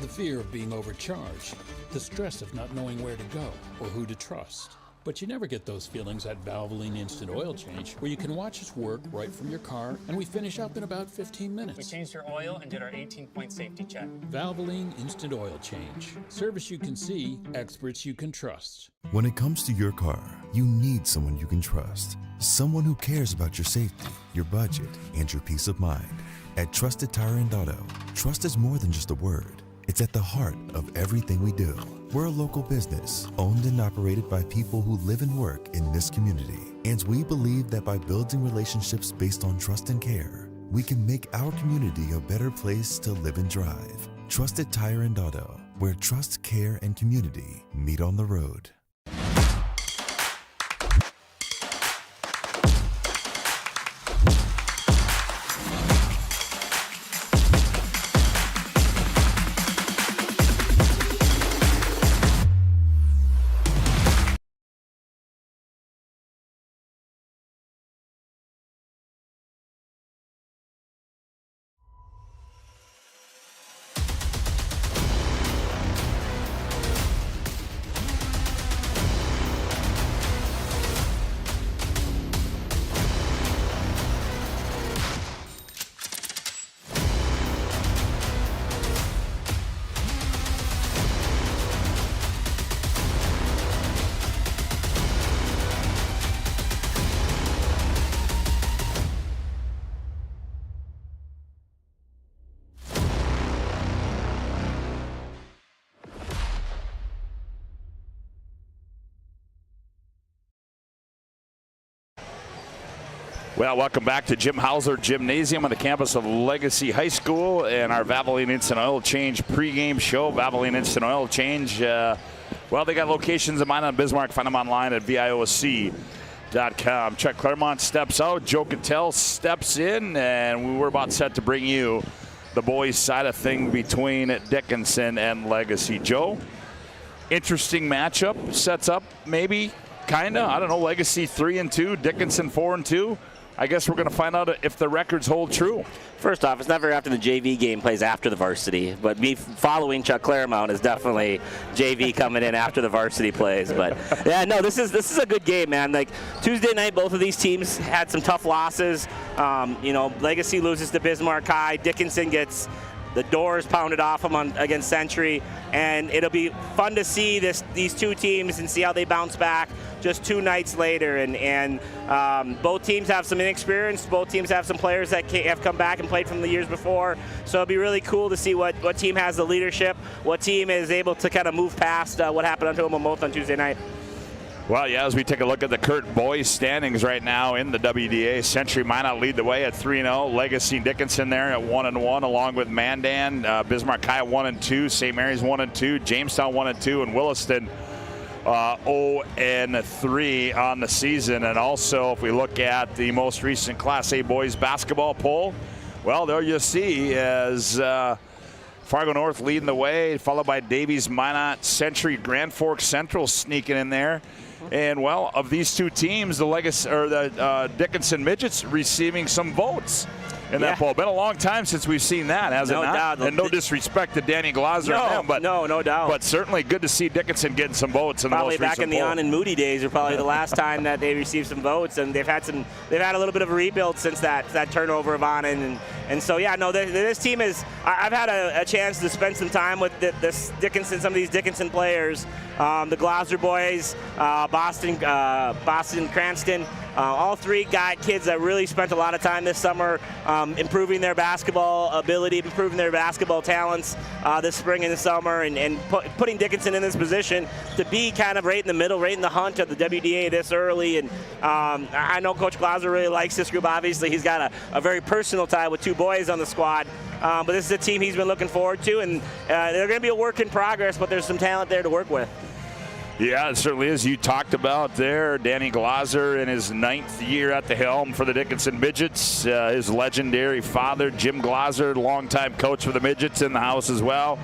Speaker 17: The fear of being overcharged. The stress of not knowing where to go or who to trust. But you never get those feelings at Valvoline Instant Oil Change, where you can watch us work right from your car, and we finish up in about 15 minutes.
Speaker 18: We changed your oil and did our 18-point safety check.
Speaker 17: Valvoline Instant Oil Change. Service you can see, experts you can trust.
Speaker 19: When it comes to your car, you need someone you can trust. Someone who cares about your safety, your budget, and your peace of mind. At Trusted Tire and Auto, trust is more than just a word. It's at the heart of everything we do. We're a local business, owned and operated by people who live and work in this community. And we believe that by building relationships based on trust and care, we can make our community a better place to live and drive. Trusted Tire and Auto, where trust, care, and community meet on the road.
Speaker 8: Well, welcome back to Jim Hauser Gymnasium on the campus of Legacy High School and our Valvoline Instant Oil Change pregame show. Valvoline Instant Oil Change, well, they got locations in Minot and Bismarck. Find them online at VIOC.com. Chuck Clairmont steps out. Joe Cattell steps in, and we're about set to bring you the boys' side of thing between Dickinson and Legacy. Joe, interesting matchup sets up, maybe, kind of. I don't know, Legacy 3-2, Dickinson 4-2. I guess we're going to find out if the records hold true.
Speaker 25: First off, it's never after the JV game plays after the varsity, but me following Chuck Clairmont is definitely JV coming in after the varsity plays. But yeah, no, this is a good game, man. Like Tuesday night, both of these teams had some tough losses. You know, Legacy loses to Bismarck High. Dickinson gets the doors pounded off them against Century, and it'll be fun to see these two teams and see how they bounce back just 2 nights later. And both teams have some inexperience. Both teams have some players that have come back and played from the years before. So it'll be really cool to see what team has the leadership, what team is able to kind of move past what happened to them both on Tuesday night.
Speaker 8: Well, yeah, as we take a look at the Kurt boys standings right now in the WDA, Century Minot lead the way at 3-0. Legacy and Dickinson there at 1-1, along with Mandan, Bismarck High 1-2, St. Mary's 1-2, Jamestown 1-2, and Williston 0-3 on the season. And also, if we look at the most recent Class A boys basketball poll, well, there you see as Fargo North leading the way, followed by Davies, Minot, Century, Grand Forks Central sneaking in there. And, well, of these two teams, the Legacy or the Dickinson Midgets receiving some votes. in that bowl. Been a long time since we've seen that, hasn't it?
Speaker 25: No doubt.
Speaker 8: And no disrespect to Danny Glaser and them, but
Speaker 25: no doubt.
Speaker 8: But certainly good to see Dickinson getting some votes in
Speaker 25: probably
Speaker 8: the most
Speaker 25: back in
Speaker 8: recent
Speaker 25: the
Speaker 8: poll.
Speaker 25: On and Moody days are probably the last time that they received some votes, and they've had a little bit of a rebuild since that turnover of Anand, and so this team is. I've had a chance to spend some time with this Dickinson, some of these Dickinson players, the Glaser boys, Boston Cranston. All three kids that really spent a lot of time this summer improving their basketball ability, improving their basketball talents this spring and the summer, and putting Dickinson in this position to be kind of right in the middle, right in the hunt of the WDA this early. And I know Coach Glaser really likes this group. Obviously, he's got a very personal tie with two boys on the squad. But this is a team he's been looking forward to, and they're going to be a work in progress, but there's some talent there to work with.
Speaker 8: Yeah, it certainly is. You talked about there Danny Glaser in his 9th year at the helm for the Dickinson Midgets. His legendary father, Jim Glaser, longtime coach for the Midgets, in the house as well.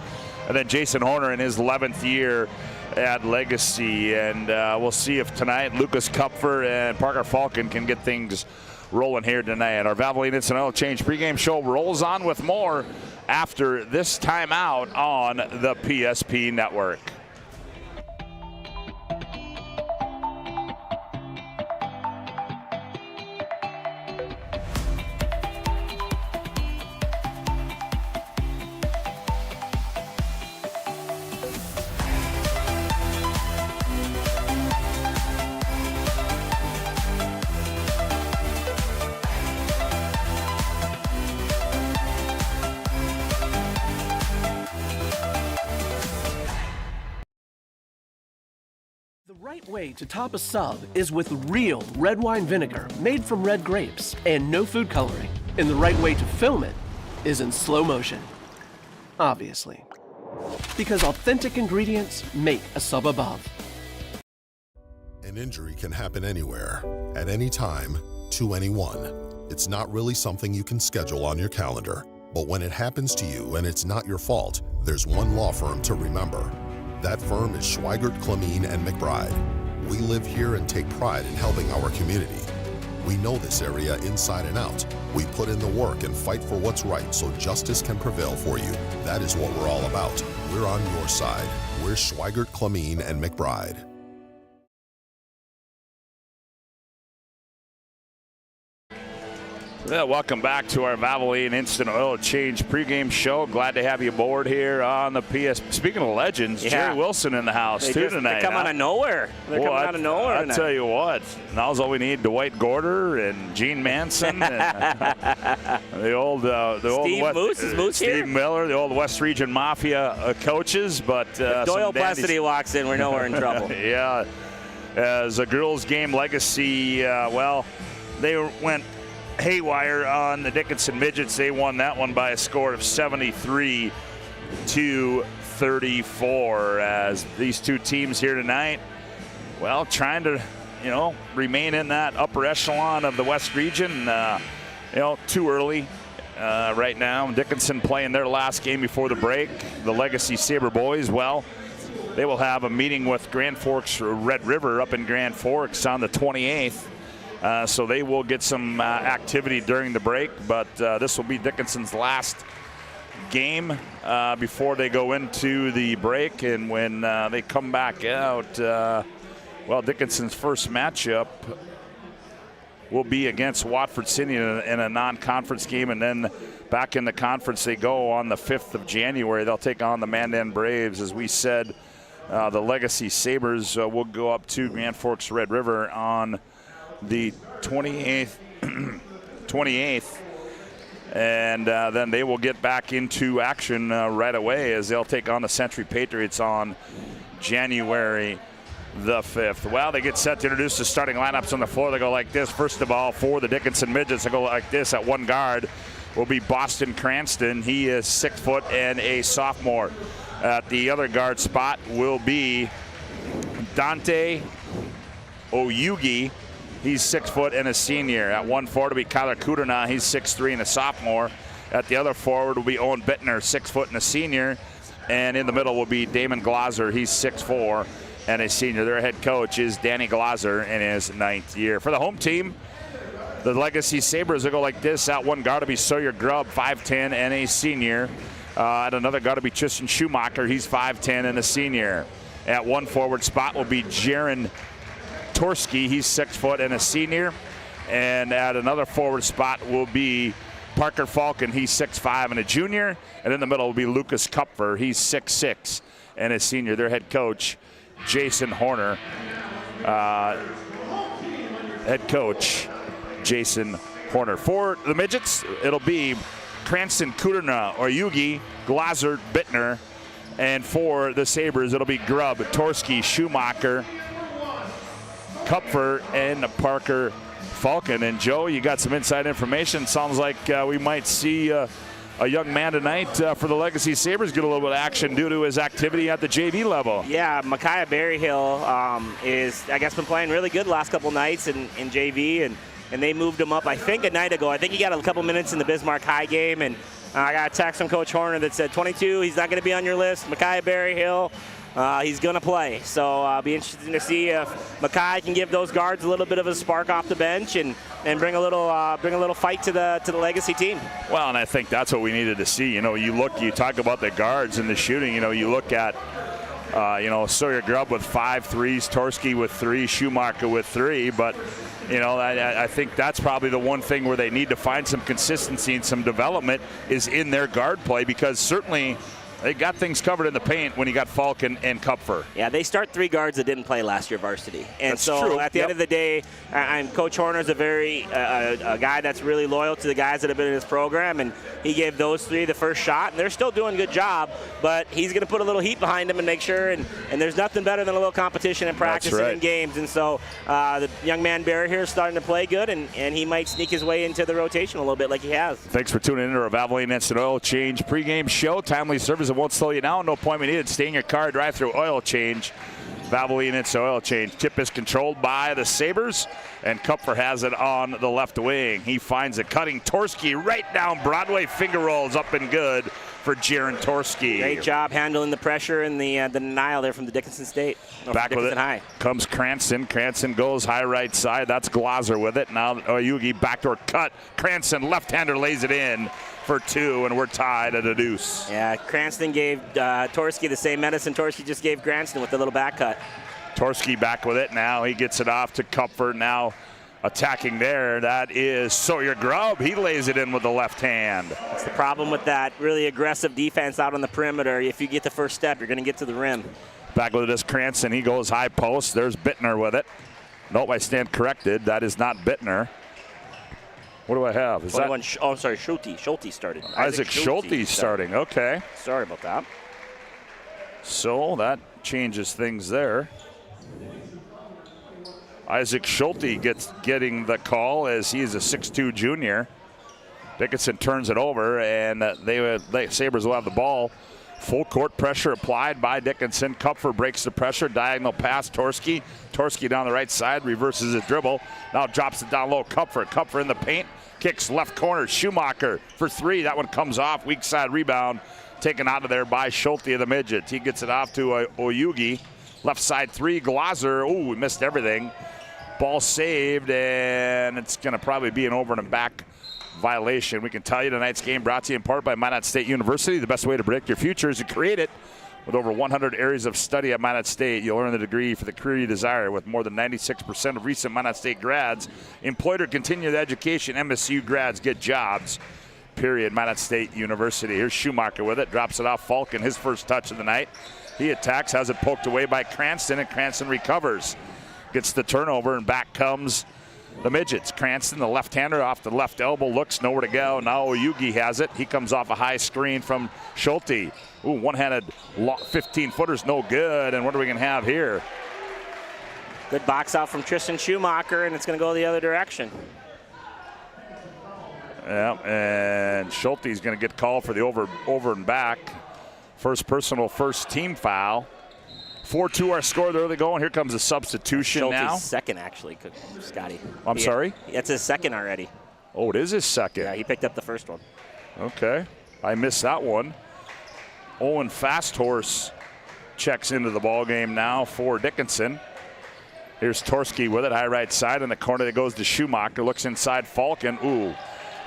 Speaker 8: And then Jason Horner in his 11th year at Legacy. And we'll see if tonight Lucas Kupfer and Parker Falcon can get things rolling here tonight. Our Valvoline Instant Oil Change pregame show rolls on with more after this timeout on the PSP Network.
Speaker 15: The right way to top a sub is with real red wine vinegar made from red grapes and no food coloring. And the right way to film it is in slow motion. Obviously. Because authentic ingredients make a sub above.
Speaker 16: An injury can happen anywhere, at any time, to anyone. It's not really something you can schedule on your calendar. But when it happens to you and it's not your fault, there's one law firm to remember. That firm is Schweigert, Clemeen, and McBride. We live here and take pride in helping our community. We know this area inside and out. We put in the work and fight for what's right so justice can prevail for you. That is what we're all about. We're on your side. We're Schweigert, Clemeen, and McBride.
Speaker 8: Yeah, welcome back to our Valvoline Instant Oil Change pregame show. Glad to have you aboard here on the PS. Speaking of legends, Jerry Wilson in the house tonight.
Speaker 25: They come out of nowhere. They're coming out of nowhere.
Speaker 8: I tell you what, now's all we need: Dwight Gorder and Gene Manson, and the old Steve Miller, the old West Region Mafia coaches. But
Speaker 25: if Doyle Plessity walks in, we're nowhere in trouble.
Speaker 8: Yeah, as a girls' game, Legacy. They went haywire on the Dickinson Midgets. They won that one by a score of 73-34. As these two teams here tonight, trying to, remain in that upper echelon of the West Region. Too early right now. Dickinson playing their last game before the break. The Legacy Saber boys, they will have a meeting with Grand Forks Red River up in Grand Forks on the 28th. So they will get some activity during the break, but this will be Dickinson's last game before they go into the break. And when they come back out, Dickinson's first matchup will be against Watford City in a non-conference game, and then back in the conference they go on the 5th of January. They'll take on the Mandan Braves. As we said, the Legacy Sabers will go up to Grand Forks Red River on the 28th, and then they will get back into action right away as they'll take on the Century Patriots on January the 5th. Well, they get set to introduce the starting lineups on the floor. They go like this. First of all, for the Dickinson Midgets, they go like this. At one guard will be Boston Cranston. He is 6 foot and a sophomore. At the other guard spot will be Dante Oyugi. He's 6 foot and a senior. At 1 forward will be Kyler Kudrna. He's 6'3" and a sophomore. At the other forward will be Owen Bittner, 6 foot and a senior. And in the middle will be Damon Glaser. He's 6'4" and a senior. Their head coach is Danny Glaser in his 9th year. For the home team, The Legacy Sabers will go like this. At one guard will be Sawyer Grubb, 5'10", and a senior. At another guard will be Tristan Schumacher. He's 5'10", and a senior. At one forward spot will be Jaron Torski. He's 6 foot and a senior. And at another forward spot will be Parker Falcon. He's 6'5" and a junior. And in the middle will be Lucas Kupfer. He's 6'6" and a senior. Their head coach, Jason Horner. Head coach, Jason Horner. For the Midgets, it'll be Cranston, Kuderna, Oyugi, Glazer, Bittner. And for the Sabres, it'll be Grubb, Torski, Schumacher, Kupfer, and Parker Falcon. And Joe, you got some inside information. Sounds like we might see a young man tonight for the Legacy Sabres get a little bit of action due to his activity at the JV level.
Speaker 25: Yeah, Micaiah Berryhill is, I guess, been playing really good the last couple nights in JV, and they moved him up, I think, a night ago. I think he got a couple minutes in the Bismarck High game, and I got a text from Coach Horner that said 22, he's not going to be on your list. Micaiah Berryhill, he's going to play. So be interesting to see if Micaiah can give those guards a little bit of a spark off the bench and bring a little fight to the Legacy team.
Speaker 8: Well, and I think that's what we needed to see. You know, you talk about the guards and the shooting. You know, you look at Sawyer Grubb with 5 threes, Torski with 3, Schumacher with 3, but you know, I think that's probably the one thing where they need to find some consistency and some development is in their guard play, because certainly they got things covered in the paint when you got Falcon and Kupfer.
Speaker 25: Yeah, they start 3 guards that didn't play last year varsity. And
Speaker 8: that's
Speaker 25: so
Speaker 8: true.
Speaker 25: At the end of the day, Coach Horner's a guy that's really loyal to the guys that have been in his program, and he gave those 3 the first shot, and they're still doing a good job, but he's going to put a little heat behind them and make sure, and there's nothing better than a little competition and practice and in games. And so the young man Barry here is starting to play good, and he might sneak his way into the rotation a little bit like he has.
Speaker 8: Thanks for tuning in to our Valvoline Instant Oil Change pregame show. Timely service that won't slow you down. No appointment needed. Stay in your car, drive through oil change. Valvoline Instant Oil Change. Tip is controlled by the Sabres, and Kupfer has it on the left wing. He finds it cutting Torski right down Broadway. Finger rolls up and good for Jaron Torski.
Speaker 25: Great job handling the pressure and the denial there from the Dickinson State.
Speaker 8: Back with it
Speaker 25: High.
Speaker 8: Comes Cranston. Cranston goes high right side. That's Glazer with it. Now Oyugi backdoor cut. Cranston left-hander lays it in for 2, and we're tied at a deuce.
Speaker 25: Yeah, Cranston gave Torski the same medicine Torski just gave Cranston with the little back cut.
Speaker 8: Torski back with it. Now he gets it off to Kupfer. Now attacking there. That is Sawyer Grubb. He lays it in with the left hand.
Speaker 25: That's the problem with that really aggressive defense out on the perimeter. If you get the first step, you're going to get to the rim.
Speaker 8: Back with this Cranston. He goes high post. There's Bittner with it. Nope, I stand corrected. That is not Bittner. What do I have? Is that?
Speaker 25: Oh, I'm sorry, Schulte. Schulte started.
Speaker 8: Isaac Schulte starting. Okay.
Speaker 25: Sorry about that.
Speaker 8: So that changes things there. Isaac Schulte getting the call as he is a 6'2" junior. Dickinson turns it over, and the Sabres will have the ball. Full court pressure applied by Dickinson. Kupfer breaks the pressure. Diagonal pass, Torski. Torski down the right side, reverses his dribble. Now drops it down low, Kupfer. Kupfer in the paint. Kicks left corner, Schumacher for 3. That one comes off. Weak side rebound taken out of there by Schulte of the Midgets. He gets it off to Oyugi. Left side 3, Glazer. Ooh, we missed everything. Ball saved, and it's going to probably be an over and back violation. We can tell you tonight's game brought to you in part by Minot State University. The best way to predict your future is to create it. With over 100 areas of study at Minot State, you'll earn the degree for the career you desire. With more than 96% of recent Minot State grads employed or continue their education, MSU grads get jobs. Period. Minot State University. Here's Schumacher with it. Drops it off Falcon. His first touch of the night. He attacks, has it poked away by Cranston, and Cranston recovers. Gets the turnover, and back comes the Midgets. Cranston, the left-hander, off the left elbow, looks nowhere to go. Now Oyugi has it. He comes off a high screen from Schulte. Ooh, one-handed 15-footer's no good. And what are we going to have here?
Speaker 25: Good box out from Tristan Schumacher, and it's going to go the other direction.
Speaker 8: Yeah, and Schulte's going to get called for the over and back. First personal, first team foul. 4-2 our score. There they go, and here comes a substitution
Speaker 25: Schulte's
Speaker 8: now.
Speaker 25: second, actually, Scotty.
Speaker 8: I'm sorry?
Speaker 25: It's his second already.
Speaker 8: Oh, it is his second.
Speaker 25: Yeah, he picked up the first one.
Speaker 8: Okay. I missed that one. Owen Fasthorse checks into the ball game now for Dickinson. Here's Torski with it, high right side in the corner that goes to Schumacher. Looks inside Falcon. Ooh,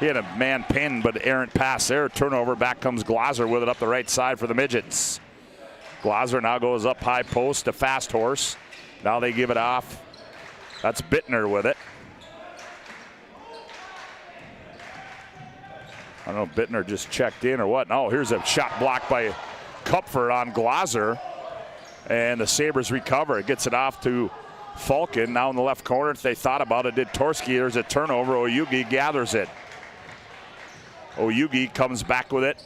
Speaker 8: he had a man pinned, but errant pass there. Turnover. Back comes Glaser with it up the right side for the Midgets. Glaser now goes up high post to Fast Horse. Now they give it off. That's Bittner with it. I don't know if Bittner just checked in or what. No, here's a shot blocked by Kupfer on Glaser. And the Sabres recover. It gets it off to Falcon. Now in the left corner, if they thought about it, did Torski. There's a turnover. Oyugi gathers it. Oyugi comes back with it.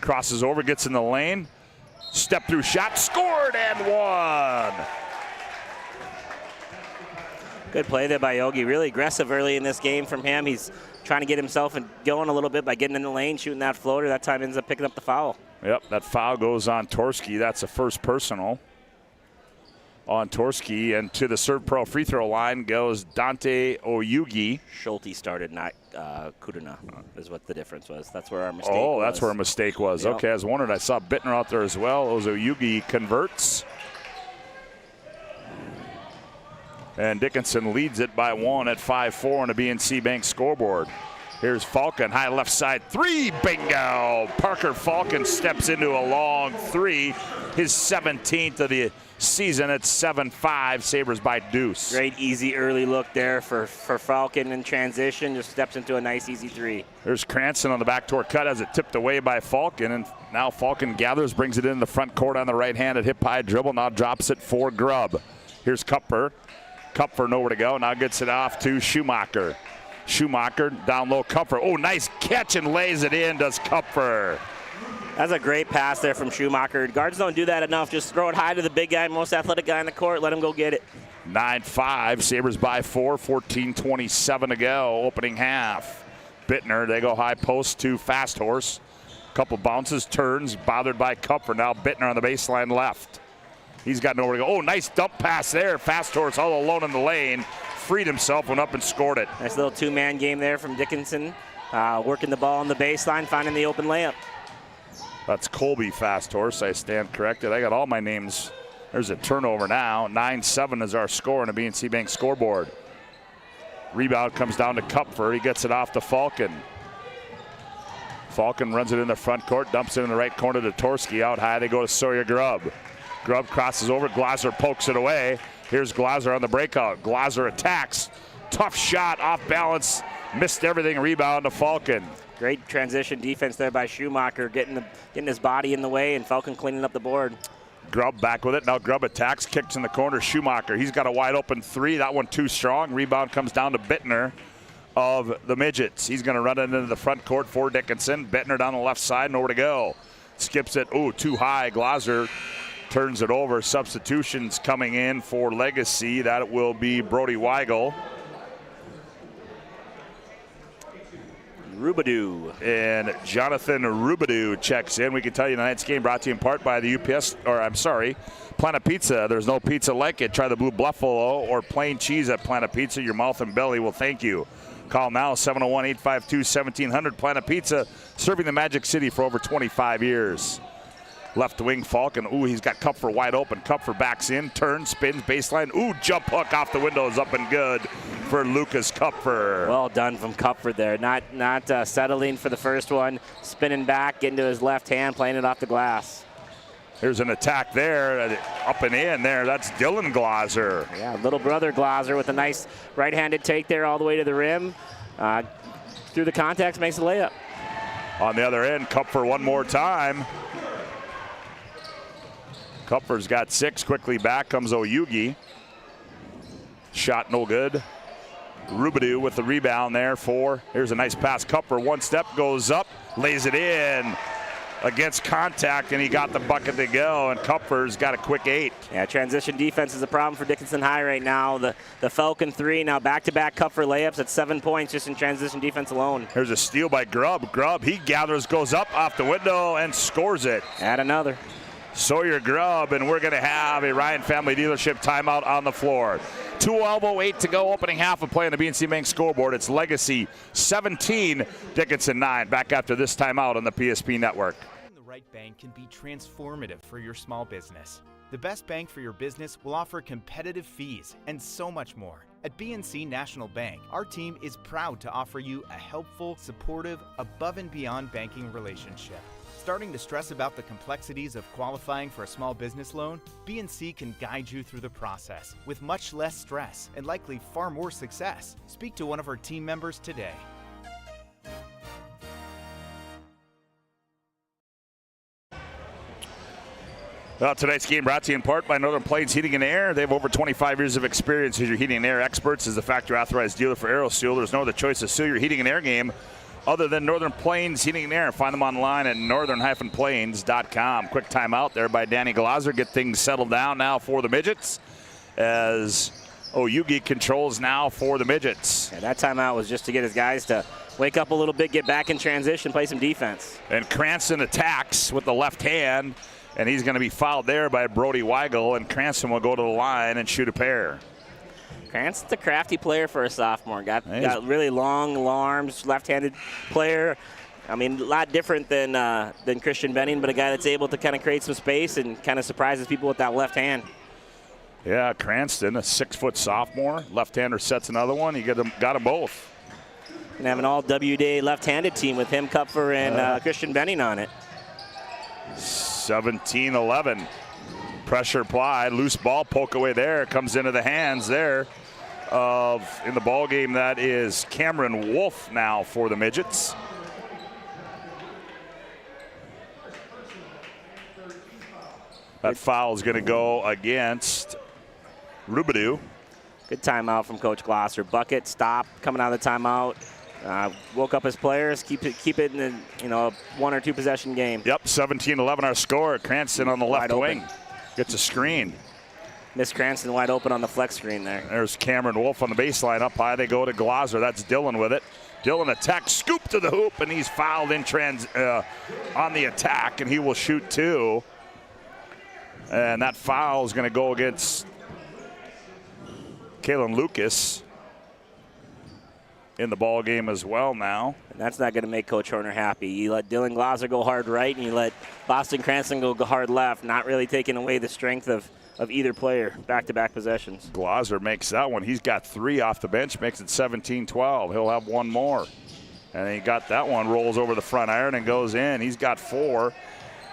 Speaker 8: Crosses over, gets in the lane. Step through shot, scored and won.
Speaker 25: Good play there by Yogi. Really aggressive early in this game from him. He's trying to get himself going a little bit by getting in the lane, shooting that floater. That time ends up picking up the foul.
Speaker 8: Yep, that foul goes on Torski. That's a first personal on Torski. And to the serve pro free throw line goes Dante Oyugi.
Speaker 25: Schulte started, not Kuduna, is what the difference was. That's where our mistake was.
Speaker 8: Oh, that's where a mistake was.
Speaker 25: Yep.
Speaker 8: Okay, I was wondering. I saw Bittner out there as well. Oyugi converts. And Dickinson leads it by 1 at 5-4 on the BNC Bank scoreboard. Here's Falcon, high left side, 3, bingo! Parker Falcon steps into a long 3, his 17th of the season at 7-5, Sabres by deuce.
Speaker 25: Great easy early look there for Falcon in transition, just steps into a nice easy 3.
Speaker 8: There's Cranston on the backdoor cut as it tipped away by Falcon, and now Falcon gathers, brings it in the front court on the right-handed hip-high dribble, now drops it for Grubb. Here's Kupfer. Kupfer nowhere to go, now gets it off to Schumacher. Schumacher down low, Kupfer. Oh, nice catch and lays it in, does Kupfer.
Speaker 25: That's a great pass there from Schumacher. Guards don't do that enough. Just throw it high to the big guy, most athletic guy in the court. Let him go get it.
Speaker 8: 9-5, Sabres by 4, 14:27 to go, opening half. Bittner, they go high post to Fast Horse. Couple bounces, turns, bothered by Kupfer. Now Bittner on the baseline left. He's got nowhere to go. Oh, nice dump pass there. Fast Horse all alone in the lane. Freed himself, went up and scored it.
Speaker 25: Nice little two-man game there from Dickinson. Working the ball on the baseline, finding the open layup.
Speaker 8: That's Colby Fast Horse. I stand corrected. I got all my names. There's a turnover now. 9-7 is our score on the BNC Bank scoreboard. Rebound comes down to Kupfer. He gets it off to Falcon. Falcon runs it in the front court, dumps it in the right corner to Torski. Out high, they go to Sawyer Grubb. Grubb crosses over. Glaser pokes it away. Here's Glaser on the breakout. Glaser attacks. Tough shot, off balance. Missed everything. Rebound to Falcon.
Speaker 25: Great transition defense there by Schumacher, getting his body in the way, and Falcon cleaning up the board.
Speaker 8: Grubb back with it. Now Grubb attacks, kicks in the corner. Schumacher, he's got a wide open 3. That one too strong. Rebound comes down to Bittner of the Midgets. He's going to run it into the front court for Dickinson. Bittner down the left side, nowhere to go. Skips it. Ooh, too high. Glaser turns it over. Substitutions coming in for Legacy. That will be Brody Weigel.
Speaker 25: Rubadou.
Speaker 8: And Jonathan Rubadou checks in. We can tell you tonight's game brought to you in part by the Planet Pizza. There's no pizza like it. Try the Blue Buffalo or plain cheese at Planet Pizza. Your mouth and belly will thank you. Call now, 701-852-1700. Planet Pizza, serving the Magic City for over 25 years. Left wing Falcon. Ooh, he's got Kupfer wide open. Kupfer backs in, turns, spins, baseline. Ooh, jump hook off the window is up and good for Lucas Kupfer.
Speaker 25: Well done from Kupfer there. Not settling for the first one. Spinning back, getting to his left hand, playing it off the glass.
Speaker 8: Here's an attack there, up and in there. That's Dylan Glaser.
Speaker 25: Yeah, little brother Glaser with a nice right-handed take there all the way to the rim. Through the contacts, makes a layup.
Speaker 8: On the other end, Kupfer one more time. Kupfer's got 6. Quickly back comes Oyugi. Shot no good. Rubadou with the rebound there for. Here's a nice pass. Kupfer, one step, goes up, lays it in against contact, and he got the bucket to go, and Kupfer's got a quick 8.
Speaker 25: Yeah, transition defense is a problem for Dickinson High right now. The Falcon 3, now back-to-back Kupfer layups at 7 points just in transition defense alone.
Speaker 8: Here's a steal by Grubb. Grubb, he gathers, goes up off the window, and scores it.
Speaker 25: Add another.
Speaker 8: Sawyer Grubb, and we're going to have a Ryan Family Dealership timeout on the floor. 2:08 to go, opening half of play on the BNC Bank scoreboard. It's Legacy 17, Dickinson 9. Back after this timeout on the PSP Network.
Speaker 14: The right bank can be transformative for your small business. The best bank for your business will offer competitive fees and so much more. At BNC National Bank, our team is proud to offer you a helpful, supportive, above and beyond banking relationship. Starting to stress about the complexities of qualifying for a small business loan? BNC can guide you through the process with much less stress and likely far more success. Speak to one of our team members today.
Speaker 8: Well, tonight's game brought to you in part by Northern Plains Heating and Air. They have over 25 years of experience as your heating and air experts. As the factory authorized dealer for AeroSeal, there's no other choice to seal your heating and air game other than Northern Plains Heating and Air. Find them online at northern-plains.com. Quick timeout there by Danny Glazer. Get things settled down now for the Midgets as Oyugi controls now for the Midgets.
Speaker 25: Yeah, that timeout was just to get his guys to wake up a little bit, get back in transition, play some defense.
Speaker 8: And Cranston attacks with the left hand. And he's going to be fouled there by Brody Weigel, and Cranston will go to the line and shoot a pair.
Speaker 25: Cranston's a crafty player for a sophomore. Got really long arms, left-handed player. I mean, a lot different than Christian Benning, but a guy that's able to kind of create some space and kind of surprises people with that left hand.
Speaker 8: Yeah, Cranston, a 6-foot sophomore. Left-hander sets another one. He got them both.
Speaker 25: And have an all WDA left-handed team with him, Kupfer, and Christian Benning on it.
Speaker 8: 17-11. Pressure applied. Loose ball poke away there. Comes into the hands there in the ball game. That is Cameron Wolf now for the Midgets. That foul is going to go against Rubidoux.
Speaker 25: Good timeout from Coach Glosser. Bucket, stop, coming out of the timeout. Woke up his players, keep it in a 1 or 2 possession game.
Speaker 8: Yep, 17-11 our score. Cranston on the left wing gets a screen.
Speaker 25: Miss Cranston wide open on the flex screen there.
Speaker 8: There's Cameron Wolf on the baseline. Up high they go to Glazer. That's Dillon with it. Dillon attacks, scoop to the hoop, and he's fouled in on the attack, and he will shoot 2. And that foul is going to go against Kalen Lucas in the ball game as well now.
Speaker 25: And that's not going to make Coach Horner happy. You let Dylan Glazer go hard right, and you let Boston Cranston go hard left, not really taking away the strength of either player, back-to-back possessions.
Speaker 8: Glazer makes that one. He's got 3 off the bench, makes it 17-12. He'll have 1 more. And he got that one, rolls over the front iron and goes in. He's got 4.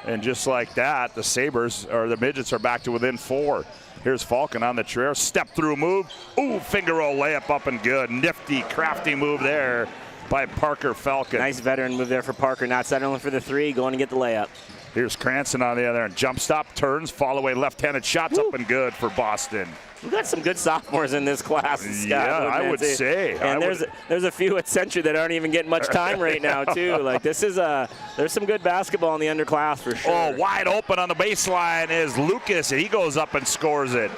Speaker 8: And just like that, the Midgets are back to within 4. Here's Falcon on the trail, step through move. Ooh, finger roll layup up and good. Nifty, crafty move there by Parker Falcon.
Speaker 25: Nice veteran move there for Parker, not settling for the 3, going to get the layup.
Speaker 8: Here's Cranston on the other end. Jump stop, turns, fall away, left-handed shots up and good for Boston.
Speaker 25: We've got some good sophomores in this class, Scott.
Speaker 8: Yeah, I would say.
Speaker 25: And there's a few at Century that aren't even getting much time right now, too. Like, there's some good basketball in the underclass for sure.
Speaker 8: Oh, wide open on the baseline is Lucas, and he goes up and scores it.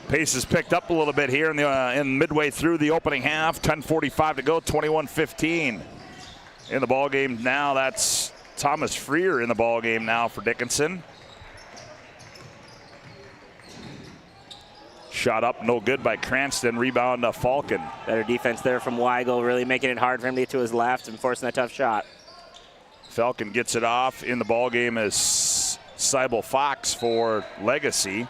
Speaker 8: Pace is picked up a little bit here in midway through the opening half. 10:45 to go, 21-15 in the ball game now. That's Thomas Freer in the ball game now for Dickinson. Shot up, no good by Cranston. Rebound to Falcon.
Speaker 25: Better defense there from Weigel, really making it hard for him to get to his left and forcing that tough shot.
Speaker 8: Falcon gets it off. In the ball game is Seibel Fox for Legacy.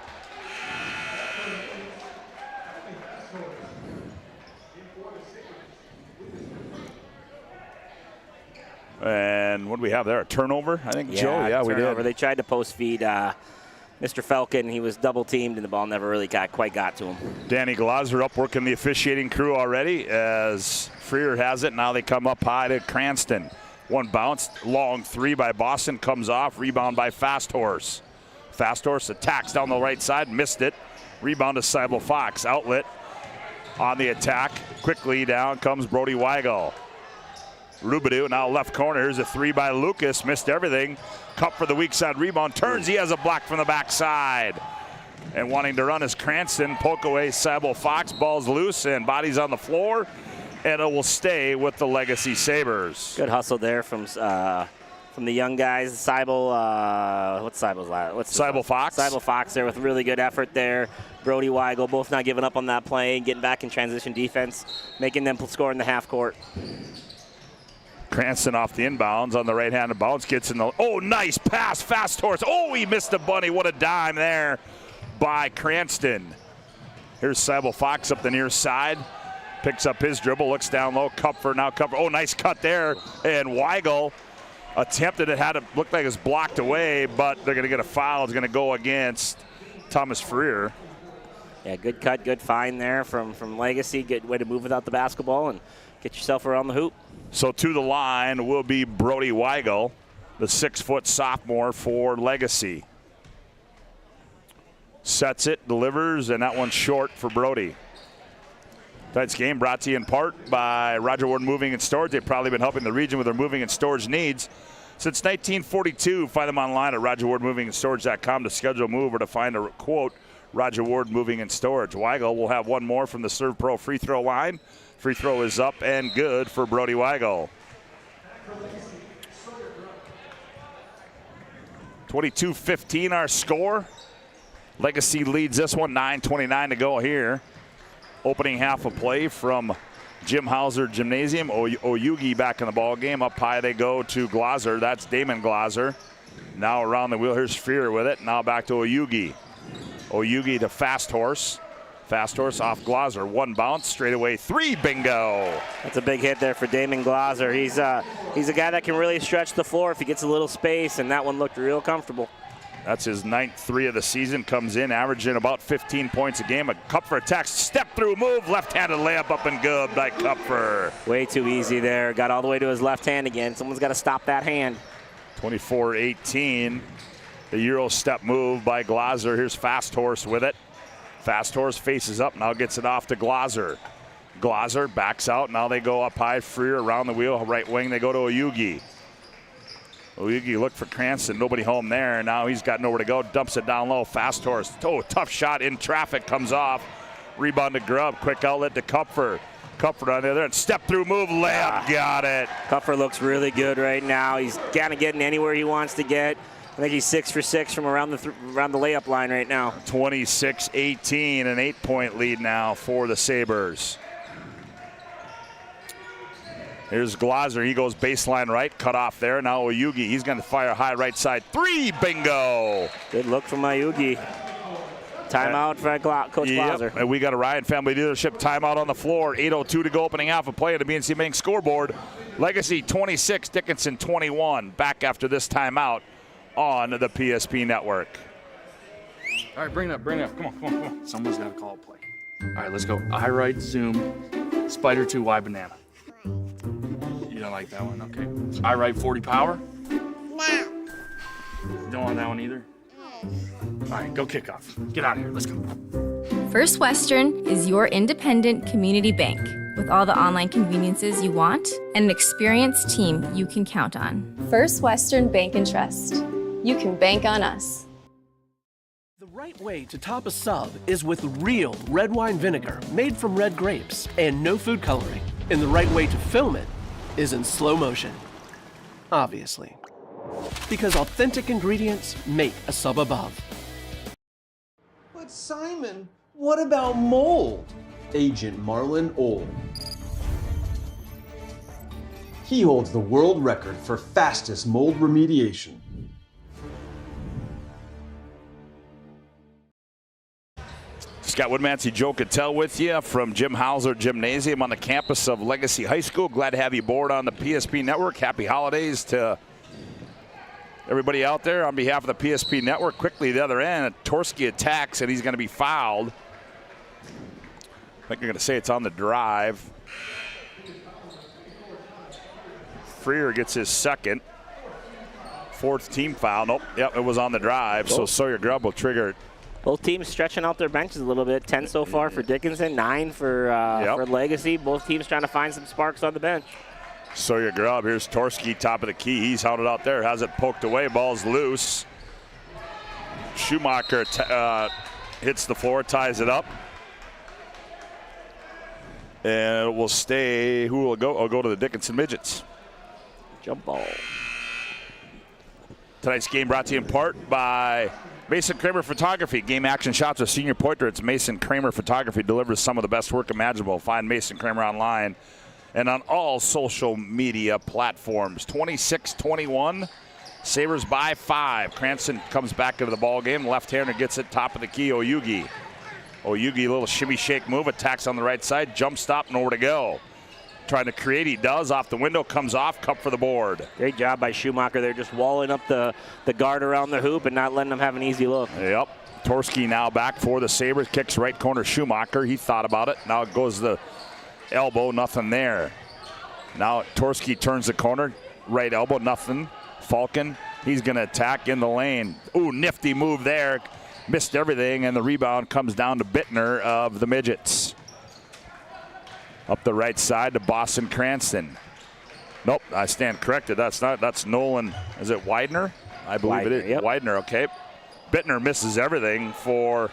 Speaker 8: And what do we have there? A turnover, I think, Joe? Yeah, we did.
Speaker 25: They tried to post feed Mr. Falcon. He was double teamed, and the ball never really quite got to him.
Speaker 8: Danny Glazer up working the officiating crew already as Freer has it. Now they come up high to Cranston. One bounce, long 3 by Boston, comes off. Rebound by Fast Horse. Fast Horse attacks down the right side, missed it. Rebound to Seibel Fox. Outlet on the attack. Quickly down comes Brody Weigel. Rubidoux now left corner. Here's a 3 by Lucas. Missed everything. Cup for the weak side rebound. Turns. He has a block from the backside. And wanting to run is Cranston. Poke away Seibel Fox. Ball's loose and bodies on the floor. And it will stay with the Legacy Sabers.
Speaker 25: Good hustle there from the young guys. Seibel, what's Seibel's last?
Speaker 8: Seibel Fox.
Speaker 25: Seibel Fox there with really good effort there. Brody Weigel both not giving up on that play, getting back in transition defense, making them score in the half court.
Speaker 8: Cranston off the inbounds on the right-handed bounce. Gets in the, oh, nice pass, fast horse. Oh, he missed a bunny. What a dime there by Cranston. Here's Seibel Fox up the near side. Picks up his dribble, looks down low. Kupfer now Kupfer. Oh, nice cut there. And Weigel attempted it, had it looked like it was blocked away, but they're going to get a foul. It's going to go against Thomas Freer.
Speaker 25: Yeah, good cut, good find there from Legacy. Good way to move without the basketball and get yourself around the hoop.
Speaker 8: So to the line will be Brody Weigel, the 6-foot sophomore for Legacy. Sets it, delivers, and that one's short for Brody. Tonight's game brought to you in part by Roger Ward Moving and Storage. They've probably been helping the region with their moving and storage needs since 1942. Find them online at rogerwardmovingandStorage.com to schedule a move or to find a quote. Roger Ward Moving and Storage. Weigel will have one more from the Serve Pro free throw line. Free throw is up and good for Brody Weigel. 22-15 our score. Legacy leads this one, 9:29 to go here. Opening half of play from Jim Hauser Gymnasium. Oyugi back in the ball game. Up high they go to Glaser. That's Damon Glaser. Now around the wheel, here's Freer with it. Now back to Oyugi. Oyugi to Fast Horse. Fast Horse off Glaser. One bounce, straight away three, bingo.
Speaker 25: That's a big hit there for Damon Glaser. He's a guy that can really stretch the floor if he gets a little space, and that one looked real comfortable.
Speaker 8: That's his 9th three of the season. Comes in, averaging about 15 points a game. A Kupfer attacks, step through move, left-handed layup up and good by Kupfer.
Speaker 25: Way too easy there. Got all the way to his left hand again. Someone's got to stop that hand.
Speaker 8: 24-18. The Euro step move by Glaser. Here's Fast Horse with it. Fast Horse faces up, now gets it off to Glaser. Glaser backs out, now they go up high. Freer around the wheel, right wing, they go to Oyugi. Oyugi looked for Cranston, nobody home there. Now he's got nowhere to go, dumps it down low. Fast Horse, oh, tough shot in traffic, comes off. Rebound to Grubb, quick outlet to Kupfer. Kupfer on the other end, step through move, layup, got it.
Speaker 25: Kupfer looks really good right now. He's kind of getting anywhere he wants to get. I think he's 6 for 6 from around the layup line right now.
Speaker 8: 26-18, an 8-point lead now for the Sabres. Here's Glaser. He goes baseline right, cut off there. Now Oyugi, he's going to fire high right side. Three, bingo.
Speaker 25: Good look from Oyugi. Timeout for Coach Glaser.
Speaker 8: And we got a Ryan Family Dealership timeout on the floor. 8:02 to go, opening half of play at the BNC Bank scoreboard. Legacy 26, Dickinson 21. Back after this timeout on the PSP network.
Speaker 20: All right, bring it up. Come on. Someone's got to call a play. All right, let's go. I right, zoom, spider 2, Y banana. You don't like that one, okay. I right 40 power? No. You don't want that one either? All right, go kick off. Get out of here, let's go.
Speaker 21: First Western is your independent community bank with all the online conveniences you want and an experienced team you can count on.
Speaker 22: First Western Bank and Trust. You can bank on us.
Speaker 15: The right way to top a sub is with real red wine vinegar made from red grapes and no food coloring. And the right way to film it is in slow motion. Obviously. Because authentic ingredients make a sub above.
Speaker 23: But Simon, what about mold? Agent Marlon Old. He holds the world record for fastest mold remediation.
Speaker 8: Scott Woodmansee, Joe Cattell with you from Jim Hauser Gymnasium on the campus of Legacy High School. Glad to have you aboard on the PSP Network. Happy holidays to everybody out there on behalf of the PSP Network. Quickly, the other end, Torski attacks, and he's going to be fouled. I think you're going to say it's on the drive. Freer gets his second. 4th team foul. Nope, yep, it was on the drive, so Sawyer Grubb will trigger it.
Speaker 25: Both teams stretching out their benches a little bit. 10 so far for Dickinson, 9 for Legacy. Both teams trying to find some sparks on the bench.
Speaker 8: Sawyer Grubb, here's Torski, top of the key. He's held it out there, has it poked away, ball's loose. Schumacher hits the floor, ties it up. And it will stay, who will go? I'll go to the Dickinson Midgets.
Speaker 25: Jump ball.
Speaker 8: Tonight's game brought to you in part by Mason Kramer Photography. Game action shots with senior portraits. Mason Kramer Photography delivers some of the best work imaginable. Find Mason Kramer online and on all social media platforms. 26-21, Sabres by 5. Cranston comes back into the ball game. Left-hander gets it top of the key, Oyugi. Oyugi, a little shimmy shake move, attacks on the right side, jump stop, nowhere to go. Trying to create, he does, off the window, comes off, cup for the board.
Speaker 25: Great job by Schumacher there, just walling up the guard around the hoop and not letting them have an easy look.
Speaker 8: Yep. Torski now back for the Sabres, kicks right corner Schumacher. He thought about it. Now it goes the elbow, nothing there. Now Torski turns the corner, right elbow, nothing. Falcon, he's going to attack in the lane. Ooh, nifty move there. Missed everything, and the rebound comes down to Bittner of the Midgets. Up the right side to Boston Cranston. Nope, I stand corrected. That's Nolan. Is it Widener? I believe it is.
Speaker 25: Yep.
Speaker 8: Widener, okay. Bittner misses everything for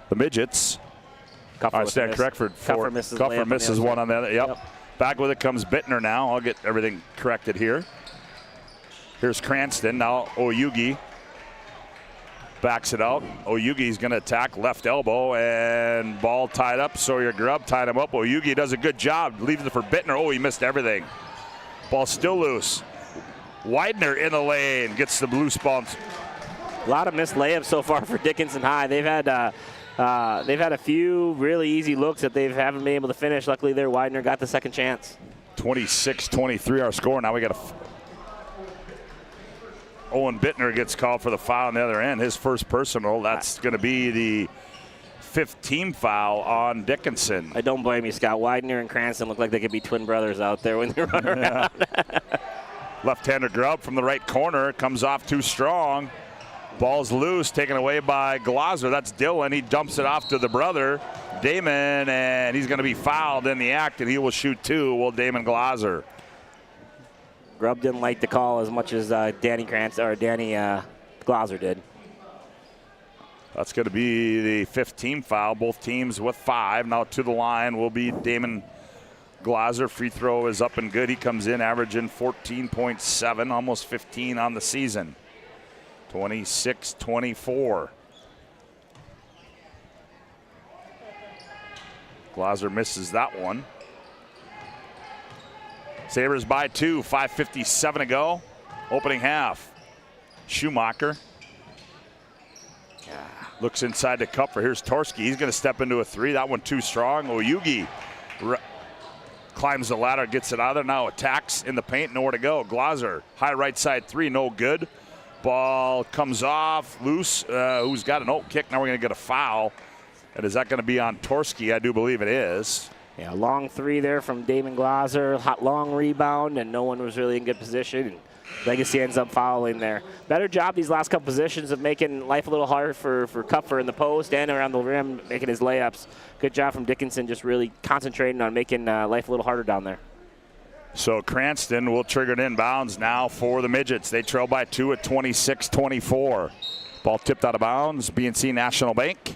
Speaker 8: the Midgets. I stand corrected for Cuffer misses one on the other. Yep. Back with it comes Bittner now. I'll get everything corrected here. Here's Cranston. Now Oyugi backs it out. Oyugi's going to attack left elbow and ball tied up. Sawyer Grubb tied him up. Oyugi does a good job. Leaves it for Bittner. Oh, he missed everything. Ball still loose. Widener in the lane. Gets the loose ball.
Speaker 25: A lot of missed layups so far for Dickinson High. They've had a few really easy looks that they haven't been able to finish. Luckily there, Widener got the second chance. 26-23 our score. Now we got Owen Bittner gets called for the foul on the other end. His first personal. That's going to be the 5th team foul on Dickinson. I don't blame you, Scott. Widener and Cranston look like they could be twin brothers out there when they run around.
Speaker 8: Left-hander Grubb from the right corner. Comes off too strong. Ball's loose, taken away by Glazer. That's Dylan. He dumps it off to the brother, Damon, and he's going to be fouled in the act, and he will shoot 2. Will Damon Glazer.
Speaker 25: Grubb didn't like the call as much as Danny Glazer did.
Speaker 8: That's going to be the 5th team foul. Both teams with 5. Now to the line will be Damon Glazer. Free throw is up and good. He comes in averaging 14.7, almost 15 on the season. 26-24. Glazer misses that one. Sabres by 2, 5:57 to go. Opening half. Schumacher looks inside the cup. Here's Torski. He's going to step into a 3. That one too strong. Oyugi climbs the ladder, gets it out of there. Now attacks in the paint. Nowhere to go. Glazer, high right side 3, no good. Ball comes off, loose. Who's got an kick? Now we're going to get a foul. And is that going to be on Torski? I do believe it is.
Speaker 25: Yeah, long 3 there from Damon Glazer. Hot long rebound, and no one was really in good position. And Legacy ends up fouling there. Better job these last couple positions of making life a little harder for Kupfer in the post and around the rim, making his layups. Good job from Dickinson, just really concentrating on making life a little harder down there.
Speaker 8: So Cranston will trigger it inbounds now for the Midgets. They trail by 2 at 26-24. Ball tipped out of bounds. BNC National Bank.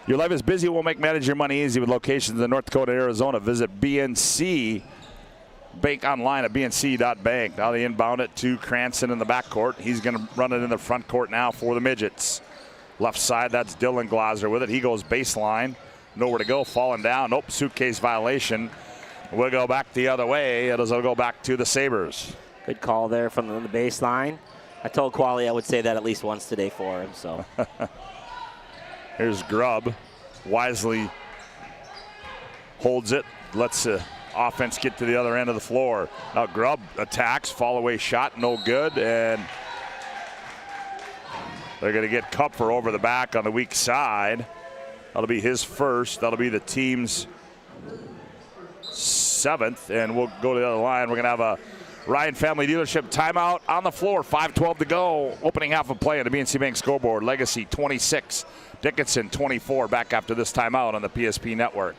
Speaker 8: Your life is busy. We'll make manage your money easy with locations in North Dakota and Arizona. Visit BNC Bank online at bnc.bank. Now they inbound it to Cranston in the backcourt. He's going to run it in the front court now for the Midgets. Left side, that's Dylan Glazer with it. He goes baseline. Nowhere to go, falling down. Nope, suitcase violation. We'll go back the other way. It'll go back to the Sabres.
Speaker 25: Good call there from the baseline. I told Quali I would say that at least once today for him. So
Speaker 8: here's Grubb. Wisely holds it. Lets the offense get to the other end of the floor. Now Grubb attacks. Fall away shot. No good. And they're going to get Kupfer over the back on the weak side. That'll be his first. That'll be the team's 7th, and we'll go to the other line. We're going to have a Ryan Family Dealership timeout on the floor. 5:12 to go. Opening half of play on the BNC Bank scoreboard. Legacy 26, Dickinson 24. Back after this timeout on the PSP Network.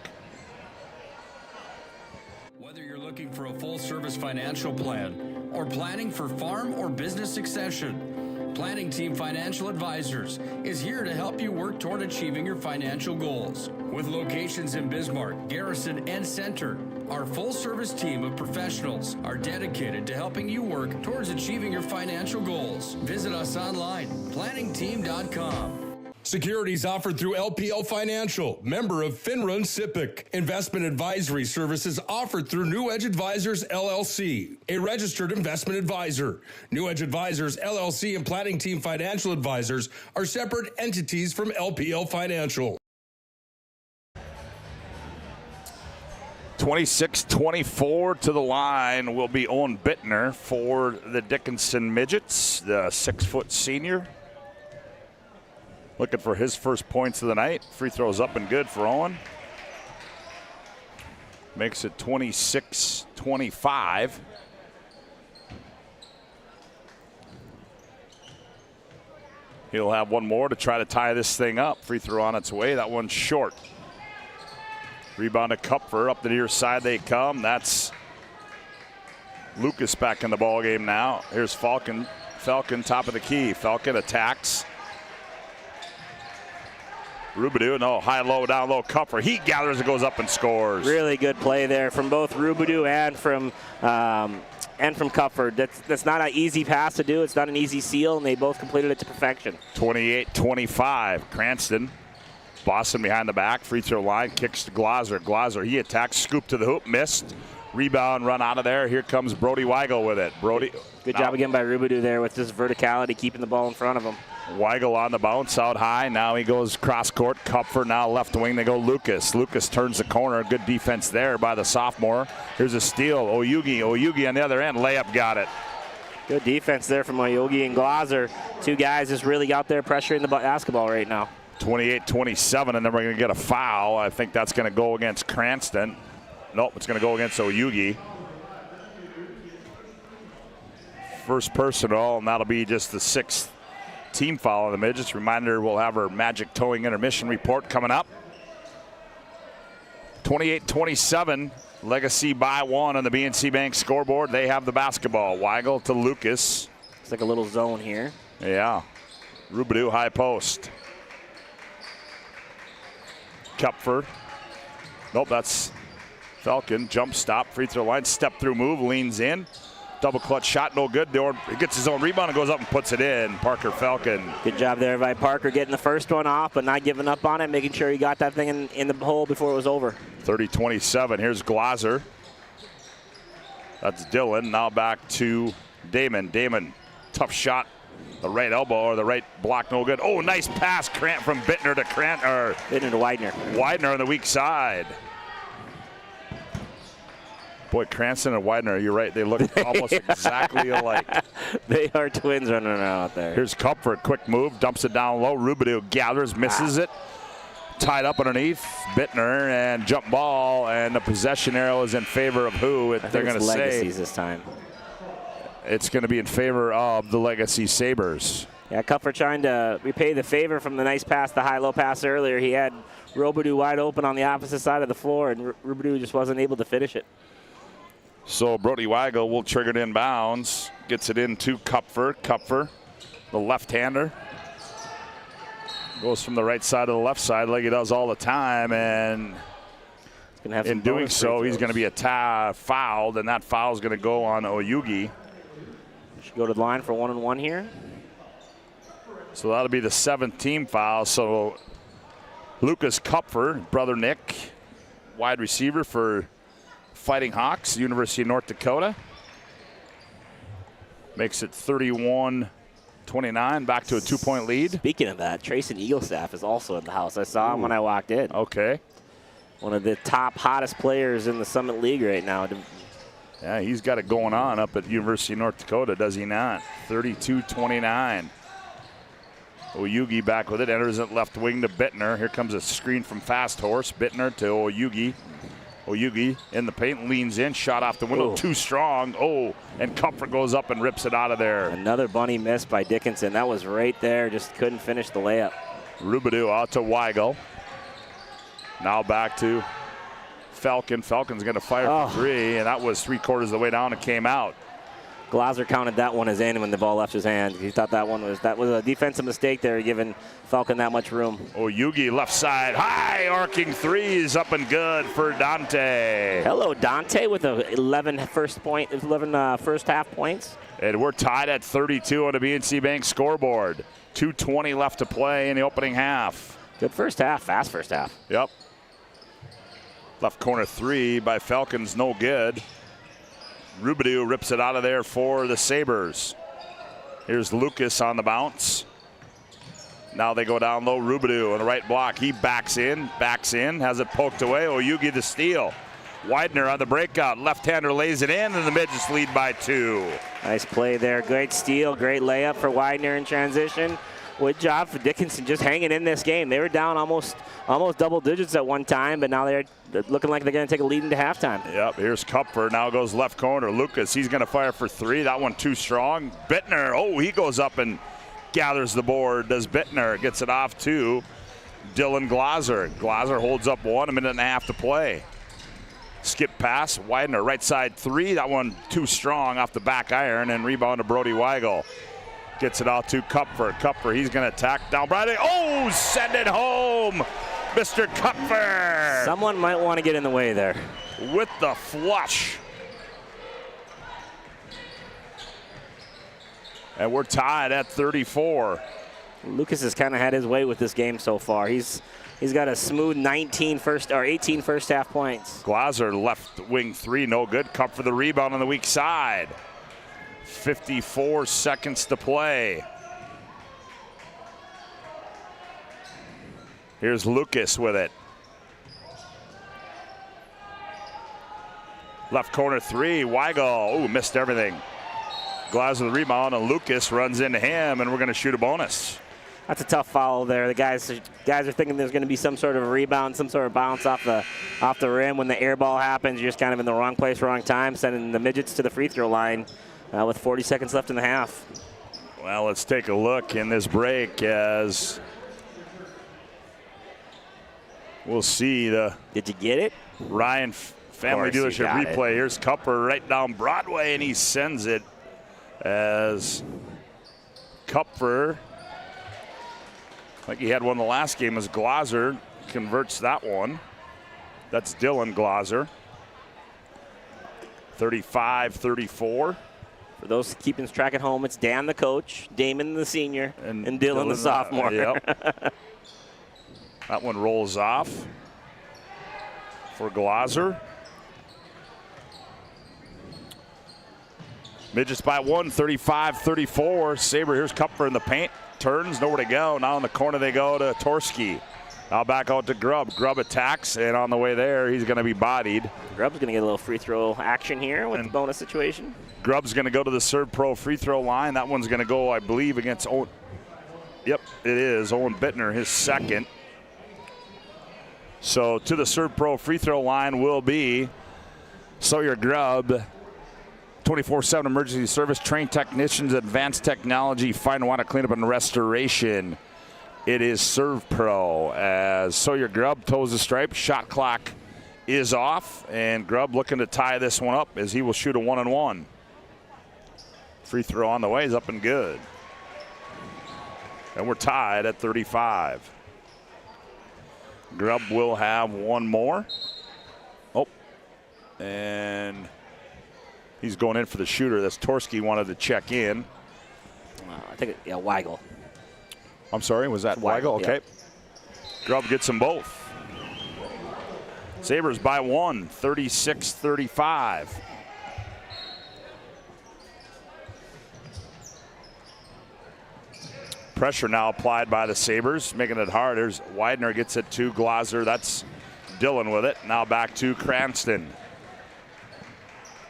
Speaker 12: Whether you're looking for a full-service financial plan or planning for farm or business succession, Planning Team Financial Advisors is here to help you work toward achieving your financial goals. With locations in Bismarck, Garrison, and Center, our full-service team of professionals are dedicated to helping you work towards achieving your financial goals. Visit us online, planningteam.com.
Speaker 11: Securities offered through LPL Financial, member of FINRA and SIPC. Investment advisory services offered through New Edge Advisors, LLC, a registered investment advisor. New Edge Advisors, LLC, and Planning Team Financial Advisors are separate entities from LPL Financial.
Speaker 8: 26-24 to the line will be Owen Bittner for the Dickinson Midgets, the 6-foot senior. Looking for his first points of the night. Free throws up and good for Owen. Makes it 26-25. He'll have one more to try to tie this thing up. Free throw on its way. That one's short. Rebound to Kupfer. Up the near side they come. That's Lucas back in the ball game now. Here's Falcon. Falcon top of the key. Falcon attacks. Rubidoux, no, high, low, down, low, Kupfer. He gathers and goes up and scores.
Speaker 25: Really good play there from both Rubidoux and from Kupfer. That's not an easy pass to do. It's not an easy seal, and they both completed it to perfection.
Speaker 8: 28-25. Cranston, Boston behind the back, free throw line, kicks to Glaser. Glaser, he attacks, scoop to the hoop, missed. Rebound, run out of there. Here comes Brody Weigel with it. Brody.
Speaker 25: Good job again by Rubidoux there with this verticality, keeping the ball in front of him.
Speaker 8: Weigel on the bounce out high. Now he goes cross court. Kupfer now left wing. They go Lucas. Lucas turns the corner. Good defense there by the sophomore. Here's a steal. Oyugi on the other end. Layup got it.
Speaker 25: Good defense there from Oyugi and Glaser. Two guys just really out there pressuring the basketball right now.
Speaker 8: 28-27, and then we're going to get a foul. I think that's going to go against Cranston. Nope, it's going to go against Oyugi. First personal, and that'll be just the 6th team foul on the Midgets. Reminder, we'll have our Magic Towing intermission report coming up. 28-27, Legacy by 1 on the BNC Bank scoreboard. They have the basketball. Weigel to Lucas.
Speaker 25: It's like a little zone here.
Speaker 8: Yeah. Rubidoux high post. Kupfer. Nope, that's Falcon. Jump stop, free throw line, step through move, leans in. Double clutch shot, no good. He gets his own rebound and goes up and puts it in. Parker Falcon.
Speaker 25: Good job there by Parker getting the first one off, but not giving up on it, making sure he got that thing in the hole before it was over.
Speaker 8: 30-27. Here's Glaser. That's Dylan. Now back to Damon. Damon, tough shot. The right elbow or the right block, no good. Oh, nice pass, from Bittner to
Speaker 25: Bittner to Widener.
Speaker 8: Widener on the weak side. Boy, Cranston and Widener, you're right. They look almost exactly alike.
Speaker 25: They are twins running around out there.
Speaker 8: Here's Kupfer, quick move, dumps it down low. Rubidoux gathers, misses it. Tied up underneath. Bittner and jump ball, and the possession arrow is in favor of who? They're going to say
Speaker 25: Legacies this time.
Speaker 8: It's going to be in favor of the Legacy Sabers.
Speaker 25: Yeah, Kupfer trying to repay the favor from the nice pass, the high-low pass earlier. He had Rubidoux wide open on the opposite side of the floor, and Rubidoux just wasn't able to finish it.
Speaker 8: So Brody Weigel will trigger it inbounds. Gets it into Kupfer. Kupfer, the left-hander. Goes from the right side to the left side like he does all the time. And in doing so, he's going to be fouled, and that foul is going to go on Oyugi.
Speaker 25: Should go to the line for 1-and-1 here.
Speaker 8: So that'll be the 7th team foul. So Lucas Kupfer, brother Nick, wide receiver for Fighting Hawks, University of North Dakota. Makes it 31-29, back to a 2-point lead.
Speaker 25: Speaking of that, Trayson Eaglestaff is also in the house. I saw him when I walked in.
Speaker 8: Okay.
Speaker 25: One of the top, hottest players in the Summit League right now.
Speaker 8: Yeah, he's got it going on up at University of North Dakota, does he not? 32-29. Oyugi back with it, enters it left wing to Bittner. Here comes a screen from Fast Horse. Bittner to Oyugi. Oyugi in the paint, leans in, shot off the window, too strong. Oh, and Kupfer goes up and rips it out of there.
Speaker 25: Another bunny miss by Dickinson. That was right there, just couldn't finish the layup.
Speaker 8: Rubidoux out to Weigel. Now back to Falcon. Falcon's going to fire for 3, and that was 3/4 of the way down and came out.
Speaker 25: Glaser counted that one as in when the ball left his hand. He thought that was a defensive mistake there, giving Falcon that much room.
Speaker 8: Yugi left side, high arcing threes, up and good for Dante.
Speaker 25: Hello, Dante, with 11 first half points.
Speaker 8: And we're tied at 32 on the BNC Bank scoreboard. 2:20 left to play in the opening half.
Speaker 25: Good first half, fast first half.
Speaker 8: Yep. Left corner three by Falcons, no good. Rubidoux rips it out of there for the Sabres. Here's Lucas on the bounce. Now they go down low. Rubidoux on the right block. He backs in, has it poked away. Yugi the steal. Widener on the breakout. Left-hander lays it in, and the Midgets lead by 2.
Speaker 25: Nice play there. Great steal, great layup for Widener in transition. Good job for Dickinson just hanging in this game. They were down almost double digits at one time, but now they're looking like they're going to take a lead into halftime.
Speaker 8: Yep, here's Kupfer. Now goes left corner. Lucas, he's going to fire for 3. That one too strong. Bittner, he goes up and gathers the board. Does Bittner. Gets it off to Dylan Glaser. Glaser holds up 1, a minute and a half to play. Skip pass, Widener, right side 3. That one too strong off the back iron, and rebound to Brody Weigel. Gets it out to Kupfer. Kupfer, he's going to attack down Bradley. Send it home, Mr. Kupfer.
Speaker 25: Someone might want to get in the way there.
Speaker 8: With the flush. And we're tied at 34.
Speaker 25: Lucas has kind of had his way with this game so far. He's got a smooth 18 first half points.
Speaker 8: Glaser left wing 3, no good. Kupfer the rebound on the weak side. 54 seconds to play. Here's Lucas with it. Left corner 3, Weigel, missed everything. Glaser the rebound, and Lucas runs into him, and we're going to shoot a bonus.
Speaker 25: That's a tough foul there. The guys are thinking there's going to be some sort of a rebound, some sort of bounce off the rim. When the air ball happens, you're just kind of in the wrong place, wrong time, sending the Midgets to the free throw line. With 40 seconds left in the half.
Speaker 8: Well, let's take a look in this break as we'll see the.
Speaker 25: Did you get it?
Speaker 8: Ryan Family Dealership replay. Here's Kupfer right down Broadway, and he sends it as Kupfer, like he had one the last game, as Glaser converts that one. That's Dylan Glaser. 35-34.
Speaker 25: For those keeping track at home, it's Dan the coach, Damon the senior, and Dylan the sophomore.
Speaker 8: Yep. That one rolls off for Glaser. Midgets by 1, 35-34. Saber, here's Kupfer in the paint. Turns, nowhere to go. Now in the corner they go to Torski. Now back out to Grubb. Grubb attacks, and on the way there, he's going to be bodied.
Speaker 25: Grubb's going to get a little free throw action here with the bonus situation.
Speaker 8: Grubb's going to go to the Serve Pro free throw line. That one's going to go, I believe, against Owen. Yep, it is. Owen Bittner, his second. So to the Serve Pro free throw line will be Sawyer Grubb. 24/7 emergency service, trained technicians, advanced technology, fine water cleanup and restoration. It is Serve Pro as Sawyer Grubb toes the stripe. Shot clock is off, and Grubb looking to tie this one up as he will shoot a 1-and-1. Free throw on the way is up and good. And we're tied at 35. Grubb will have one more. And he's going in for the shooter. That's Torski wanted to check in.
Speaker 25: I think, Weigel.
Speaker 8: I'm sorry, was that Weigel? Okay. Yeah. Grubb gets them both. Sabres by 1, 36-35. Pressure now applied by the Sabres, making it hard. There's Widener gets it to Glaser. That's Dylan with it. Now back to Cranston.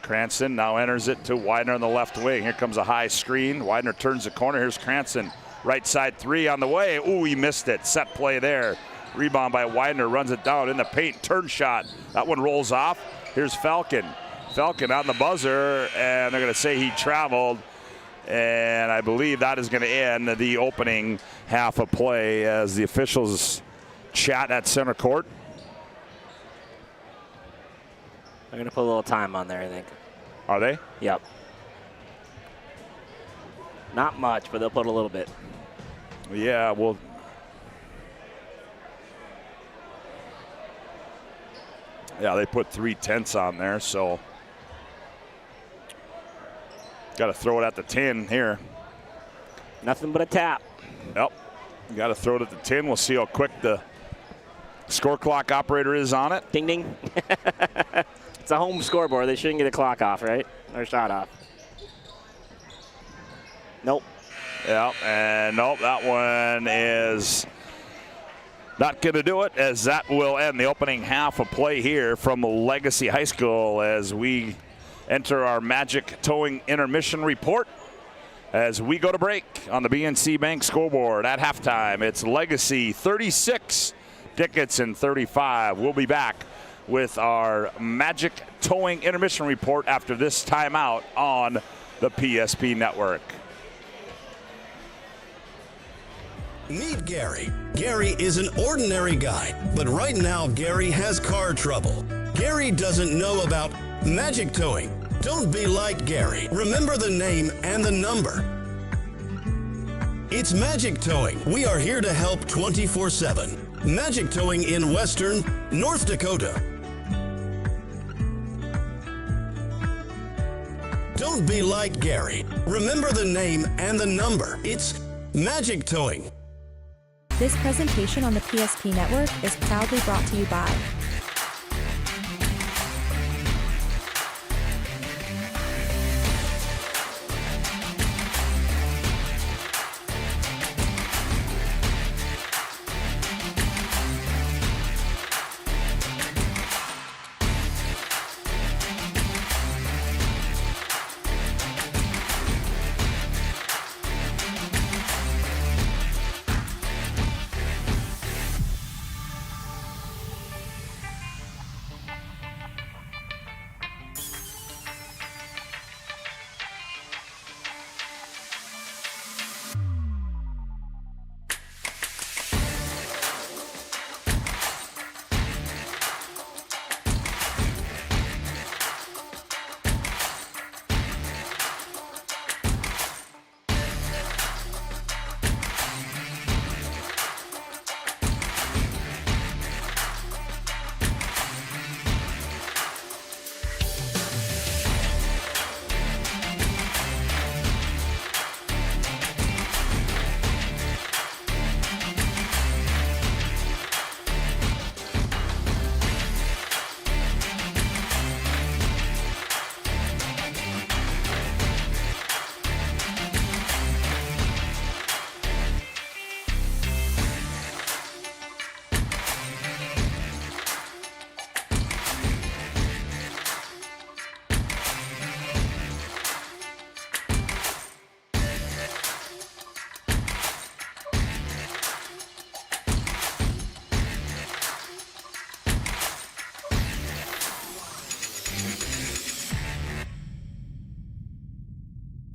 Speaker 8: Cranston now enters it to Widener on the left wing. Here comes a high screen. Widener turns the corner. Here's Cranston. Right side 3 on the way. Ooh, he missed it. Set play there. Rebound by Widener. Runs it down in the paint. Turn shot. That one rolls off. Here's Falcon. Falcon on the buzzer, and they're going to say he traveled. And I believe that is going to end the opening half of play as the officials chat at center court.
Speaker 25: They're going to put a little time on there, I think.
Speaker 8: Are they?
Speaker 25: Yep. Not much, but they'll put a little bit.
Speaker 8: Yeah, well, yeah, they put 3/10 on there, so got to throw it at the tin here.
Speaker 25: Nothing but a tap.
Speaker 8: Yep, got to throw it at the tin. We'll see how quick the score clock operator is on it.
Speaker 25: Ding, ding. It's a home scoreboard. They shouldn't get a clock off, right? Or shot off. Nope.
Speaker 8: Yeah, and nope, that one is not going to do it, as that will end the opening half of play here from Legacy High School as we enter our Magic Towing intermission report. As we go to break on the BNC Bank scoreboard at halftime, it's Legacy 36, Dickinson 35. We'll be back with our Magic Towing intermission report after this timeout on the PSP Network.
Speaker 4: Meet Gary. Gary is an ordinary guy, but right now Gary has car trouble. Gary doesn't know about Magic Towing. Don't be like Gary. Remember the name and the number. It's Magic Towing. We are here to help 24/7. Magic Towing in Western North Dakota. Don't be like Gary. Remember the name and the number. It's Magic Towing.
Speaker 1: This presentation on the PSP Network is proudly brought to you by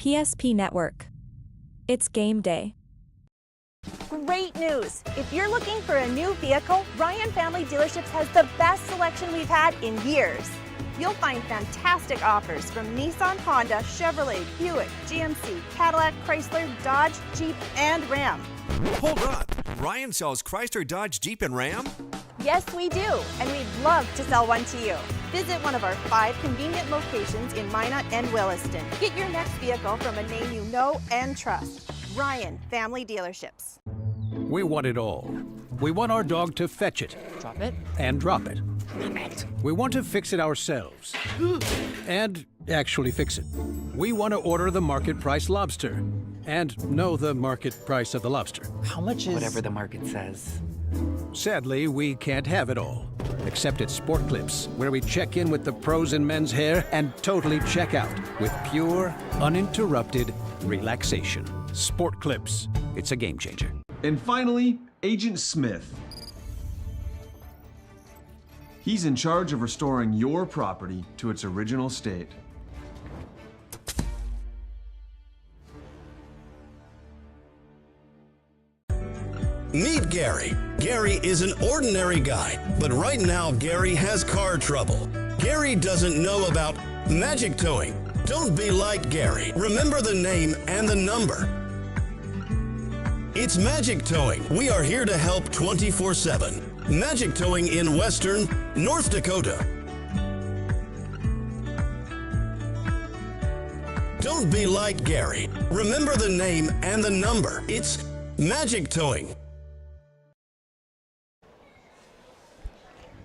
Speaker 1: PSP Network. It's game day.
Speaker 2: Great news! If you're looking for a new vehicle, Ryan Family Dealerships has the best selection we've had in years. You'll find fantastic offers from Nissan, Honda, Chevrolet, Buick, GMC, Cadillac, Chrysler, Dodge, Jeep, and Ram.
Speaker 3: Hold up. Ryan sells Chrysler, Dodge, Jeep, and Ram?
Speaker 2: Yes, we do, and we'd love to sell one to you. Visit one of our 5 convenient locations in Minot and Williston. Get your next vehicle from a name you know and trust. Ryan Family Dealerships.
Speaker 5: We want it all. We want our dog to fetch it.
Speaker 10: Drop it.
Speaker 5: And drop it. We want to fix it ourselves. And actually fix it. We want to order the market price lobster. And know the market price of the lobster.
Speaker 6: How much is... Whatever the market says.
Speaker 5: Sadly, we can't have it all. Except at Sport Clips, where we check in with the pros in men's hair and totally check out with pure, uninterrupted relaxation. Sport Clips. It's a game changer.
Speaker 7: And finally, Agent Smith. He's in charge of restoring your property to its original state.
Speaker 4: Meet Gary. Gary is an ordinary guy, but right now Gary has car trouble. Gary doesn't know about Magic Towing. Don't be like Gary. Remember the name and the number. It's Magic Towing. We are here to help 24/7. Magic Towing in Western North Dakota. Don't be like Gary. Remember the name and the number. It's Magic Towing.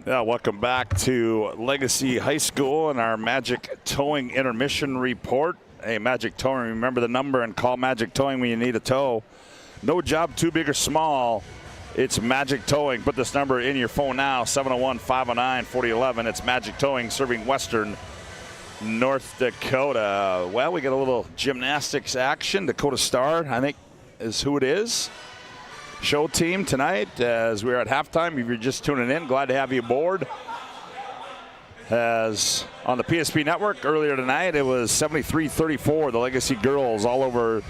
Speaker 8: Yeah, welcome back to Legacy High School and our Magic Towing intermission report. Hey, Magic Towing, remember the number and call Magic Towing when you need a tow. No job too big or small. It's Magic Towing. Put this number in your phone now, 701-509-4011. It's Magic Towing, serving Western North Dakota. Well, we got a little gymnastics action. Dakota Star, I think, is who it is. Show team tonight as we're at halftime. If you're just tuning in, glad to have you aboard. As on the PSP network earlier tonight, it was 73-34, the Legacy girls all over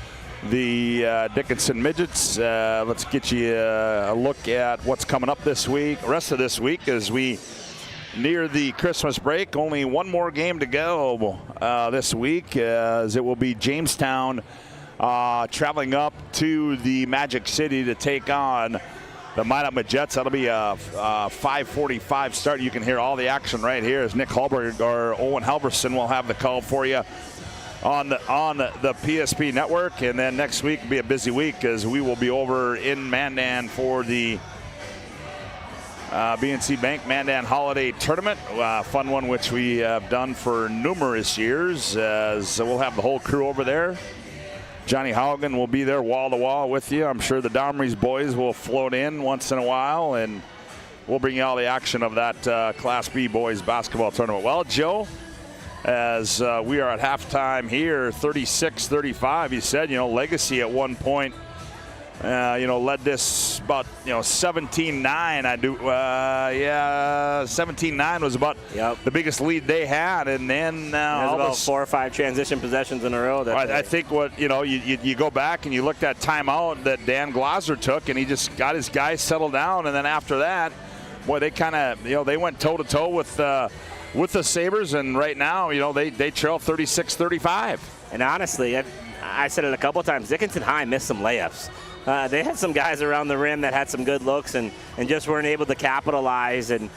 Speaker 8: the Dickinson Midgets. Let's get you a look at what's coming up this week, rest of this week as we near the Christmas break. Only one more game to go this week as it will be Jamestown traveling up to the Magic City to take on the Minot Midgets. That'll be a 5:45 start. You can hear all the action right here as Nick Hallberg or Owen Halverson will have the call for you on the PSP network. And then next week will be a busy week as we will be over in Mandan for the BNC Bank Mandan Holiday Tournament. Fun one which we have done for numerous years as we'll have the whole crew over there. Johnny Haugen will be there wall to wall with you. I'm sure the Domrey's boys will float in once in a while, and we'll bring you all the action of that Class B boys basketball tournament. Well, Joe, as we are at halftime here, 36-35, you said, Legacy at one point, led this about, 17-9. 17-9 was about the biggest lead they had, and then
Speaker 25: there's about 4 or 5 transition possessions in a row.
Speaker 8: I think what you go back and you looked at timeout that Dan Glosser took, and he just got his guys settled down, and then after that, boy, they kind of they went toe to toe with the Sabers, and right now they trail 36-35.
Speaker 25: And honestly, I said it a couple times. Dickinson High missed some layups. They had some guys around the rim that had some good looks and just weren't able to capitalize. And,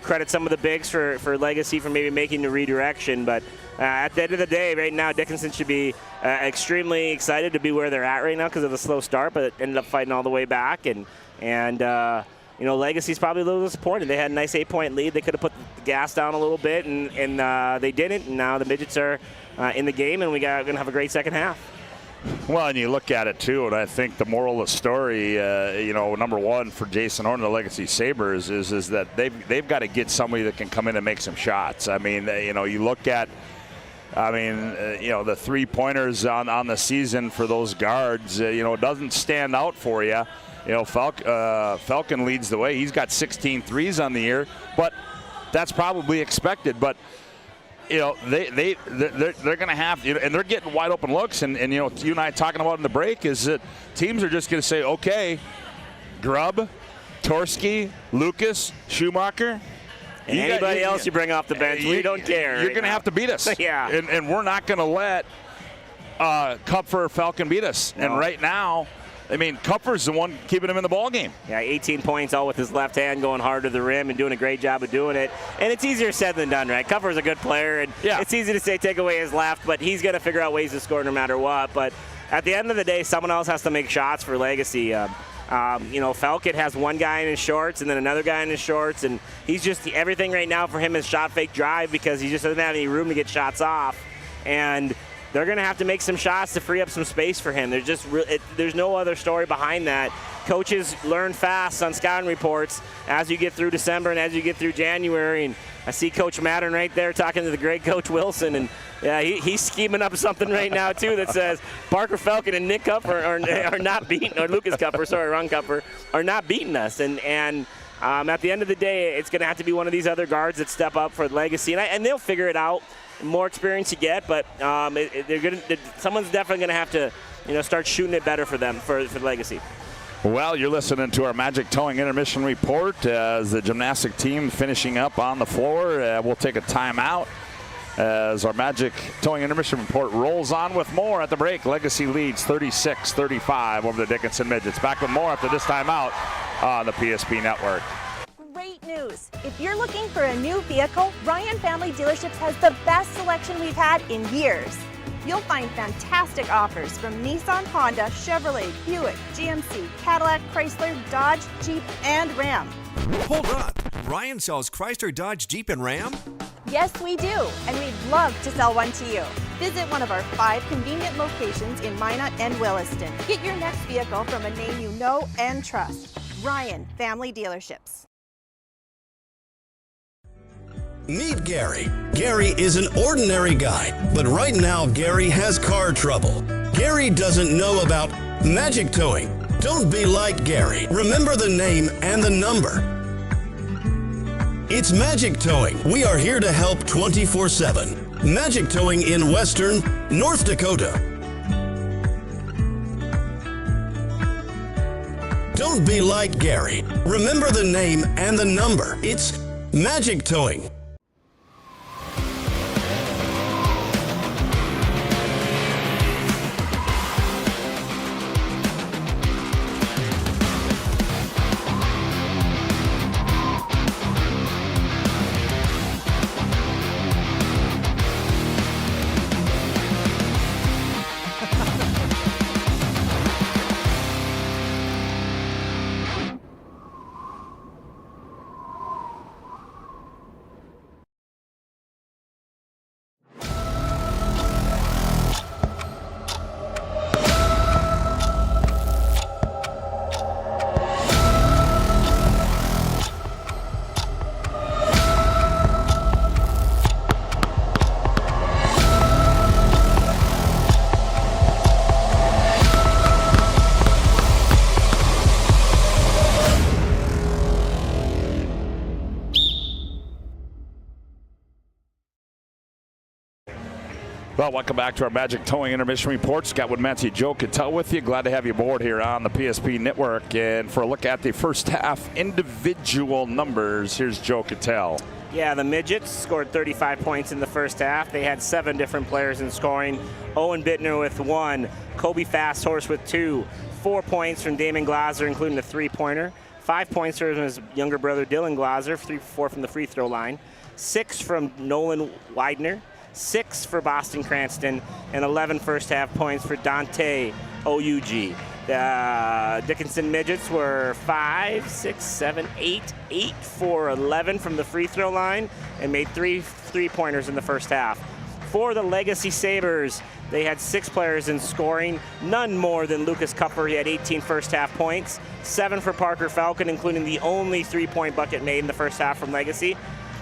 Speaker 25: credit some of the bigs for Legacy for maybe making the redirection. But at the end of the day, right now, Dickinson should be extremely excited to be where they're at right now because of the slow start, but it ended up fighting all the way back. And Legacy's probably a little disappointed. They had a nice 8-point lead. They could have put the gas down a little bit, and they didn't. And now the Midgets are in the game, and we're going to have a great second half.
Speaker 8: Well, and you look at it, too, and I think the moral of the story, number one for Jason Horn and the Legacy Sabers is that they've got to get somebody that can come in and make some shots. I mean, you look at, the three-pointers on the season for those guards, it doesn't stand out for you. Falcon leads the way. He's got 16 threes on the year, but that's probably expected. But they're going to have, and they're getting wide open looks. And you and I talking about in the break is that teams are just going to say, okay, Grubb, Torski, Lucas, Schumacher.
Speaker 25: And anybody else you bring off the bench, we don't care.
Speaker 8: You're going to have to beat us.
Speaker 25: Yeah.
Speaker 8: And we're not going to let Kupfer or Falcon beat us. No. And right now, Kupfer's the one keeping him in the ball game.
Speaker 25: Yeah, 18 points, all with his left hand, going hard to the rim and doing a great job of doing it. And it's easier said than done, right? Kupfer's a good player, and it's easy to say take away his left, but he's going to figure out ways to score no matter what. But at the end of the day, someone else has to make shots for Legacy. Falcon has one guy in his shorts and then another guy in his shorts, and he's just everything right now for him is shot fake drive because he just doesn't have any room to get shots off. And they're going to have to make some shots to free up some space for him. There's no other story behind that. Coaches learn fast on scouting reports as you get through December and as you get through January. And I see Coach Mattern right there talking to the great Coach Wilson. And he's scheming up something right now, too, that says Parker Falcon and Nick Kupfer are not beating, or Lucas Kupfer, sorry, Ron Kupfer, are not beating us. And at the end of the day, it's going to have to be one of these other guards that step up for Legacy. And they'll figure it out. More experience you get, but someone's definitely going to have to, start shooting it better for them, for Legacy.
Speaker 8: Well, you're listening to our Magic Towing intermission report as the gymnastic team finishing up on the floor. We'll take a timeout as our Magic Towing Intermission Report rolls on with more at the break. Legacy leads 36-35 over the Dickinson Midgets. Back with more after this timeout on the PSP Network.
Speaker 2: Great news! If you're looking for a new vehicle, Ryan Family Dealerships has the best selection we've had in years. You'll find fantastic offers from Nissan, Honda, Chevrolet, Buick, GMC, Cadillac, Chrysler, Dodge, Jeep, and Ram.
Speaker 3: Hold on. Ryan sells Chrysler, Dodge, Jeep, and Ram?
Speaker 2: Yes, we do, and we'd love to sell one to you. Visit one of our 5 convenient locations in Minot and Williston. Get your next vehicle from a name you know and trust. Ryan Family Dealerships.
Speaker 4: Meet Gary. Gary is an ordinary guy, but right now Gary has car trouble. Gary doesn't know about magic towing. Don't be like Gary. Remember the name and the number. It's Magic Towing. We are here to help 24/7. Magic Towing in Western North Dakota. Don't be like Gary. Remember the name and the number. It's Magic Towing.
Speaker 8: Well, welcome back to our Magic Towing Intermission Report. Scott Woodmansee, Joe Cattell with you. Glad to have you aboard here on the PSP Network. And for a look at the first half individual numbers, here's Joe Cattell.
Speaker 25: Yeah, the Midgets scored 35 points in the first half. They had 7 different players in scoring. Owen Bittner with 1, Kobe Fasthorse with 2, 4 points from Damon Glaser, including the 3-pointer, 5 points from his younger brother Dylan Glaser, 3-4 from the free throw line, 6 from Nolan Widener, 6 for Boston Cranston, and 11 first half points for Dante Oyuji. The Dickinson Midgets were 5, 6, 7, 8 for 11 from the free throw line and made 3 3-pointers in the first half. For the Legacy Sabers, they had 6 players in scoring, none more than Lucas Kupfer. He had 18 first half points, 7 for Parker Falcon, including the only 3-point bucket made in the first half from Legacy,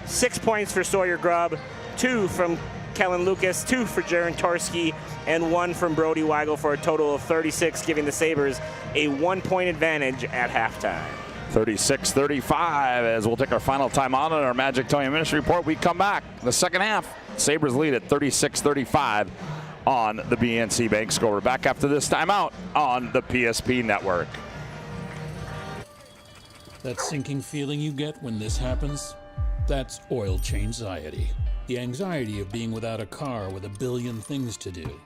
Speaker 25: 6 points for Sawyer Grubb, 2 from Kellen Lucas, 2 for Jaron Torski, and 1 from Brody Weigel for a total of 36, giving the Sabers a 1-point advantage at halftime.
Speaker 8: 36-35 as we'll take our final time out on our Magic Towing Intermission Report. We come back the second half. Sabres lead at 36-35 on the BNC Bank score. We're back after this timeout on the PSP Network.
Speaker 9: That sinking feeling you get when this happens? That's oil change anxiety. The anxiety of being without a car with a billion things to do.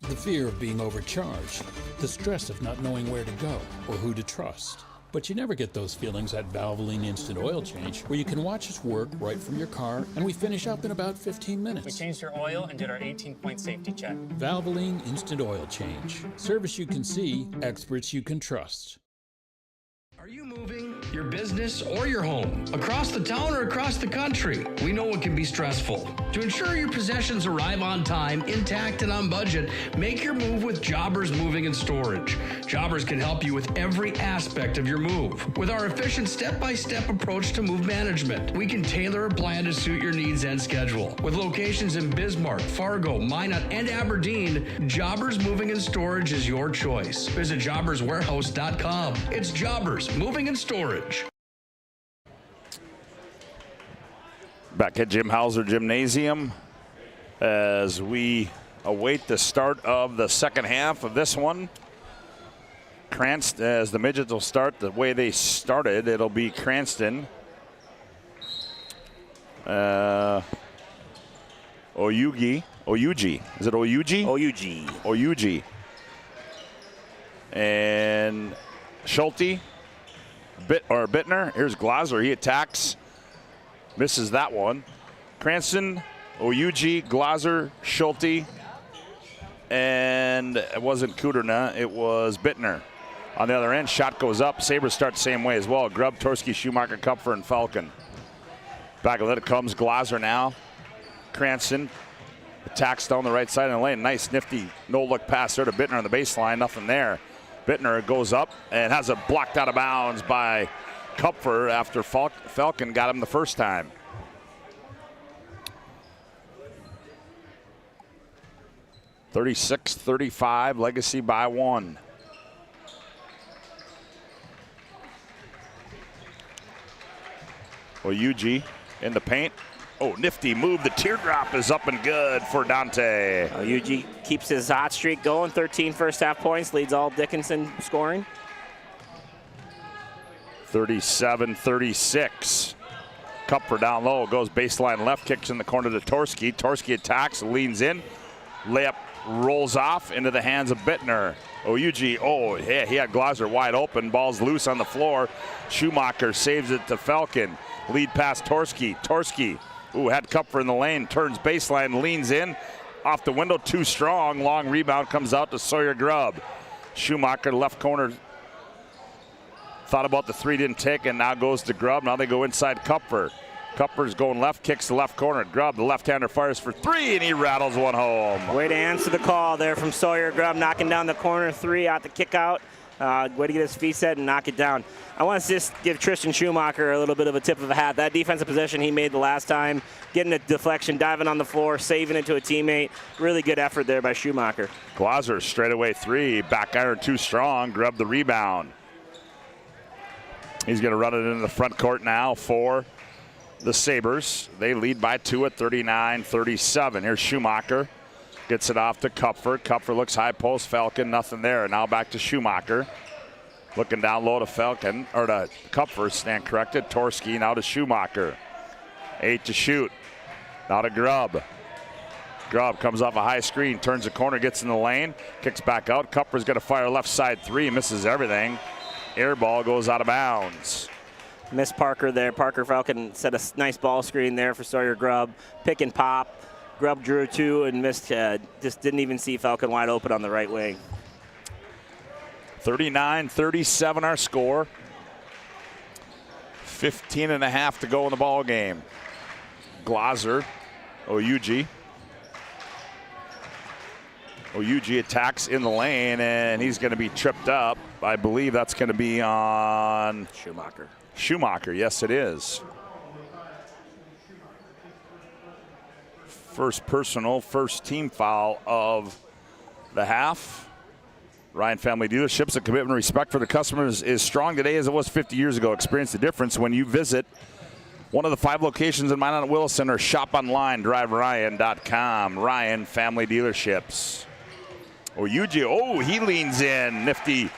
Speaker 9: The fear of being overcharged. The stress of not knowing where to go or who to trust. But you never get those feelings at Valvoline Instant Oil Change, where you can watch us work right from your car, and we finish up in about 15 minutes.
Speaker 13: We changed your oil and did our 18-point safety check.
Speaker 9: Valvoline Instant Oil Change. Service you can see, experts you can trust.
Speaker 12: Are you moving your business or your home across the town or across the country? We know it can be stressful. To ensure your possessions arrive on time, intact, and on budget, make your move with Jobbers Moving and Storage. Jobbers can help you with every aspect of your move. With our efficient step-by-step approach to move management, we can tailor a plan to suit your needs and schedule. With locations in Bismarck, Fargo, Minot, and Aberdeen, Jobbers Moving and Storage is your choice. Visit jobberswarehouse.com. It's Jobbers Moving and Storage.
Speaker 8: Back at Jim Hauser Gymnasium as we await the start of the second half of this one. Cranston, as the Midgets will start the way they started, it'll be Cranston. Oyugi. Is it Oyugi? Oyugi. And Schulte. Bittner. Here's Glaser. He attacks. Misses that one. Cranston, Oyugi, Glaser, Schulte. And it wasn't Kuderna. It was Bittner. On the other end, shot goes up. Sabres start the same way as well. Grubb, Torski, Schumacher, Kupfer, and Falcon. Back of it comes Glaser now. Cranston attacks down the right side of the lane. Nice, nifty, no-look pass there to Bittner on the baseline. Nothing there. Bittner goes up and has it blocked out of bounds by Kupfer after Falcon got him the first time. (36-35), Legacy by 1. Oyugi in the paint. Oh, nifty move. The teardrop is up and good for Dante.
Speaker 25: Oyugi keeps his hot streak going. 13 first half points, leads all Dickinson scoring.
Speaker 8: 37-36. Kupfer down low, goes baseline left, kicks in the corner to Torski. Torski attacks, leans in. Layup rolls off into the hands of Bittner. Oyugi, yeah, he had Glaser wide open. Ball's loose on the floor. Schumacher saves it to Falcon. Lead pass Torski. Torski, had Kupfer in the lane, turns baseline, leans in. Off the window, too strong. Long rebound comes out to Sawyer Grubb. Schumacher, left corner. Thought about the three, didn't take, and now goes to Grubb. Now they go inside Kupfer. Kupfer's going left, kicks the left corner. Grubb, the left-hander, fires for three, and he rattles one home.
Speaker 25: Way to answer the call there from Sawyer Grubb, knocking down the corner three out the kick out. Way to get his feet set and knock it down. I want to just give Tristan Schumacher a little bit of a tip of a hat. That defensive possession he made the last time, getting a deflection, diving on the floor, saving it to a teammate. Really good effort there by Schumacher.
Speaker 8: Glaser straightaway three, back iron too strong, Grubb the rebound. He's going to run it into the front court now for the Sabres. They lead by 2 at 39-37. Here's Schumacher. Gets it off to Kupfer. Kupfer looks high post. Falcon, nothing there. Now back to Schumacher. Looking down low to Falcon, or to Kupfer, stand corrected. Torski now to Schumacher. 8 to shoot. Now to Grubb. Grubb comes off a high screen, turns the corner, gets in the lane, kicks back out. Kupfer's going to fire left side three, misses everything. Air ball goes out of bounds.
Speaker 25: Miss Parker there. Parker Falcon set a nice ball screen there for Sawyer Grubb. Pick and pop. Grubb drew two and missed. Just didn't even see Falcon wide open on the right wing.
Speaker 8: 39-37 our score. 15.5 to go in the ball game. Glaser, Oyugi. Oyugi attacks in the lane, and he's going to be tripped up. I believe that's going to be on
Speaker 25: Schumacher.
Speaker 8: Schumacher, yes it is. First personal, first team foul of the half. Ryan Family Dealerships, a commitment and respect for the customers is strong today as it was 50 years ago. Experience the difference when you visit one of the 5 locations in Minot and Williston or shop online, driveryan.com. Ryan Family Dealerships. Oyugi, he leans in. Nifty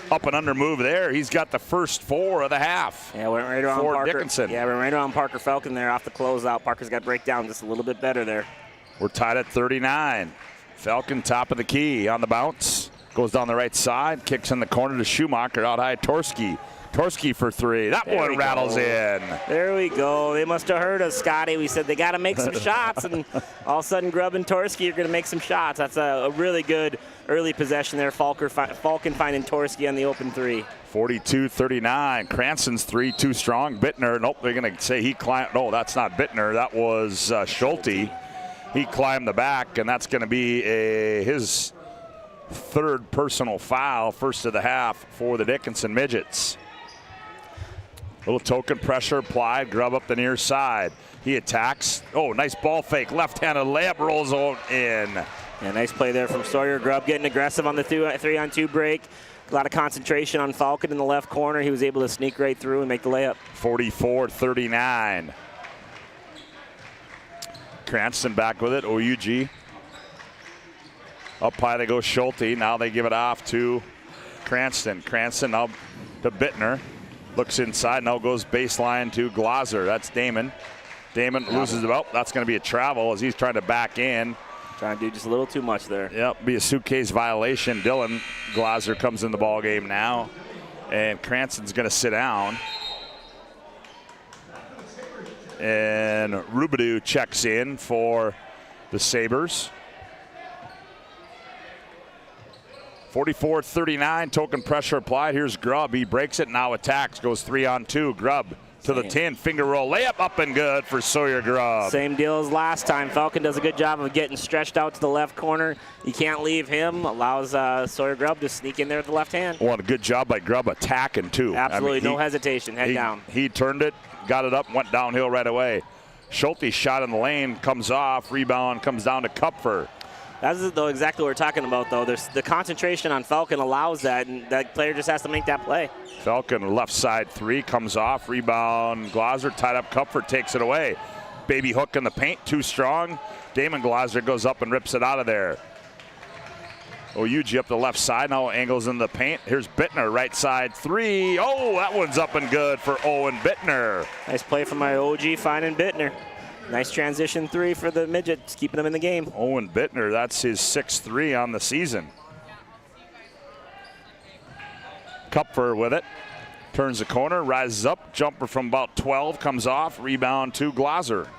Speaker 8: up and under move there. He's got the first 4 of the half.
Speaker 25: Yeah, went right around
Speaker 8: for
Speaker 25: Parker.
Speaker 8: Dickinson.
Speaker 25: Yeah, went right around Parker Falcon there off the closeout. Parker's got breakdown just a little bit better there.
Speaker 8: We're tied at 39. Falcon top of the key on the bounce. Goes down the right side, kicks in the corner to Schumacher, out high Torski. Torski for 3. That
Speaker 25: There
Speaker 8: one rattles in.
Speaker 25: There we go. They must have heard us, Scotty. We said they got to make some shots, and all of a sudden Grubb and Torski are going to make some shots. That's a really good early possession there. Falcon finding Torski on the open 3.
Speaker 8: 42-39. Cranston's 3 too strong. Bittner, nope, they're going to say he climbed. No, that's not Bittner. That was Schulte. He climbed the back, and that's going to be his 3rd personal foul, first of the half for the Dickinson Midgets. Little token pressure applied. Grubb up the near side. He attacks. Nice ball fake. Left-handed layup rolls in.
Speaker 25: Yeah, nice play there from Sawyer Grubb, getting aggressive on the 3-on-2 break. A lot of concentration on Falcon in the left corner. He was able to sneak right through and make the layup.
Speaker 8: 44-39. Cranston back with it. Oyugi. Up high they go Schulte. Now they give it off to Cranston. Cranston now to Bittner. Looks inside. Now goes baseline to Glaser. That's Damon. Damon loses the belt. That's going to be a travel as he's trying to back in.
Speaker 25: Trying to do just a little too much there.
Speaker 8: Yep, be a suitcase violation. Dylan Glaser comes in the ball game now, and Cranston's going to sit down. And Rubidoux checks in for the Sabres. 44-39, token pressure applied. Here's Grubb. He breaks it, now attacks, goes 3-on-2. Grubb to the 10, finger roll, layup up and good for Sawyer Grubb.
Speaker 25: Same deal as last time. Falcon does a good job of getting stretched out to the left corner. You can't leave him. Allows Sawyer Grubb to sneak in there with the left hand.
Speaker 8: Well, a good job by Grubb attacking, too.
Speaker 25: Absolutely, no hesitation. Head down.
Speaker 8: He turned it, got it up, went downhill right away. Schulte shot in the lane, comes off, rebound, comes down to Kupfer.
Speaker 25: That's exactly what we're talking about, though. There's the concentration on Falcon allows that, and that player just has to make that play.
Speaker 8: Falcon left side 3 comes off, rebound. Glaser tied up, Kupfer takes it away. Baby hook in the paint, too strong. Damon Glaser goes up and rips it out of there. Oyuji up the left side, now angles in the paint. Here's Bittner, right side 3. Oh, that one's up and good for Owen Bittner.
Speaker 25: Nice play from my OG, finding Bittner. Nice transition 3 for the Midgets, keeping them in the game.
Speaker 8: Owen Bittner, that's his 6th 3 on the season. Kupfer with it. Turns the corner, rises up. Jumper from about 12 comes off. Rebound to Glaser.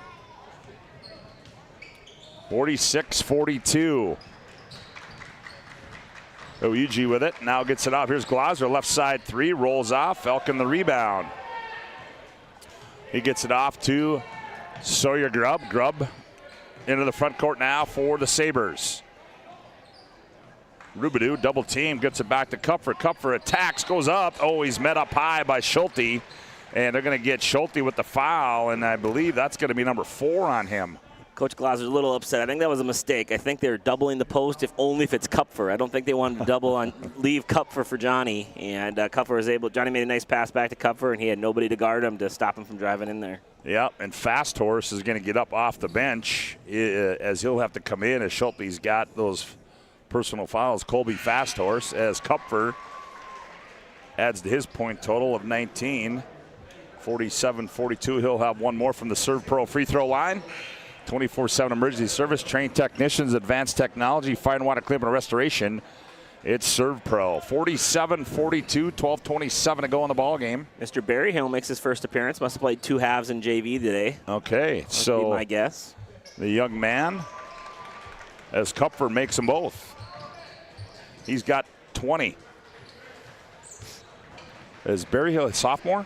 Speaker 8: 46-42. Oyuji with it, now gets it off. Here's Glaser, left side 3, rolls off. Falcon the rebound. He gets it off to Sawyer Grubb. Grubb into the front court now for the Sabres. Rubidoux double team, gets it back to Kupfer. Kupfer attacks, goes up. Oh, he's met up high by Schulte. And they're going to get Schulte with the foul, and I believe that's going to be number 4 on him.
Speaker 25: Coach Glaser's a little upset. I think that was a mistake. I think they're doubling the post only if it's Kupfer. I don't think they wanted to double on leave Kupfer for Johnny. And Kupfer was able, Johnny made a nice pass back to Kupfer, and he had nobody to guard him to stop him from driving in there.
Speaker 8: Yep, and Fast Horse is going to get up off the bench as he'll have to come in as Schulte's got those personal fouls. Colby Fast Horse as Kupfer adds to his point total of 19. 47-42. He'll have one more from the Serve Pro free throw line. 24/7 emergency service, trained technicians, advanced technology, fire and water cleanup and restoration. It's Serve Pro. 47-42, 12:27 to go in the ball game.
Speaker 25: Mr. Berryhill makes his first appearance. Must have played 2 halves in JV today.
Speaker 8: Okay,
Speaker 25: that would be my guess.
Speaker 8: The young man, as Kupfer makes them both. He's got 20. Is Berryhill a sophomore?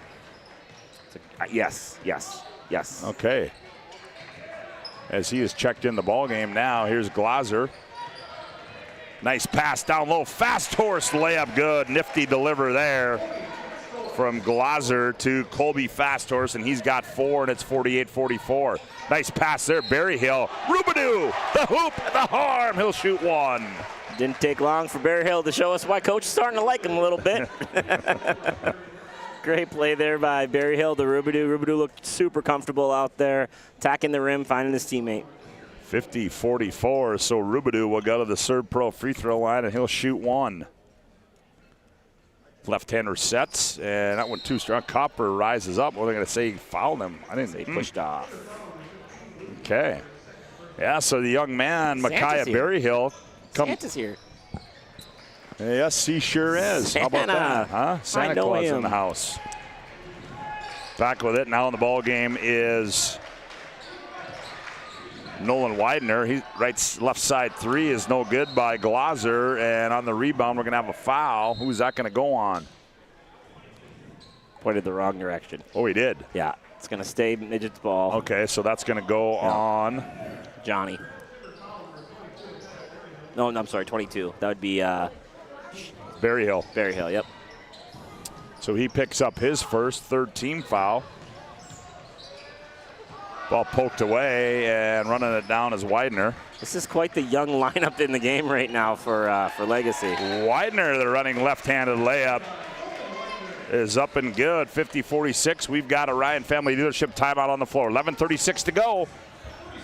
Speaker 25: Yes.
Speaker 8: Okay. As he is checked in the ball game now, here's Glaser. Nice pass down low, Fast Horse layup good. Nifty deliver there from Glaser to Colby Fast Horse, and he's got 4, and it's 48-44. Nice pass there, Berryhill. Rubidoux, the hoop, the harm, he'll shoot 1.
Speaker 25: Didn't take long for Berryhill to show us why Coach is starting to like him a little bit. Great play there by Berryhill to Rubidoux. Rubidoux looked super comfortable out there, attacking the rim, finding his teammate.
Speaker 8: 50-44, so Rubidoux will go to the Serve Pro free throw line, and he'll shoot 1. Left-hander sets, and that one too strong. Copper rises up. Well, they're going to say he fouled him. I didn't
Speaker 25: say pushed off.
Speaker 8: Okay. Yeah, so the young man, Micaiah Berryhill.
Speaker 25: Santa's here.
Speaker 8: Yes, he sure is. How about that, huh? Santa Claus in the house. Back with it now in the ball game is Nolan Widener. He left side 3 is no good by Glaser, and on the rebound we're going to have a foul. Who's that going to go on?
Speaker 25: Pointed the wrong direction.
Speaker 8: Oh, he did?
Speaker 25: Yeah, it's going to stay Midget's ball.
Speaker 8: Okay, so that's going to go on
Speaker 25: Johnny. No, I'm sorry, 22. That would be
Speaker 8: Berryhill.
Speaker 25: Berryhill, yep.
Speaker 8: So he picks up his first, 3rd team foul. Ball poked away, and running it down is Widener.
Speaker 25: This is quite the young lineup in the game right now for Legacy.
Speaker 8: Widener, the running left-handed layup, is up and good. 50-46. We've got a Ryan Family Dealership timeout on the floor. 11:36 to go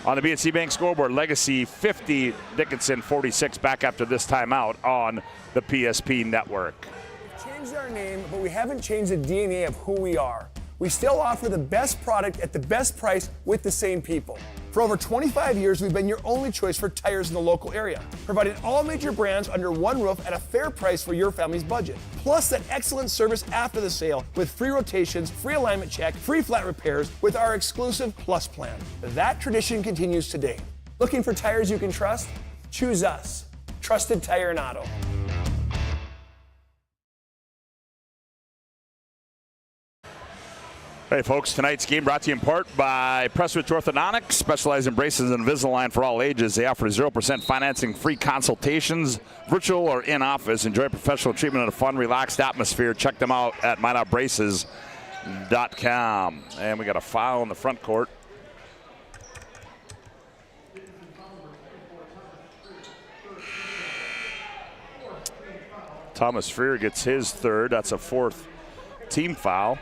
Speaker 8: on the BNC Bank scoreboard. Legacy 50, Dickinson 46. Back after this timeout on the PSP network.
Speaker 16: We've changed our name, but we haven't changed the DNA of who we are. We still offer the best product at the best price with the same people. For over 25 years, we've been your only choice for tires in the local area, providing all major brands under one roof at a fair price for your family's budget. Plus that excellent service after the sale with free rotations, free alignment check, free flat repairs with our exclusive Plus plan. That tradition continues today. Looking for tires you can trust? Choose us. Trusted Tire and Auto.
Speaker 8: Hey folks, tonight's game brought to you in part by Prestwich Orthodontics, specialized in braces and Invisalign for all ages. They offer 0% financing, free consultations, virtual or in-office. Enjoy professional treatment in a fun, relaxed atmosphere. Check them out at MyNowBraces.com. And we got a foul in the front court. Thomas Freer gets his third. That's a fourth team foul.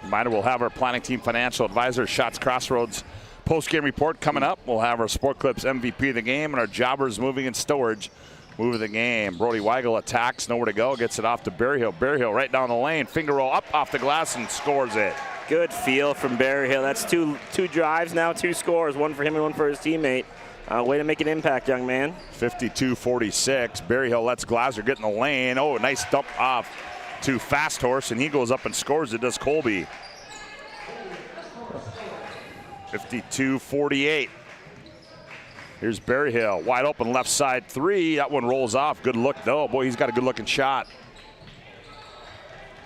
Speaker 8: Reminder, we'll have our planning team financial advisor, Shots Crossroads post-game report coming up. We'll have our Sport Clips MVP of the game and our Jobbers moving and storage move of the game. Brody Weigel attacks, nowhere to go, gets it off to Berryhill. Berryhill right down the lane, finger roll up off the glass and scores it.
Speaker 25: Good feel from Berryhill. That's two drives now, 2 scores, one for him and one for his teammate. Way to make an impact, young man.
Speaker 8: 52-46. Berryhill lets Glaser get in the lane. Oh, nice dump off to Fast Horse, and he goes up and scores it, does Colby. 52-48. Here's Berryhill, wide open left side three. That one rolls off. Good look, though. Boy, he's got a good looking shot.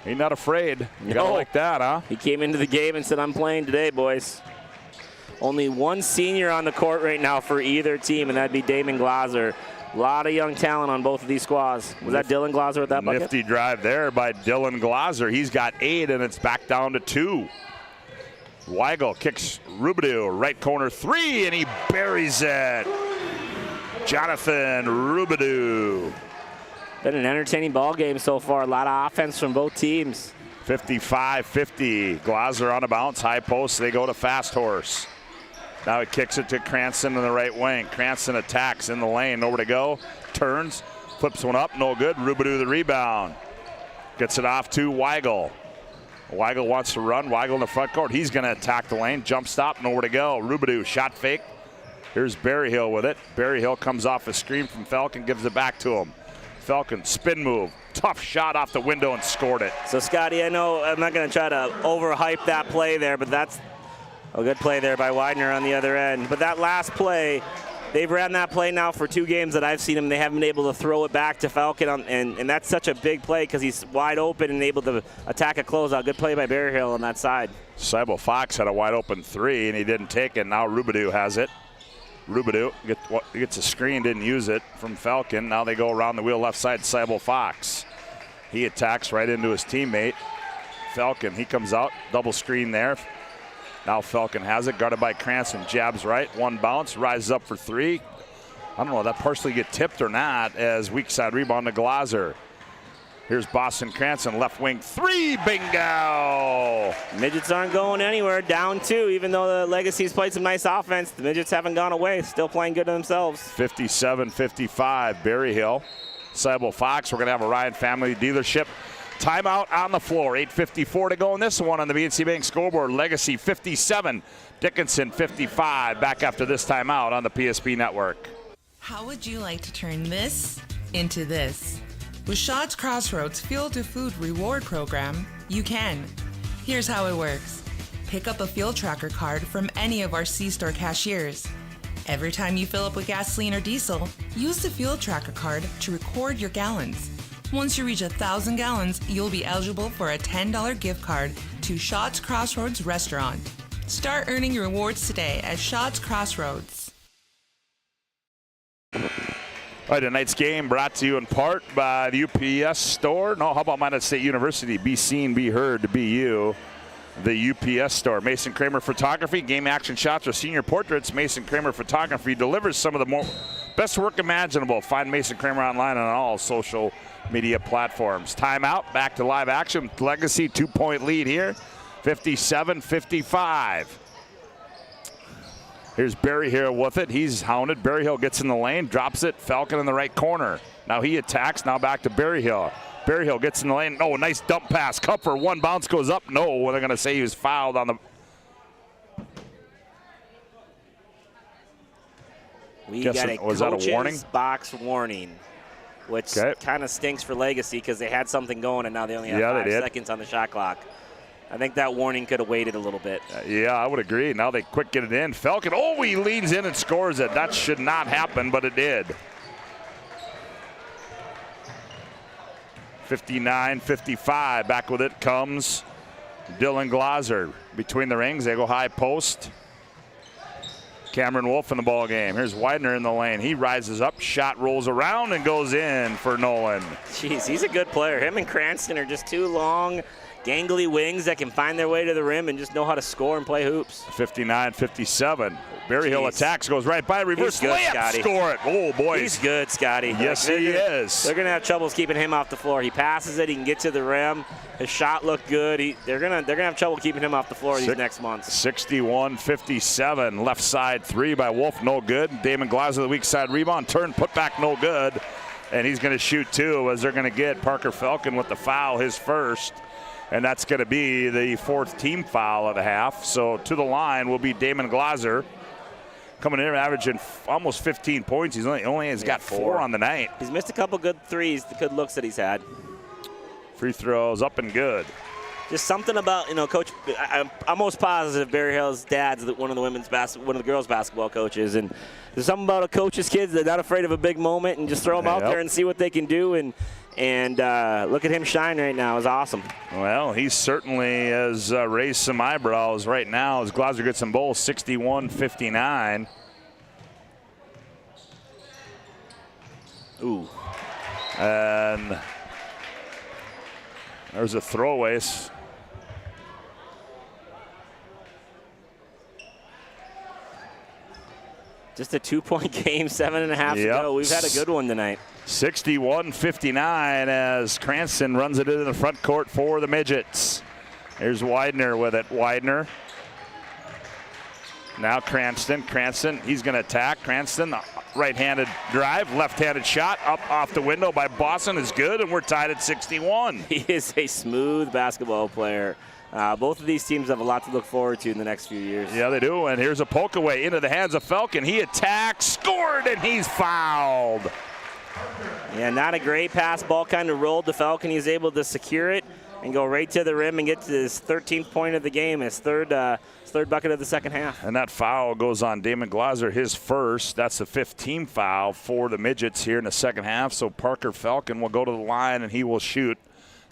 Speaker 8: He's not afraid. You gotta like that, huh?
Speaker 25: He came into the game and said, I'm playing today, boys. Only one senior on the court right now for either team, and that'd be Damon Glaser. A lot of young talent on both of these squads. Was that Dylan Glaser with that bucket?
Speaker 8: Nifty drive there by Dylan Glaser. He's got 8, and it's back down to 2. Weigel kicks Rubidoux, right corner 3, and he buries it. Jonathan Rubidoux.
Speaker 25: Been an entertaining ball game so far. A lot of offense from both teams.
Speaker 8: 55-50. Glaser on a bounce, high post. They go to Fast Horse. Now he kicks it to Cranston in the right wing. Cranston attacks in the lane. Nowhere to go. Turns. Flips one up. No good. Rubidoux the rebound. Gets it off to Weigel. Weigel wants to run. Weigel in the front court. He's going to attack the lane. Jump stop. Nowhere to go. Rubidoux shot fake. Here's Berryhill with it. Berryhill comes off a screen from Falcon. Gives it back to him. Falcon spin move. Tough shot off the window and scored it.
Speaker 25: So, Scotty, I know I'm not going to try to overhype that play there, but that's a good play there by Widener on the other end. But that last play, they've ran that play now for 2 games that I've seen him. They haven't been able to throw it back to Falcon, and that's such a big play because he's wide open and able to attack a closeout. Good play by Berryhill on that side.
Speaker 8: Seibel Fox had a wide open 3, and he didn't take it. Now Rubidoux has it. Rubidoux gets a screen, didn't use it from Falcon. Now they go around the wheel left side, Seibel Fox. He attacks right into his teammate. Falcon, he comes out, double screen there. Now Falcon has it, guarded by Cranston. Jabs right, 1 bounce, rises up for 3. I don't know, that partially get tipped or not as weak side rebound to Glaser. Here's Boston Cranston, left wing 3, bingo!
Speaker 25: Midgets aren't going anywhere, down 2, even though the Legacy's played some nice offense. The Midgets haven't gone away, still playing good to themselves.
Speaker 8: 57-55, Berryhill. Seibel Fox, we're gonna have a Ryan Family Dealership timeout on the floor. 8:54 to go in this one on the BNC Bank scoreboard. Legacy 57, Dickinson 55. Back after this timeout on the PSP Network.
Speaker 17: How would you like to turn this into this? With Shots Crossroads Fuel to Food Reward Program, you can. Here's how it works. Pick up a fuel tracker card from any of our C-store cashiers. Every time you fill up with gasoline or diesel, use the fuel tracker card to record your gallons. Once you reach 1,000 gallons, you'll be eligible for a $10 gift card to Shots Crossroads Restaurant. Start earning your rewards today at Shots Crossroads.
Speaker 8: All right, tonight's game brought to you in part by the UPS store. No, how about Minot State University? Be seen, be heard, be you. The UPS store. Mason Kramer Photography, game action shots or senior portraits. Mason Kramer Photography delivers some of the best work imaginable. Find Mason Kramer online on all social media platforms. Timeout, back to live action. Legacy 2-point lead here, 57-55. Here's Berryhill with it. He's hounded. Berryhill gets in the lane, drops it. Falcon in the right corner. Now he attacks. Now back to Berryhill. Berryhill gets in the lane. Oh, nice dump pass. Kupfer, one bounce goes up. No, they're going to say he was fouled on the.
Speaker 25: We got a
Speaker 8: was that a warning?
Speaker 25: Box warning, which kind of stinks for Legacy because they had something going and now they only have 5 seconds on the shot clock. I think that warning could have waited a little bit.
Speaker 8: Yeah, I would agree. Now they quick get it in. Falcon, oh, he leans in and scores it. That should not happen, but it did. 59-55. Back with it comes Dylan Glaser. Between the rings, they go high post. Cameron Wolf in the ball game. Here's Widener in the lane. He rises up, shot rolls around and goes in for Nolan.
Speaker 25: Jeez, he's a good player. Him and Cranston are just two long, gangly wings that can find their way to the rim and just know how to score and play hoops.
Speaker 8: 59-57. Berryhill attacks, goes right by, reverse layup,
Speaker 25: Scotty.
Speaker 8: Score it. Oh, boy.
Speaker 25: He's good, Scotty.
Speaker 8: Yes, he is.
Speaker 25: They're going to have troubles keeping him off the floor. He passes it. He can get to the rim. His shot looked good. They're gonna have trouble keeping him off the floor these next months.
Speaker 8: 61-57. Left side three by Wolf, no good. Damon Glaser, the weak side rebound. Turn, put back, no good. And he's going to shoot two as they're going to get Parker Falcon with the foul, his first. And that's going to be the 4th team foul of the half. So to the line will be Damon Glaser. Coming in, averaging almost 15 points. He's only has got 4 on the night.
Speaker 25: He's missed a couple good threes, the good looks that he's had.
Speaker 8: Free throws up and good.
Speaker 25: Just something about, Coach. I'm almost positive Berryhill's dad's one of the girls' basketball coaches, and there's something about a coach's kids that's not afraid of a big moment and just throw them out there and see what they can do. And look at him shine right now. It's awesome.
Speaker 8: Well, he certainly has raised some eyebrows right now as Glaser gets them both 61-59.
Speaker 25: Ooh.
Speaker 8: And there's a throwaway.
Speaker 25: Just a 2-point game, 7.5 to go. We've had a good one tonight.
Speaker 8: 61-59 as Cranston runs it into the front court for the Midgets. Here's Widener with it. Widener. Now Cranston, he's going to attack. Cranston, right-handed drive, left-handed shot, up off the window by Boston is good, and we're tied at 61.
Speaker 25: He is a smooth basketball player. Both of these teams have a lot to look forward to in the next few years.
Speaker 8: Yeah, they do, and here's a poke away into the hands of Falcon. He attacks, scored, and he's fouled.
Speaker 25: Yeah, not a great pass. Ball kind of rolled to Falcon. He's able to secure it and go right to the rim and get to his 13th point of the game, his third bucket of the second half.
Speaker 8: And that foul goes on Damon Glaser, his first. That's the 5th team foul for the Midgets here in the second half. So Parker Falcon will go to the line and he will shoot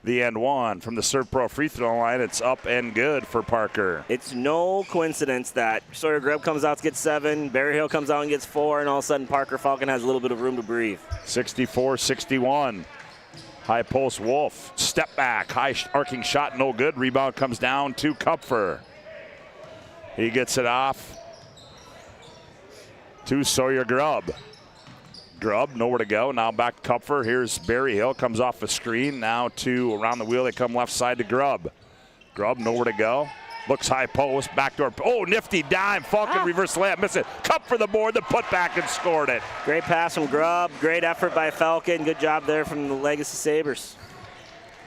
Speaker 8: the end one. From the Serve Pro free throw line, it's up and good for Parker.
Speaker 25: It's no coincidence that Sawyer Grubb comes out to get 7, Berryhill comes out and gets 4, and all of a sudden Parker Falcon has a little bit of room to breathe.
Speaker 8: 64-61. High post Wolf. Step back. High arcing shot, no good. Rebound comes down to Kupfer. He gets it off to Sawyer Grubb. Grubb, nowhere to go. Now back to Kupfer. Here's Berryhill. Comes off a screen. Now to around the wheel. They come left side to Grubb. Grubb, nowhere to go. Looks high post. Backdoor. Oh, nifty dime. Falcon reverse layup. Miss it. Kupfer the board. The putback and scored it.
Speaker 25: Great pass from Grubb. Great effort by Falcon. Good job there from the Legacy Sabers.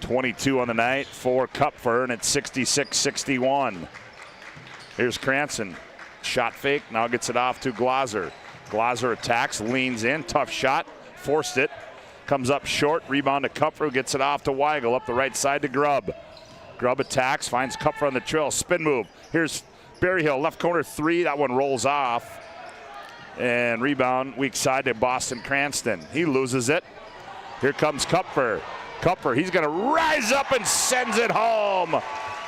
Speaker 8: 22 on the night for Kupfer, and it's 66-61. Here's Cranston. Shot fake. Now gets it off to Glaser. Glaser attacks, leans in, tough shot, forced it, comes up short, rebound to Kupfer, gets it off to Weigel, up the right side to Grubb. Grubb attacks, finds Kupfer on the trail, spin move. Here's Berryhill, left corner 3, that one rolls off. And rebound, weak side to Boston Cranston. He loses it. Here comes Kupfer. Kupfer, he's gonna rise up and sends it home.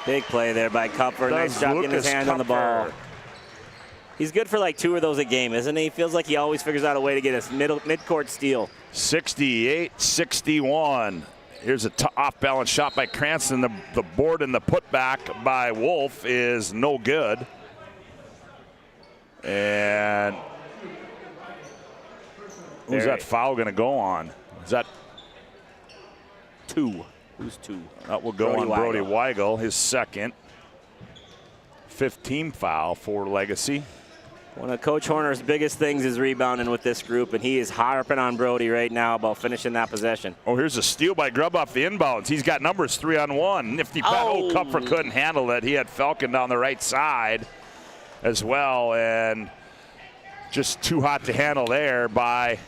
Speaker 25: Big play there by Kupfer, nice job getting his hand on the ball. He's good for like 2 of those a game, isn't he? He feels like he always figures out a way to get his mid-court steal.
Speaker 8: 68-61. Here's a off-balance shot by Cranston. The board and the putback by Wolf is no good. And who's that foul going to go on? Is that
Speaker 25: 2? Who's 2?
Speaker 8: That will go on Brody Weigel, his second. 5th team foul for Legacy.
Speaker 25: One of Coach Horner's biggest things is rebounding with this group, and he is harping on Brody right now about finishing that possession.
Speaker 8: Oh, here's a steal by Grubb off the inbounds. He's got numbers 3-on-1. Nifty pass. Oh, Kupfer couldn't handle it. He had Falcon down the right side as well, and just too hot to handle there by...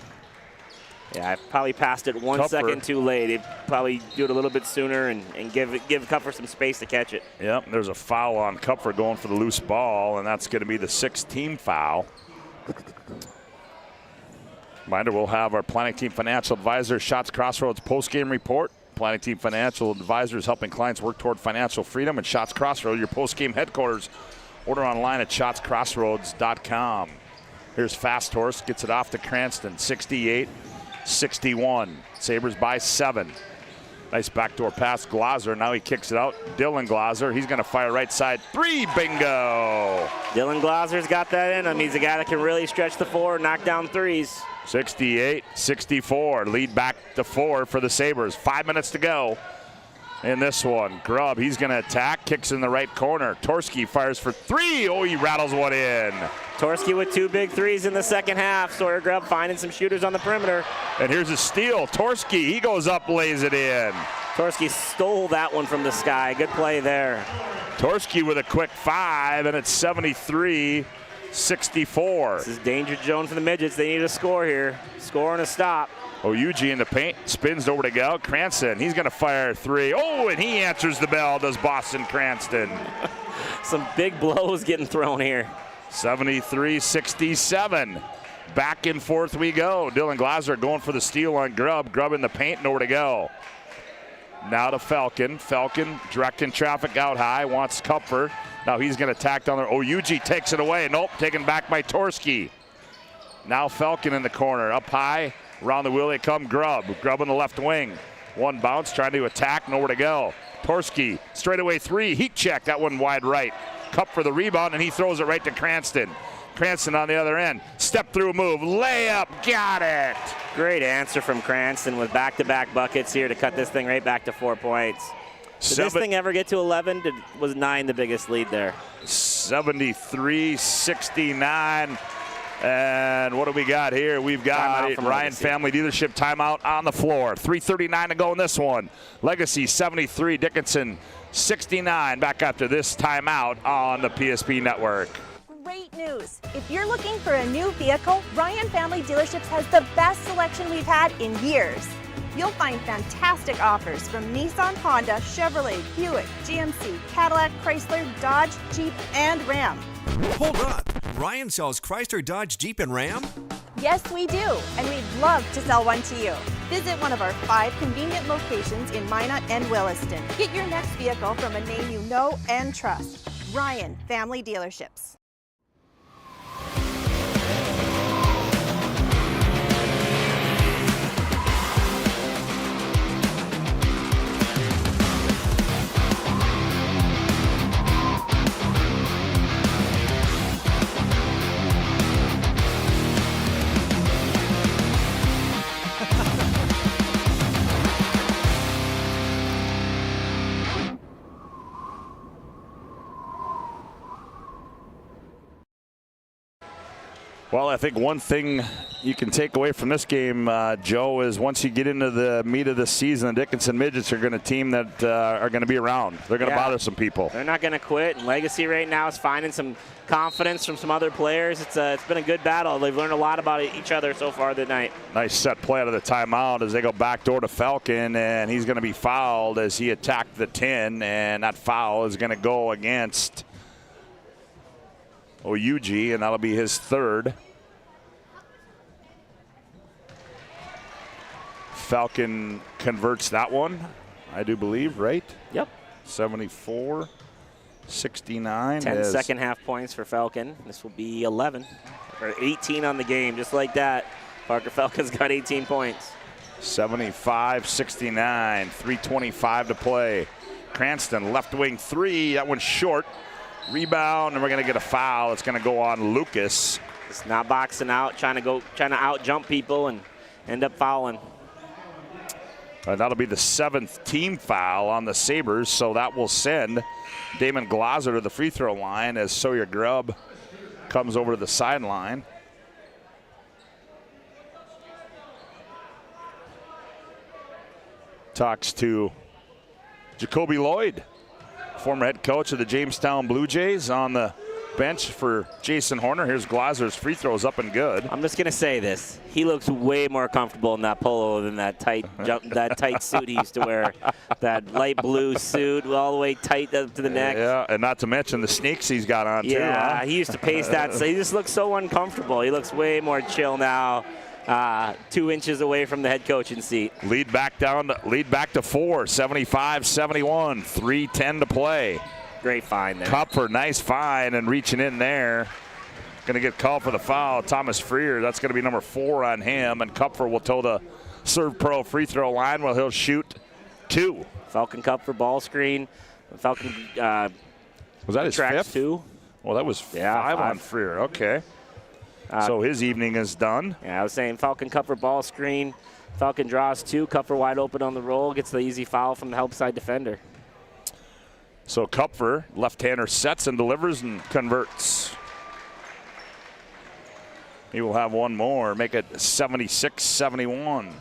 Speaker 25: Yeah, I probably passed it 1 second too late. He'd probably do it a little bit sooner and give Kupfer some space to catch it.
Speaker 8: Yep, there's a foul on Kupfer going for the loose ball, and that's going to be the 6th team foul. Reminder, we'll have our Planning Team Financial Advisor Shots Crossroads post-game report. Planning Team Financial Advisors helping clients work toward financial freedom, and Shots Crossroads, your post-game headquarters. Order online at shotscrossroads.com. Here's Fast Horse, gets it off to Cranston, 68-61. Sabres by 7. Nice backdoor pass, Glaser. Now he kicks it out. Dylan Glaser, he's going to fire right side 3. Bingo!
Speaker 25: Dylan Glaser's got that in him. He's a guy that can really stretch the floor and knock down threes.
Speaker 8: 68-64. Lead back to 4 for the Sabres. 5 minutes to go in this one. Grubb, he's going to attack. Kicks in the right corner. Torski fires for 3. Oh, he rattles one in.
Speaker 25: Torski with 2 big threes in the second half. Sawyer Grubb finding some shooters on the perimeter.
Speaker 8: And here's a steal. Torski, he goes up, lays it in.
Speaker 25: Torski stole that one from the sky. Good play there.
Speaker 8: Torski with a quick 5, and it's 73-64.
Speaker 25: This is danger zone for the Midgets. They need a score here. Score and a stop.
Speaker 8: Oyuji in the paint, spins over to Gal Cranston. He's going to fire 3. Oh, and he answers the bell, does Boston Cranston.
Speaker 25: Some big blows getting thrown here.
Speaker 8: 73-67. Back and forth we go. Dylan Glaser going for the steal on Grubb. Grubb in the paint, nowhere to go. Now to Falcon. Falcon directing traffic out high, wants Kupfer. Now he's going to tack down there. Oyuji takes it away. Nope, taken back by Torski. Now Falcon in the corner, up high. Around the wheel they come, Grubb. Grubb on the left wing. One bounce, trying to attack, nowhere to go. Torski, straightaway 3, heat check, that one wide right. Cup for the rebound, and he throws it right to Cranston. Cranston on the other end. Step through move, layup, got it.
Speaker 25: Great answer from Cranston with back-to-back buckets here to cut this thing right back to 4 points. Did this thing ever get to 11? Was 9 the biggest lead there?
Speaker 8: 73-69. And what do we got here? We've got Ryan Family Dealership timeout on the floor. 3:39 to go in this one. Legacy 73, Dickinson 69. Back after this timeout on the PSP Network.
Speaker 2: Great news! If you're looking for a new vehicle, Ryan Family Dealerships has the best selection we've had in years. You'll find fantastic offers from Nissan, Honda, Chevrolet, Buick, GMC, Cadillac, Chrysler, Dodge, Jeep, and Ram.
Speaker 3: Hold on. Ryan sells Chrysler, Dodge, Jeep, and Ram?
Speaker 2: Yes, we do, and we'd love to sell one to you. Visit one of our 5 convenient locations in Minot and Williston. Get your next vehicle from a name you know and trust. Ryan Family Dealerships.
Speaker 8: Well, I think one thing you can take away from this game, Joe, is once you get into the meat of the season, the Dickinson Midgets are going to team that are going to be around. They're going to bother some people.
Speaker 25: They're not going to quit. And Legacy right now is finding some confidence from some other players. It's been a good battle. They've learned a lot about each other so far tonight.
Speaker 8: Nice set play out of the timeout as they go back door to Falcon, and he's going to be fouled as he attacked the 10, and that foul is going to go against Oyuji, and that'll be his 3rd. Falcon converts that one, I do believe, right?
Speaker 25: Yep.
Speaker 8: 74-69.
Speaker 25: 10 second half points for Falcon. This will be 11 or 18 on the game, just like that. Parker Falcon's got 18 points.
Speaker 8: 75-69, 3:25 to play. Cranston, left wing 3, that one's short. Rebound, and we're going to get a foul. It's going to go on Lucas.
Speaker 25: It's not boxing out, trying to out jump people and end up fouling.
Speaker 8: That'll be the 7th team foul on the Sabres, so that will send Damon Glaser to the free throw line as Sawyer Grubb comes over to the sideline. Talks to Jacoby Lloyd, former head coach of the Jamestown Blue Jays, on the bench for Jason Horner. Here's Glazer's free throws up and good.
Speaker 25: I'm just gonna say this: he looks way more comfortable in that polo than that tight suit he used to wear. That light blue suit, all the way tight up to the neck.
Speaker 8: Yeah, and not to mention the sneaks he's got on too.
Speaker 25: Yeah,
Speaker 8: huh?
Speaker 25: he used to pace that. So he just looks so uncomfortable. He looks way more chill now. 2 inches away from the head coaching seat.
Speaker 8: Lead back to 4, 75-71, 3:10 to play.
Speaker 25: Great find there.
Speaker 8: Kupfer, nice find and reaching in there. Going to get called for the foul. Thomas Freer, that's going to be number 4 on him, and Kupfer will toe the Serve Pro free throw line where he'll shoot 2.
Speaker 25: Falcon Kupfer ball screen. Falcon
Speaker 8: was that his 5th?
Speaker 25: 2.
Speaker 8: Well, that was 5 on Freer. Okay. So his evening is done.
Speaker 25: Yeah, I was saying Falcon Kupfer ball screen. Falcon draws 2. Kupfer wide open on the roll. Gets the easy foul from the help side defender.
Speaker 8: So Kupfer, left-hander, sets and delivers and converts. He will have one more, make it 76-71.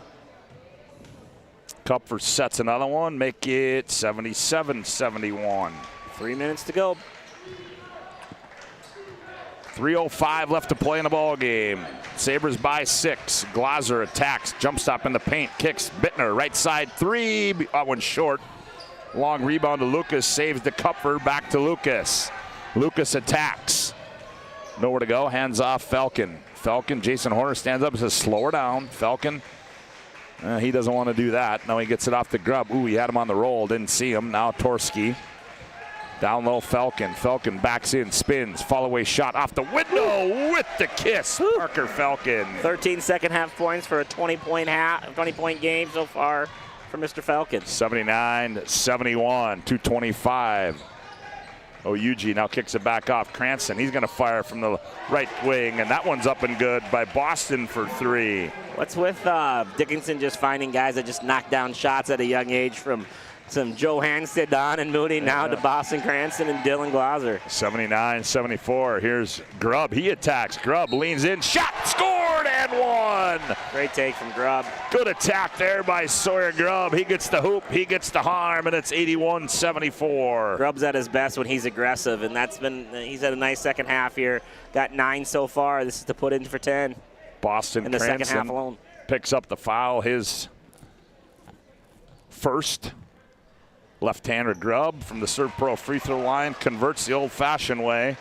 Speaker 8: Kupfer sets another one, make it 77-71.
Speaker 25: 3 minutes to go.
Speaker 8: 3:05 left to play in the ball game. Sabres by 6. Glazer attacks, jump stop in the paint, kicks. Bittner, right side 3. That one's short. Long rebound to Lucas, saves the Kupfer, back to Lucas. Lucas attacks. Nowhere to go, hands off Falcon. Jason Horner stands up and says, slow her down. Falcon, he doesn't want to do that. No, he gets it off the grub. Ooh, he had him on the roll, didn't see him. Now Torski. Down low, Falcon. Falcon backs in, spins, fall away shot off the window with the kiss. Parker Falcon.
Speaker 25: 13 second half points for a 20-point game so far for Mr. Falcon.
Speaker 8: 79-71, 2:25. Yuji now kicks it back off. Cranston, he's going to fire from the right wing, and that one's up and good by Boston for 3.
Speaker 25: What's with Dickinson just finding guys that just knock down shots at a young age, from some Joe Hanstead, Don and Mooney, now to Boston Cranston and Dylan Glazer.
Speaker 8: 79-74. Here's Grubb. He attacks. Grubb leans in. Shot scored and one.
Speaker 25: Great take from Grubb.
Speaker 8: Good attack there by Sawyer Grubb. He gets the hoop. He gets the harm, and it's 81-74.
Speaker 25: Grubb's at his best when he's aggressive, and he's had a nice second half here. Got 9 so far. This is to put in for 10.
Speaker 8: Boston
Speaker 25: in the
Speaker 8: Cranston
Speaker 25: second half alone.
Speaker 8: Picks up the foul. His first. Left-hander Grubb from the Serve Pro free throw line converts the old-fashioned way,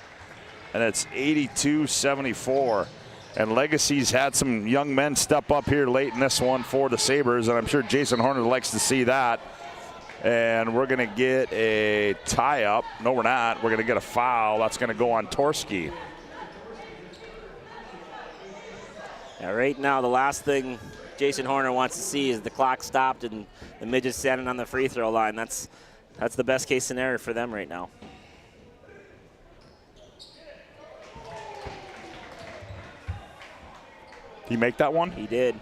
Speaker 8: and it's 82-74. And Legacy's had some young men step up here late in this one for the Sabres, and I'm sure Jason Horner likes to see that. And we're going to get a tie-up. No, we're not. We're going to get a foul. That's going to go on Torski.
Speaker 25: Yeah, right now, the last thing Jason Horner wants to see is the clock stopped and the Midgets standing on the free throw line. That's the best case scenario for them right now.
Speaker 8: He make that one?
Speaker 25: He did.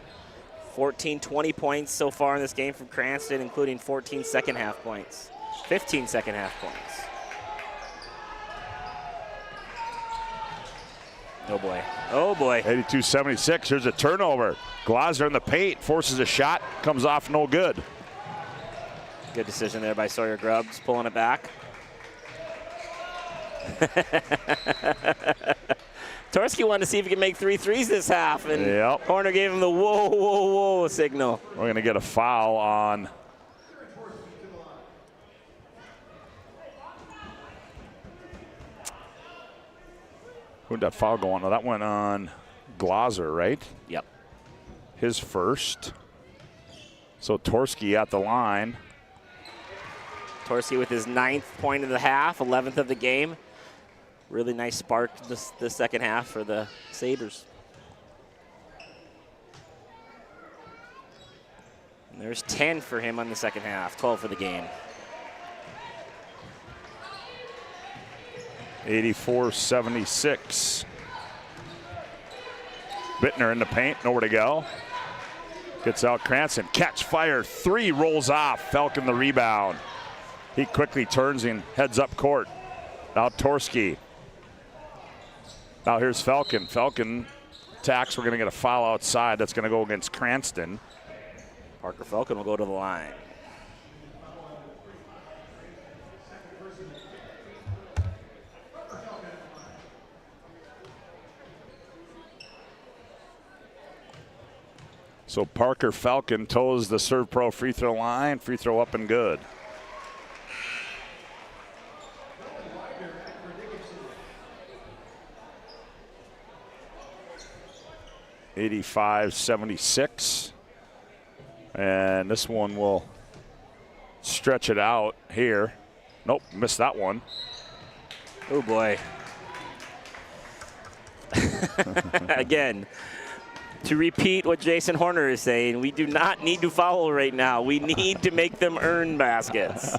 Speaker 25: 20 points so far in this game from Cranston, including 14 second half points. 15 second half points. Oh boy. Oh boy.
Speaker 8: 82-76. Here's a turnover. Glazer in the paint, forces a shot, comes off no good.
Speaker 25: Good decision there by Sawyer Grubbs, pulling it back. Torski wanted to see if he could make 3 threes this half, and Horner gave him the whoa, whoa, whoa signal.
Speaker 8: We're going to get a foul on who'd that foul go on? Oh, that went on Glazer, right?
Speaker 25: Yep.
Speaker 8: His first. So Torski at the line.
Speaker 25: Torski with his 9th point of the half, 11th of the game. Really nice spark the second half for the Sabres. And there's 10 for him on the second half, 12 for the game.
Speaker 8: 84-76. Bittner in the paint, nowhere to go. Gets out Cranston, catch, fire, 3, rolls off. Falcon the rebound. He quickly turns and heads up court. Now Torski. Now here's Falcon. Falcon attacks. We're going to get a foul outside. That's going to go against Cranston.
Speaker 25: Parker Falcon will go to the line.
Speaker 8: So Parker Falcon toes the Serve Pro free throw line. Free throw up and good. (85-76), and this one will stretch it out here. Nope, missed that one.
Speaker 25: Oh boy. Again, to repeat what Jason Horner is saying, we do not need to foul right now. We need to make them earn baskets.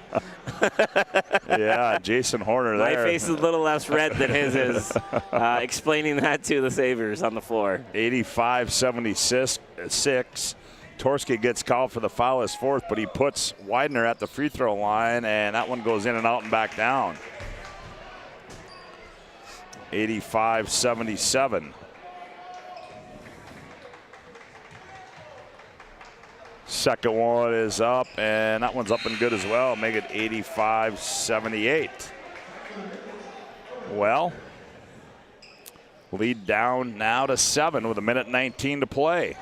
Speaker 8: Yeah, Jason Horner there.
Speaker 25: My face is a little less red than his is, explaining that to the Sabers on the floor.
Speaker 8: 85-76. Torski gets called for the foul, his fourth, but he puts Widener at the free throw line, and that one goes in and out and back down. 85-77. Second one is up, and that one's up and good as well. Make it 85-78. Well, lead down now to 7 with 1:19 to play.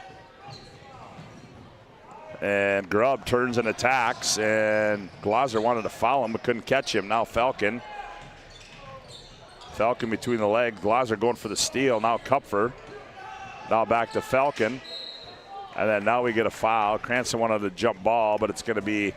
Speaker 8: And Grubb turns and attacks, and Glaser wanted to foul him but couldn't catch him. Now Falcon. Falcon between the legs. Glaser going for the steal. Now Kupfer. Now back to Falcon. And then now we get a foul. Cranston wanted a jump ball, but it's going to be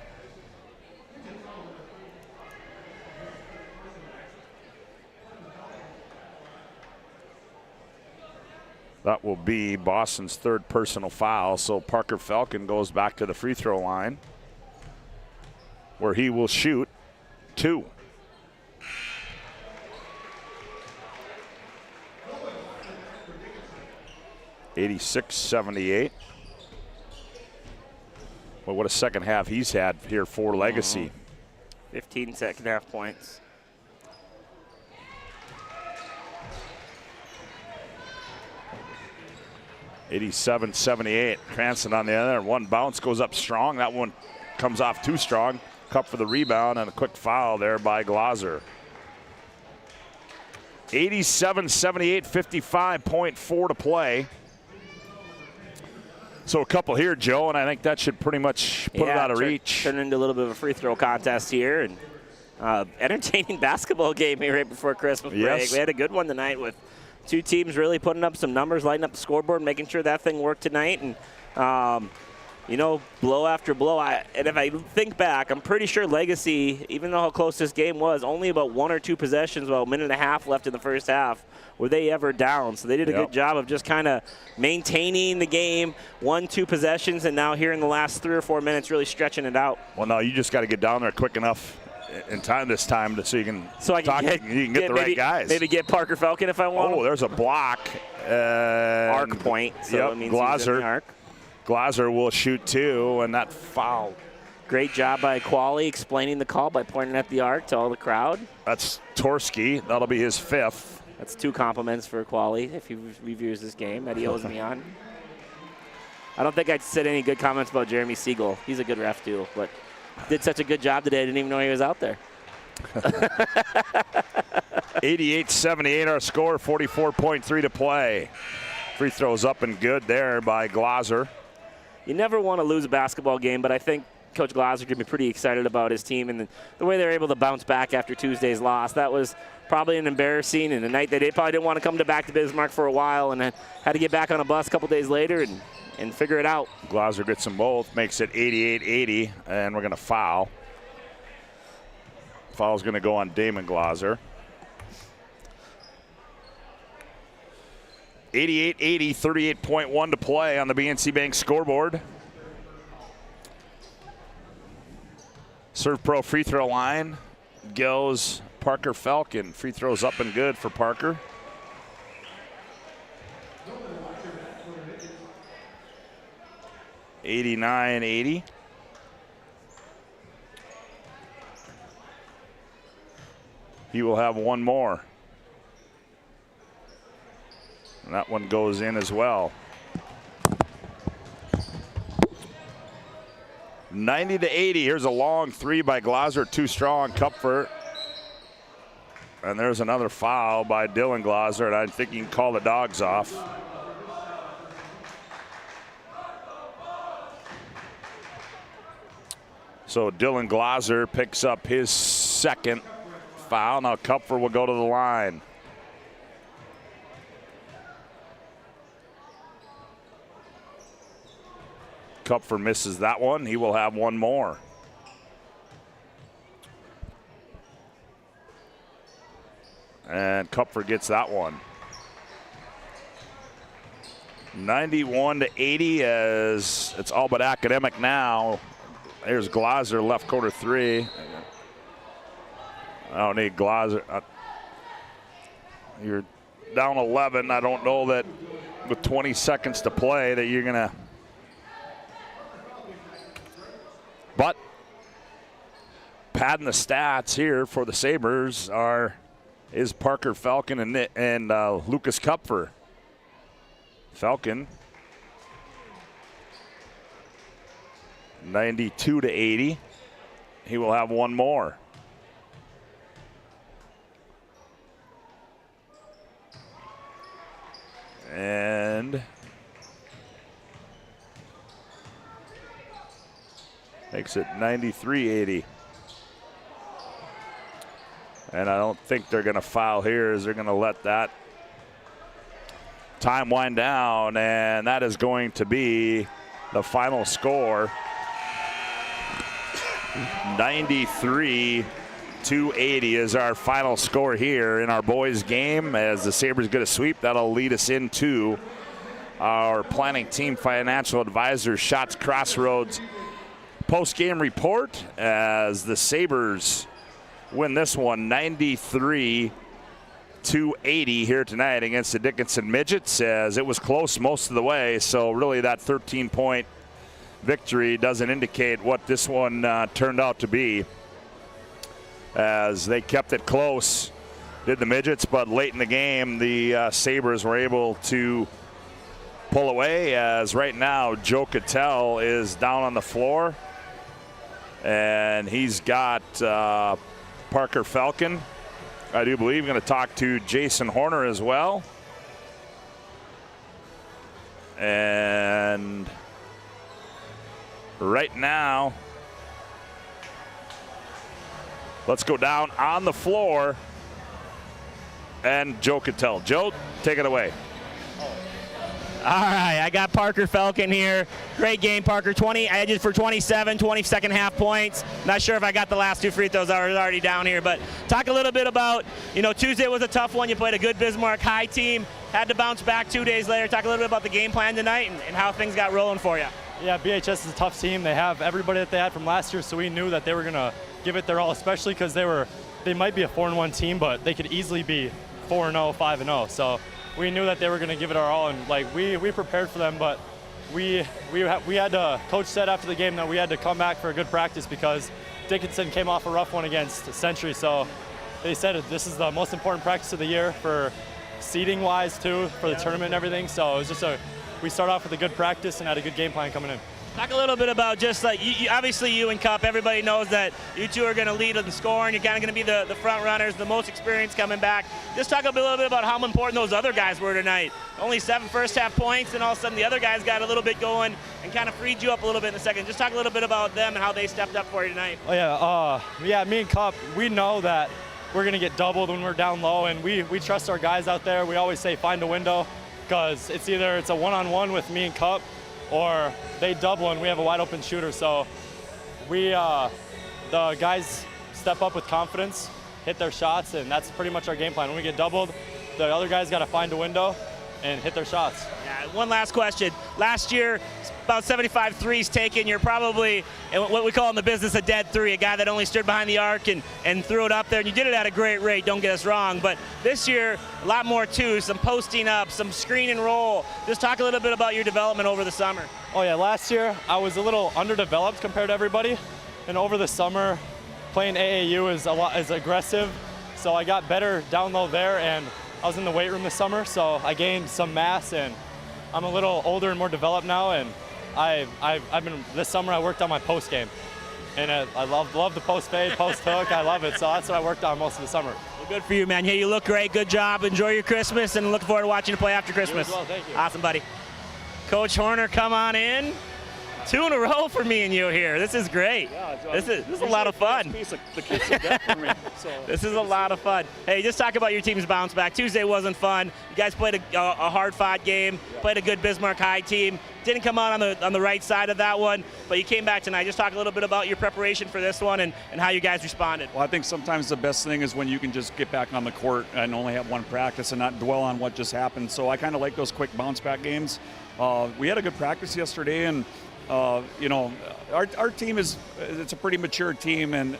Speaker 8: that will be Boston's third personal foul. So Parker Falcon goes back to the free throw line where he will shoot 2. (86-78). Well, what a second half he's had here for Legacy.
Speaker 25: 15 second half points.
Speaker 8: (87-78). Cranston on the other. One bounce goes up strong. That one comes off too strong. Cup for the rebound and a quick foul there by Glaser. 87-78, 55.4 to play. So a couple here, Joe, and I think that should pretty much put it out of reach.
Speaker 25: Turn into a little bit of a free throw contest here, and entertaining basketball game here right before Christmas break.
Speaker 8: Yes.
Speaker 25: We had a good one tonight with two teams really putting up some numbers, lighting up the scoreboard, making sure that thing worked tonight, and you know, blow after blow. And if I think back, I'm pretty sure Legacy, even though how close this game was, only about 1 or 2 possessions, about a minute and a half left in the first half, were they ever down. So they did a good job of just kind of maintaining the game, 1-2 possessions, and now here in the last 3 or 4 minutes really stretching it out.
Speaker 8: Well, no, you just got to get down there quick enough in time this time so you can
Speaker 25: I can
Speaker 8: get the right guys.
Speaker 25: Maybe get Parker Falcon if I want.
Speaker 8: Oh, there's a block.
Speaker 25: Arc point. So it means he's in the arc.
Speaker 8: Glaser will shoot 2, and that foul.
Speaker 25: Great job by Qualley explaining the call by pointing at the arc to all the crowd.
Speaker 8: That's Torski. That'll be his 5th.
Speaker 25: That's 2 compliments for Qualley if he reviews this game that he owes me on. I don't think I said any good comments about Jeremy Siegel. He's a good ref too, but did such a good job today I didn't even know he was out there.
Speaker 8: 88-78 our score, 44.3 to play. Free throws up and good there by Glaser.
Speaker 25: You never want to lose a basketball game, but I think Coach Glaser can be pretty excited about his team and the way they're able to bounce back after Tuesday's loss. That was probably an embarrassing and a night that they probably didn't want to come back to Bismarck for a while and had to get back on a bus a couple days later and figure it out.
Speaker 8: Glaser gets them both, makes it 88-80, and we're going to foul. Foul's going to go on Damon Glaser. 88-80, 38.1 to play on the BNC Bank scoreboard. Serve Pro free throw line goes Parker Falcon. Free throws up and good for Parker. (89-80). He will have one more. And that one goes in as well. 90-80. Here's a long three by Glaser, too strong. Kupfer. And there's another foul by Dylan Glaser, and I think you can call the dogs off. So Dylan Glaser picks up his second foul. Now Kupfer will go to the line. Kupfer misses that one. He will have one more. And Kupfer gets that one. 91-80 as it's all but academic now. Here's Glaser, left corner three. I don't need Glaser. You're down 11. I don't know that with 20 seconds to play that you're gonna. But padding the stats here for the Sabres is Parker Falcon and Lucas Kupfer. Falcon, 92-80. He will have one more. And makes it 93-80. And I don't think they're going to foul here, as they're going to let that time wind down, and that is going to be the final score. 93-80 is our final score here in our boys game. As the Sabres get a sweep, that'll lead us into our planning team financial advisor Shots Crossroads post-game report, as the Sabres win this one 93-80 here tonight against the Dickinson Midgets, as it was close most of the way. So really that 13-point victory doesn't indicate what this one turned out to be, as they kept it close, did the Midgets, but late in the game the Sabres were able to pull away, as right now Joe Cattell is down on the floor, and he's got Parker Falcon, I do believe, going to talk to Jason Horner as well. And right now, let's go down on the floor and Joe Cattell. Joe, take it away.
Speaker 14: All right, I got Parker Falcon here. Great game, Parker. 20 edges for 27, 20 second half points. Not sure if I got the last two free throws. I was already down here, but talk a little bit about, Tuesday was a tough one. You played a good Bismarck High team, had to bounce back 2 days later. Talk a little bit about the game plan tonight and how things got rolling for you.
Speaker 18: Yeah, BHS is a tough team. They have everybody that they had from last year, so we knew that they were going to give it their all, especially because they might be a 4-1 team, but they could easily be 4-0, 5-0. So we knew that they were going to give it our all, and we prepared for them, but we had to. Coach said after the game that we had to come back for a good practice because Dickinson came off a rough one against Century. So they said this is the most important practice of the year for seeding wise too, for the tournament and everything. So it was just we start off with a good practice and had a good game plan coming in.
Speaker 14: Talk a little bit about just like, obviously you and Cup, everybody knows that you two are going to lead in scoring. You're kind of going to be the front runners, the most experience coming back. Just talk a little bit about how important those other guys were tonight. Only 7 first half points, and all of a sudden the other guys got a little bit going and kind of freed you up a little bit in the second. Just talk a little bit about them and how they stepped up for you tonight.
Speaker 18: Oh yeah, me and Cup, we know that we're going to get doubled when we're down low, and we trust our guys out there. We always say find a window, because it's either a one-on-one with me and Cup, or they double and we have a wide open shooter. So the guys step up with confidence, hit their shots, and that's pretty much our game plan. When we get doubled, the other guys got to find a window and hit their shots.
Speaker 14: Yeah, one last question. Last year, about 75 threes taken. You're probably what we call in the business a dead three, a guy that only stood behind the arc and threw it up there. And you did it at a great rate, don't get us wrong. But this year, a lot more too, some posting up, some screen and roll. Just talk a little bit about your development over the summer.
Speaker 18: Oh yeah, last year I was a little underdeveloped compared to everybody. And over the summer, playing AAU is aggressive. So I got better down low there, and I was in the weight room this summer, so I gained some mass, and I'm a little older and more developed now, and this summer I worked on my post game. And I love the post fade, post hook. I love it. So that's what I worked on most of the summer.
Speaker 14: Well, good for you, man. Hey, you look great. Good job. Enjoy your Christmas, and look forward to watching you play after Christmas.
Speaker 18: You as well. Thank you.
Speaker 14: Awesome, buddy. Coach Horner, come on in. 2 in a row for me and you here. This is great.
Speaker 19: Yeah,
Speaker 14: this is a lot of fun.
Speaker 19: The kids are dead for me. So.
Speaker 14: This is a lot of fun. Hey, just talk about your team's bounce back. Tuesday wasn't fun. You guys played a hard-fought game, played a good Bismarck High team. Didn't come out on the right side of that one, but you came back tonight. Just talk a little bit about your preparation for this one and how you guys responded.
Speaker 19: Well, I think sometimes the best thing is when you can just get back on the court and only have one practice and not dwell on what just happened. So I kind of like those quick bounce-back games. We had a good practice yesterday, and our team it's a pretty mature team, and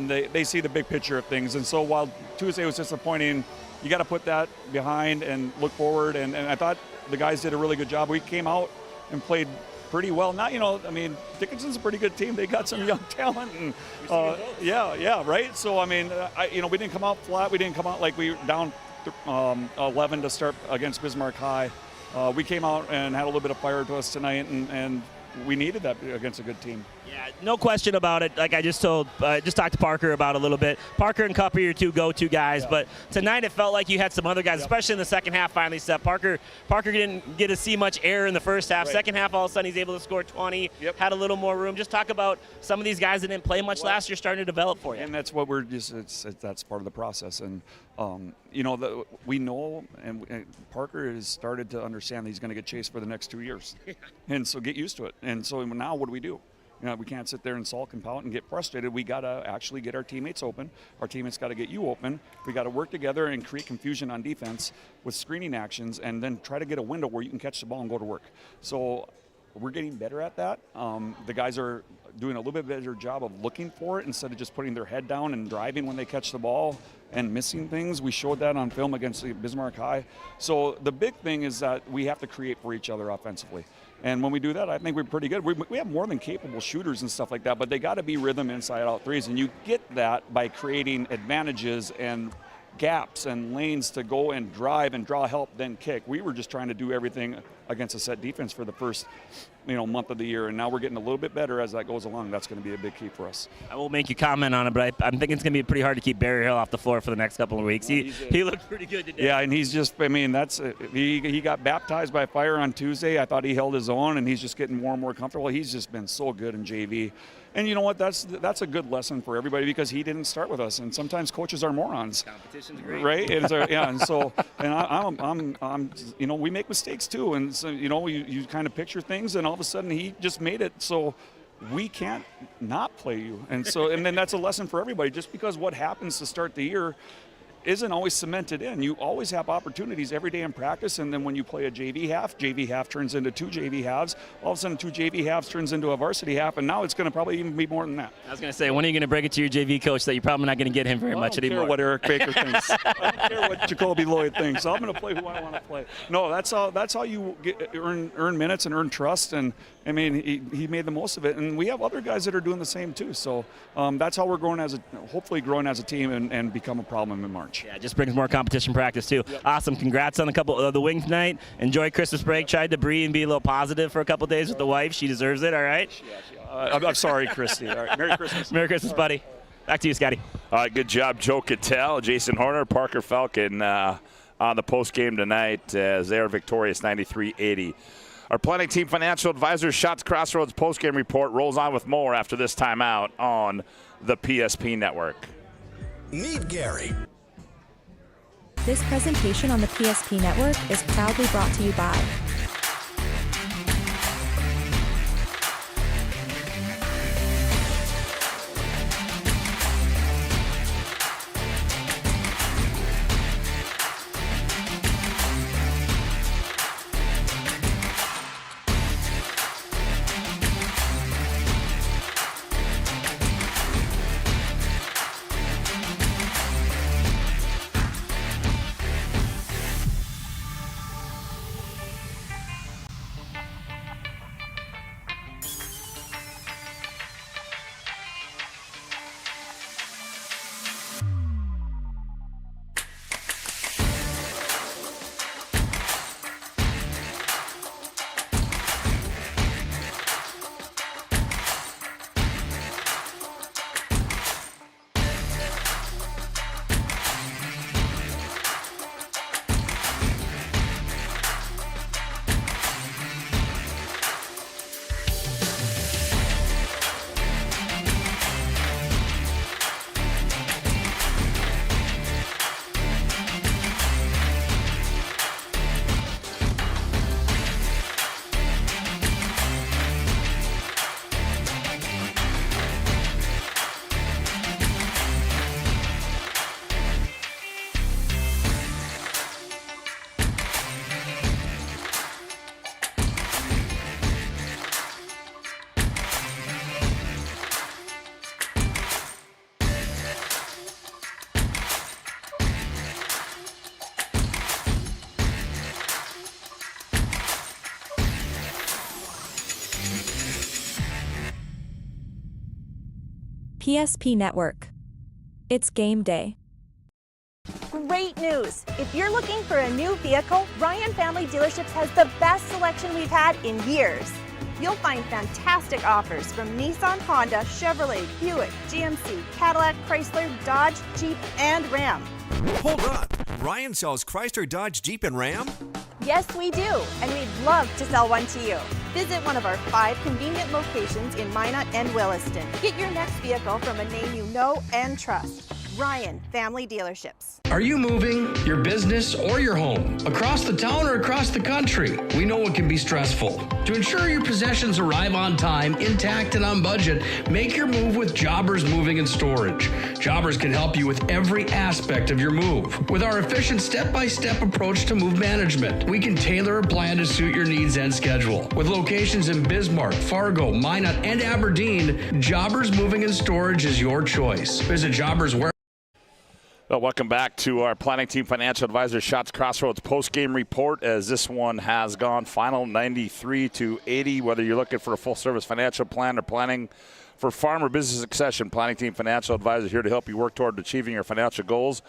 Speaker 19: they see the big picture of things. And so while Tuesday was disappointing, you got to put that behind and look forward. And I thought the guys did a really good job. We came out and played pretty well. Dickinson's a pretty good team. They got some young talent, and right. So we didn't come out flat. We didn't come out like we were down 11 to start against Bismarck High. We came out and had a little bit of fire to us tonight, and we needed that against a good team.
Speaker 14: Yeah, no question about it. Like I just talked to Parker about a little bit. Parker and Cup are your 2 go-to guys, but tonight it felt like you had some other guys, especially in the second half finally stepped. Parker didn't get to see much air in the first half.
Speaker 19: Right.
Speaker 14: Second half, all of a sudden, he's able to score 20, had a little more room. Just talk about some of these guys that didn't play much last year starting to develop for you.
Speaker 19: And that's what that's part of the process. And, we know, and Parker has started to understand that he's going to get chased for the next 2 years. And so get used to it. And so now what do? We can't sit there and sulk and pout and get frustrated. We got to actually get our teammates open. Our teammates got to get you open. We got to work together and create confusion on defense with screening actions, and then try to get a window where you can catch the ball and go to work. So we're getting better at that. The guys are doing a little bit better job of looking for it instead of just putting their head down and driving when they catch the ball and missing things. We showed that on film against Bismarck High. So the big thing is that we have to create for each other offensively. And when we do that, I think we're pretty good. We have more than capable shooters and stuff like that, but they got to be rhythm inside-out threes. And you get that by creating advantages and gaps and lanes to go and drive and draw help, then kick. We were just trying to do everything against a set defense for the first month of the year, and now we're getting a little bit better as that goes along. That's going to be a big key for us.
Speaker 14: I won't make you comment on it, but I'm thinking it's going to be pretty hard to keep Barry Hill off the floor for the next couple of weeks. He looked pretty good today.
Speaker 19: Yeah, and he's just, he got baptized by fire on Tuesday. I thought he held his own, and he's just getting more and more comfortable. He's just been so good in JV. And you know what? That's a good lesson for everybody, because he didn't start with us, and sometimes coaches are morons.
Speaker 14: Competition's great,
Speaker 19: right? And we make mistakes too, and so you kind of picture things, and all of a sudden he just made it so we can't not play you, and then that's a lesson for everybody. Just because what happens to start the year isn't always cemented in. You always have opportunities every day in practice, and then when you play a JV half turns into 2 JV halves. All of a sudden 2 JV halves turns into a varsity half, and now it's going to probably even be more than that.
Speaker 14: I was going to say, when are you going to break it to your JV coach that you're probably not going to get him very much anymore?
Speaker 19: I don't care what Eric Baker thinks. I don't care what Jacoby Lloyd thinks. I'm going to play who I want to play. No, that's how you earn minutes and earn trust, and he made the most of it, and we have other guys that are doing the same too. So that's how we're hopefully growing as a team and become a problem in March.
Speaker 14: Yeah, it just brings more competition practice too. Yep. Awesome. Congrats on the wing tonight. Enjoy Christmas break. Tried to breathe and be a little positive for a couple days with the wife. She deserves it. All right.
Speaker 19: I'm sorry, Christy. All right. Merry Christmas.
Speaker 14: Merry Christmas, buddy. Back to you, Scotty.
Speaker 8: All right. Good job, Joe Cattell, Jason Horner, Parker Falcon on the post game tonight as they are victorious 93-80. Our planning team financial advisor, Shots Crossroads post game report rolls on with more after this timeout on the PSP network.
Speaker 4: Meet Gary.
Speaker 1: This presentation on the PSP network is proudly brought to you by PSP Network. It's game day.
Speaker 2: Great news! If you're looking for a new vehicle, Ryan Family Dealerships has the best selection we've had in years. You'll find fantastic offers from Nissan, Honda, Chevrolet, Buick, GMC, Cadillac, Chrysler, Dodge, Jeep, and Ram.
Speaker 3: Hold on. Ryan sells Chrysler, Dodge, Jeep, and Ram?
Speaker 2: Yes, we do, and we'd love to sell one to you. Visit one of our 5 convenient locations in Minot and Williston. Get your next vehicle from a name you know and trust. Ryan Family Dealerships.
Speaker 11: Are you moving your business or your home across the town or across the country? We know it can be stressful. To ensure your possessions arrive on time, intact, and on budget, make your move with Jobbers Moving and Storage. Jobbers can help you with every aspect of your move. With our efficient step-by-step approach to move management, we can tailor a plan to suit your needs and schedule. With locations in Bismarck, Fargo, Minot, and Aberdeen, Jobbers Moving and Storage is your choice. Visit Jobbers where.
Speaker 8: Well, welcome back to our Planning Team Financial Advisor Shots Crossroads post-game report, as this one has gone final 93-80. Whether you're looking for a full-service financial plan or planning for farm or business succession, Planning Team Financial Advisor here to help you work toward achieving your financial goals.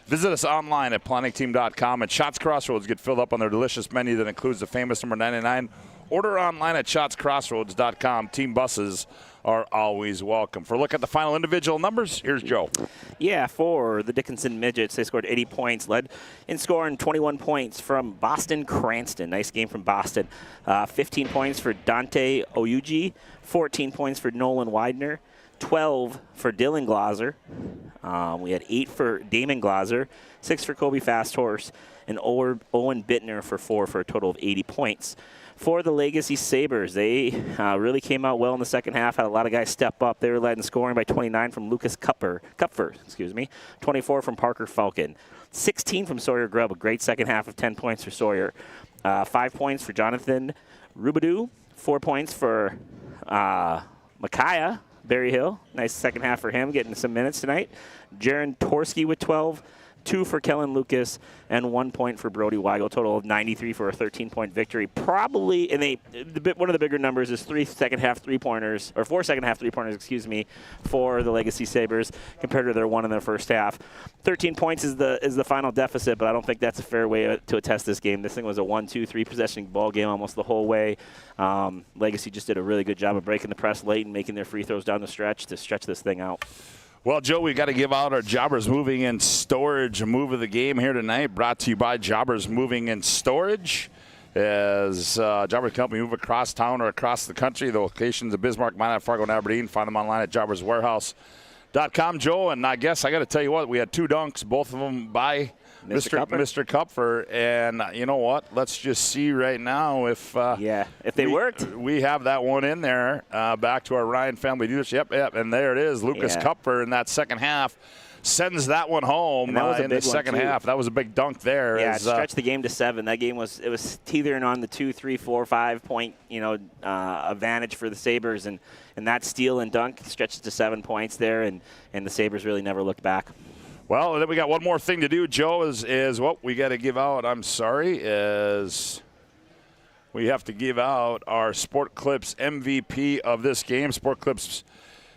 Speaker 8: Visit us online at planningteam.com, and Shots Crossroads get filled up on their delicious menu that includes the famous number 99. Order online at shotscrossroads.com. Team buses are always welcome. For a look at the final individual numbers, here's Joe.
Speaker 25: Yeah, for the Dickinson Midgets, they scored 80 points, led in scoring 21 points from Boston Cranston. Nice game from Boston. 15 points for Dante Oyuji, 14 points for Nolan Widener, 12 for Dylan Glazer. We had 8 for Damon Glazer, 6 for Kobe Fasthorse, and Owen Bittner for 4 for a total of 80 points. For the Legacy Sabers, they really came out well in the second half, had a lot of guys step up. They were led in scoring by 29 from Lucas Kupfer, 24 from Parker Falcon, 16 from Sawyer Grubb, a great second half of 10 points for Sawyer, 5 points for Jonathan Rubadou, 4 points for Micaiah Berryhill. Nice second half for him, getting some minutes tonight. Jaron Torski with 12. 2 for Kellen Lucas, and 1 point for Brody Weigel. Total of 93 for a 13-point victory. Probably, and one of the bigger numbers is 4 second half three-pointers, for the Legacy Sabers compared to their 1 in their first half. 13 points is the final deficit, but I don't think that's a fair way to attest this game. This thing was a 1-2-3 possession ball game almost the whole way. Legacy just did a really good job of breaking the press late and making their free throws down the stretch to stretch this thing out.
Speaker 8: Well, Joe, we got to give out our Jobbers Moving and Storage move of the game here tonight, brought to you by Jobbers Moving and Storage. As Jobbers Company move across town or across the country, the locations of Bismarck, Minot, Fargo, and Aberdeen. Find them online at jobberswarehouse.com, Joe. And I guess I got to tell you what, we had 2 dunks, both of them by Mr. Kupfer, and you know what? Let's just see right now if
Speaker 25: they worked.
Speaker 8: We have that one in there. Back to our Ryan Family Dealership. Yep, and there it is. Lucas Kupfer in that second half sends that one home in the second half. That was a big dunk there.
Speaker 25: Yeah, it stretched the game to 7. That game was teetering on the 2, 3, 4, 5 point advantage for the Sabers, and that steal and dunk stretched to 7 points there, and the Sabers really never looked back.
Speaker 8: Well, then we got one more thing to do, Joe, is what we got to give out. Is we have to give out our Sport Clips MVP of this game. Sport Clips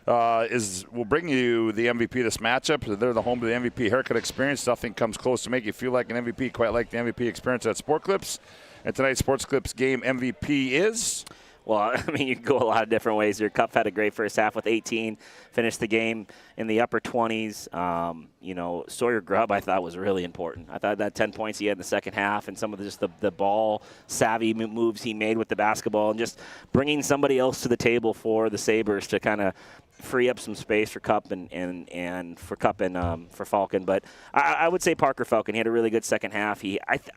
Speaker 8: will bring you the MVP of this matchup. They're the home to the MVP haircut experience. Nothing comes close to make you feel like an MVP, quite like the MVP experience at Sport Clips. And tonight's Sports Clips game MVP is...
Speaker 25: Well, I mean, you can go a lot of different ways. Your Cup had a great first half with 18, finished the game in the upper 20s. Sawyer Grubb, I thought, was really important. I thought that 10 points he had in the second half and some of the ball-savvy moves he made with the basketball and just bringing somebody else to the table for the Sabers to kind of free up some space for Cup and for Falcon. But I would say Parker Falcon. He had a really good second half.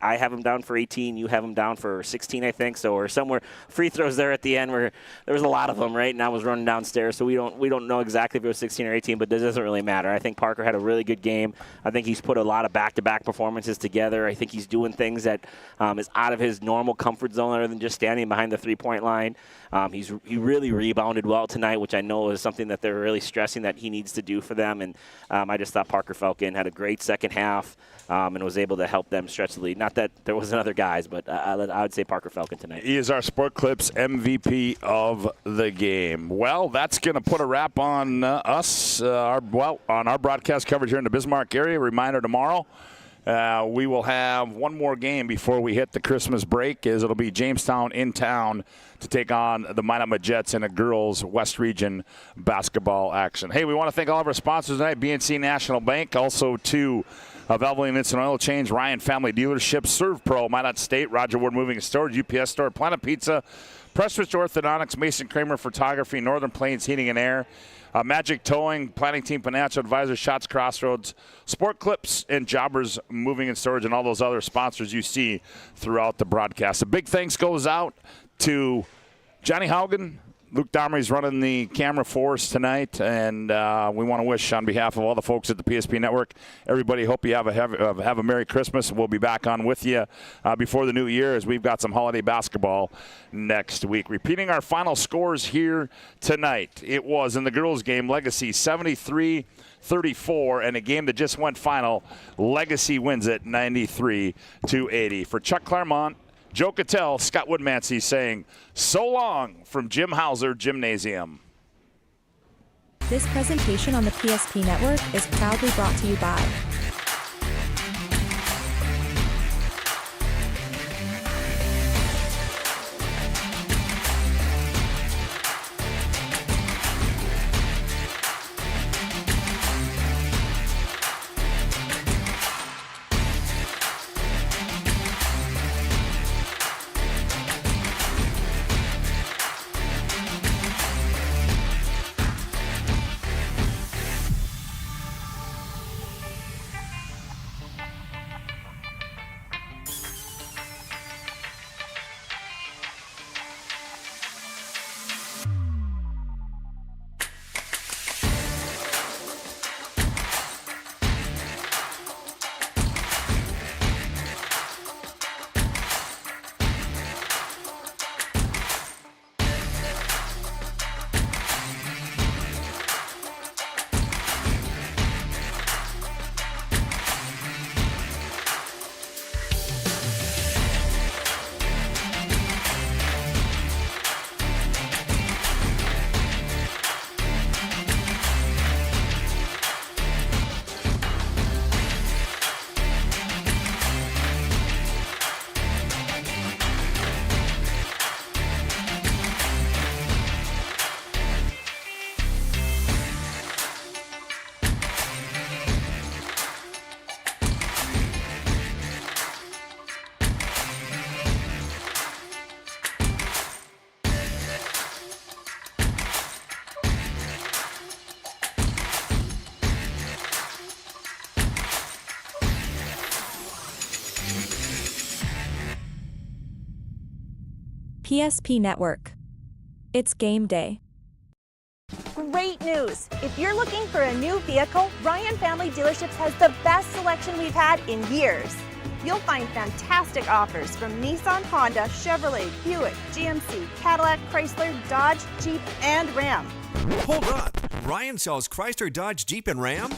Speaker 25: I have him down for 18. You have him down for 16, I think. So or somewhere free throws there at the end where there was a lot of them, right? And I was running downstairs, so we don't know exactly if it was 16 or 18, but it doesn't really matter. I think Parker had a really good game. I think he's put a lot of back-to-back performances together. I think he's doing things that is out of his normal comfort zone other than just standing behind the three-point line. He really rebounded well tonight, which I know is something that that they're really stressing that he needs to do for them. And I just thought Parker Falcon had a great second half and was able to help them stretch the lead. Not that there wasn't other guys, but I would say Parker Falcon tonight.
Speaker 8: He is our Sport Clips MVP of the game. Well, that's going to put a wrap on us, on our broadcast coverage here in the Bismarck area. Reminder tomorrow. We will have one more game before we hit the Christmas break. It'll be Jamestown in town to take on the Minot Midgets in a girls West Region basketball action. Hey, we want to thank all of our sponsors tonight, BNC National Bank, also to Valvoline Instant Oil Change, Ryan Family Dealerships, Serve Pro, Minot State, Roger Wood Moving and Storage, UPS Store, Planet Pizza, Prestwich Orthodontics, Mason Kramer Photography, Northern Plains Heating and Air, Magic Towing, Planning Team Financial Advisor, Shots Crossroads, Sport Clips, and Jobbers Moving and Storage, and all those other sponsors you see throughout the broadcast. A big thanks goes out to Johnny Haugen. Luke Domery's running the camera for us tonight, and we want to wish on behalf of all the folks at the PSP Network, everybody, hope you have a Merry Christmas. We'll be back on with you before the new year as we've got some holiday basketball next week. Repeating our final scores here tonight. It was in the girls' game, Legacy 73-34, and a game that just went final. Legacy wins it 93-80. For Chuck Clairmont, Joe Cattell, Scott Woodmansee saying so long from Jim Hauser Gymnasium.
Speaker 1: This presentation on the PSP Network is proudly brought to you by PSP Network. It's game day.
Speaker 2: Great news! If you're looking for a new vehicle, Ryan Family Dealerships has the best selection we've had in years. You'll find fantastic offers from Nissan, Honda, Chevrolet, Buick, GMC, Cadillac, Chrysler, Dodge, Jeep, and Ram.
Speaker 3: Hold on. Ryan sells Chrysler, Dodge, Jeep, and Ram?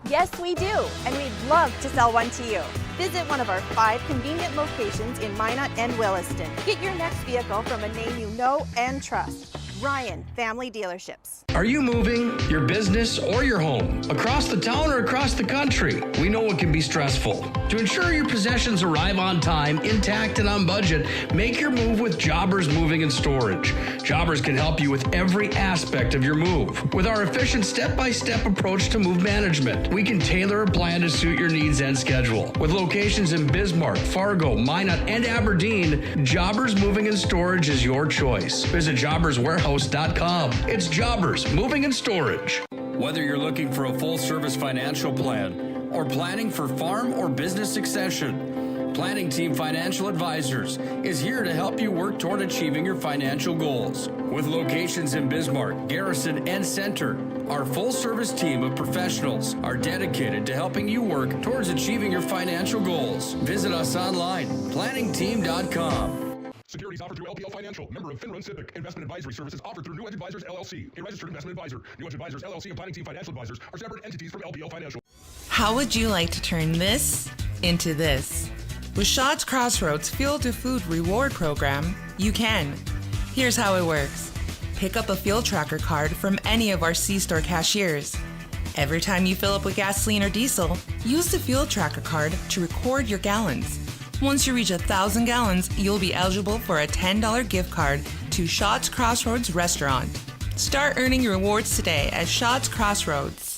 Speaker 2: Yes, we do, and we'd love to sell one to you. Visit one of our 5 convenient locations in Minot and Williston. Get your next vehicle from a name you know and trust. Ryan Family Dealerships.
Speaker 11: Are you moving your business or your home across the town or across the country? We know it can be stressful. To ensure your possessions arrive on time, intact, and on budget, make your move with Jobbers Moving and Storage. Jobbers can help you with every aspect of your move. With our efficient step-by-step approach to move management, we can tailor a plan to suit your needs and schedule. With locations in Bismarck, Fargo, Minot, and Aberdeen, Jobbers Moving and Storage is your choice. Visit jobberswarehouse.com. It's Jobbers Moving and Storage.
Speaker 12: Whether you're looking for a full-service financial plan or planning for farm or business succession, Planning Team Financial Advisors is here to help you work toward achieving your financial goals. With locations in Bismarck, Garrison, and Center, our full-service team of professionals are dedicated to helping you work towards achieving your financial goals. Visit us online, planningteam.com.
Speaker 11: Securities offered through LPL Financial, member of Finrun Civic. Investment advisory services offered through New Edge Advisors LLC, a registered investment advisor. New Edge Advisors LLC and Planning Team Financial Advisors are separate entities from LPL Financial.
Speaker 17: How would you like to turn this into this? With Shaw's Crossroads Fuel to Food Reward Program, you can. Here's how it works. Pick up a fuel tracker card from any of our C-store cashiers. Every time you fill up with gasoline or diesel, use the fuel tracker card to record your gallons. Once you reach 1,000 gallons, you'll be eligible for a $10 gift card to Shaw's Crossroads restaurant. Start earning your rewards today at Shaw's Crossroads.